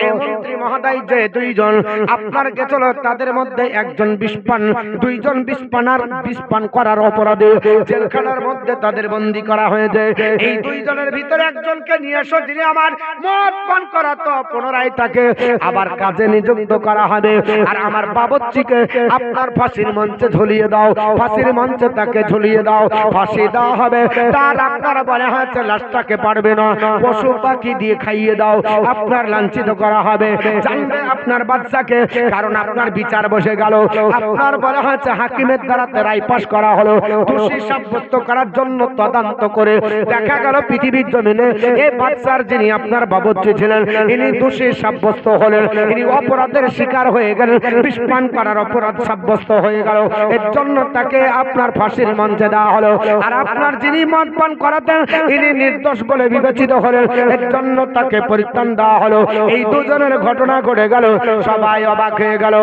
এই মন্ত্রী মহোদয়, যে দুইজন আপনার গেছিল, তাদের মধ্যে একজন বিষপান, দুইজন বিষপান করার অপরাধে জেলখানার মধ্যে তাদের বন্দী করা হয়েছে। এই দুইজনের ভিতরে একজনকে নিয়ে এসো, যিনি আমার মদ পান করাতো, পুনরায় তাকে আবার কাজে নিযুক্ত করা হবে। আর আমার বাবুর্চিকে আপনার ফাঁসির মঞ্চে ঝুলিয়ে দাও, ফাঁসির মঞ্চে তাকে ঝুলিয়ে দাও, ফাঁসি দেওয়া হবে। তার আপনারা বলা হয়েছে লাশটাকে পারবে না, পশু পাখি দিয়ে খাইয়ে দাও, আপনার লাঞ্ছিত করা হবে। জানবে আপনার বাচ্চাকে, কারণ আপনার বিচার বসে গেল। আপনার বলা হয়েছে হাকিমের দ্বারা রায় পাশ করা হলো, দোষী সাব্যস্ত করার জন্য তদন্ত করে দেখা গেল পৃথিবীর জমিনে এই বাচ্চার যিনি আপনার বাবুর্চি ছিলেন, ইনি দোষী সাব্যস্ত হলেন, ইনি অপরাধের শিকার হয়ে গেলেন, বিষপান করার অপরাধ সাব্যস্ত হয়ে গেল। এর জন্য তাকে আপনার ফাঁসির মঞ্চে দেওয়া হলো। আর আপনার যিনি মদ পান করাতেন, ইনি নির্দোষ বলে বিবেচিত হলেন, এর জন্য তাকে পরিত্রাণ দেওয়া হলো। এই দুজনের ঘটনা ঘটে গেল, সবাই অবাক হয়ে গেল।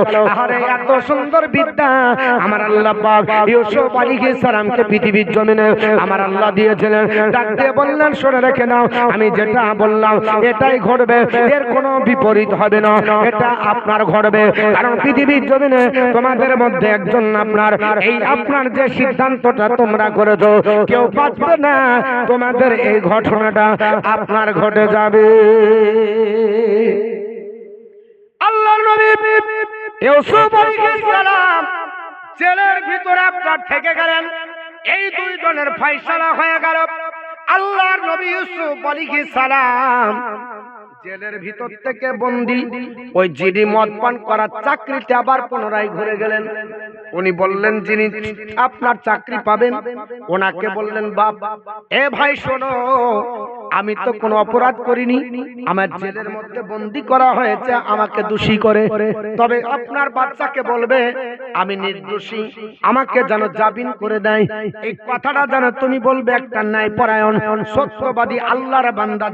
আরে এত সুন্দর বিদ্যা আমার আল্লাহ পাক ইউসুফ আলাইহিস সালামকে পৃথিবীর জমিনে আমার আল্লাহ দিয়েছিলেন। ডাক দিয়ে বললেন, শুনে রেখে নাও, আমি যেটা বললাম এটাই ঘটবে, এর কোনো বিপরীত হবে না, এটা আপনার ঘটবে। কারণ পৃথিবীর জমিনে তোমাদের মধ্যে একজন আপনার এই আপনার যে সিদ্ধান্তটা তোমরা করেছো, কেউ বাঁচবে না, তোমাদের এই ঘটনাটা আপনার ঘটে যাবে। আল্লাহর নবী ইউসুফ আলাইহিস সালাম জেলের ভিতরে আপনার থেকে গেলেন। এই দুইজনের ফয়সালা হয়ে গেল। আল্লাহর নবী ইউসুফ আলাইহিস সালাম জেলের ভিতর থেকে বন্দী ওই জিডি মদ পান করার চাকরিতে আবার পুনরায় ঘুরে গেলেন। উনি বললেন যিনি আপনার চাকরি পাবেন ওনাকে বললেন, বাপ এ ভাই শোনো, আমি তো কোনো অপরাধ করিনি, আমার জেলের মধ্যে বন্দী করা হয়েছে আমাকে দোষী করে, তবে আপনার বাচ্চাকে বলবে আমি নির্দোষী, আমাকে যেন জামিন করে দেয়। এই কথাটা যেন তুমি বলবে একটা ন্যায় পরায়ণ সত্যবাদী আল্লাহর বান্দা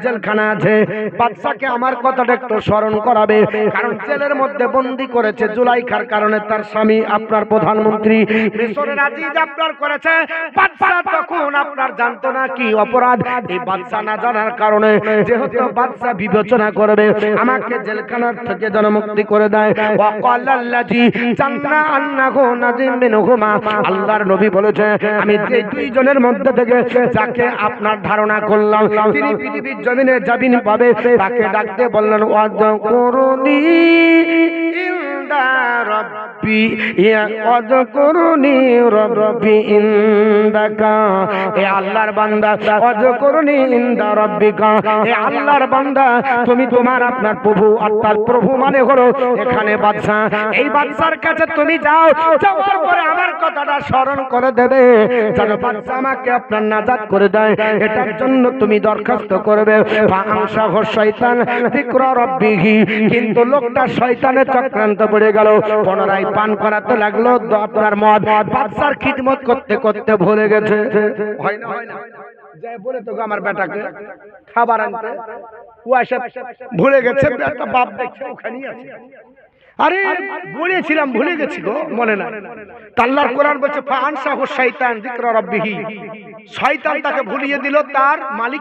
জেলখানা আছে, বাচ্চাকে আমার কথাটা একটু স্মরণ করাবে। কারণ জেলের মধ্যে বন্দী করেছে জুলাইখার কারণে, তার স্বামী আপনার প্রধানমন্ত্রী মিশরের আজিজ আপনার করেছে। বাচ্চা তখন আপনার জানতো না কি অপরাধ, এই বাচ্চা না জানার কারণে যেহেতু বাচ্চা বিবেচনা করবে আমাকে জেলখানার থেকে যেন মুক্তি করে দেয়। ওয়াকাল্লাল্লাযী জান্না আন্নাহু নাজিম মিনহুমা, আল্লাহর নবী বলেছে আমি যে দুইজনের মধ্যে থেকে যাকে আপনার ধারণা করলাম তিনি পৃথিবীর জমিনে জামিন পাবে, তাকে ডাকতে বললেন ওয়াযকুরুনি ইনদা রাব্বি ওয়াযকুরুনি রাব্বি ইনদাকা। এ আল্লাহর বান্দা ওয়াযকুরুনি ইনদা রাব্বিকা, এ আল্লাহর বান্দা তুমি তোমার আপনার প্রভু, অর্থাৎ প্রভু মানে হলো এখানে বাদশা, এই বাদশার কাছে তুমি যাও, যাওয়ার পরে আমার কথাটা স্মরণ করে দেবে যেন বাদশা আমাকে আপনার নাজাত করে দেয়, এটার জন্য তুমি দরখাস্ত করবে। ফাআনশাহু শয়তান যিকরা রাব্বিহি, কিন্তু লোকটা শয়তানের চক্রান্ত পড়ে গেল, পুনরায় পান করাতে লাগলো আপনার মদ, বাদশার খিদমত করতে করতে ভুলে গেছে। হয় না হয় না, যাই বলে তো আমার বেটাকে খাবার আনতে, ও এসে ভুলে গেছে, একটা বাপ দেখছে ওখানেই আছে। আরে বলেছিলাম ভুলে গেছি গো, মনে না। আল্লাহর কোরআন বলছে ফাআনশাহু শয়তান যিকরা রাব্বিহি, শয়তান তাকে ভুলিয়ে দিল তার মালিক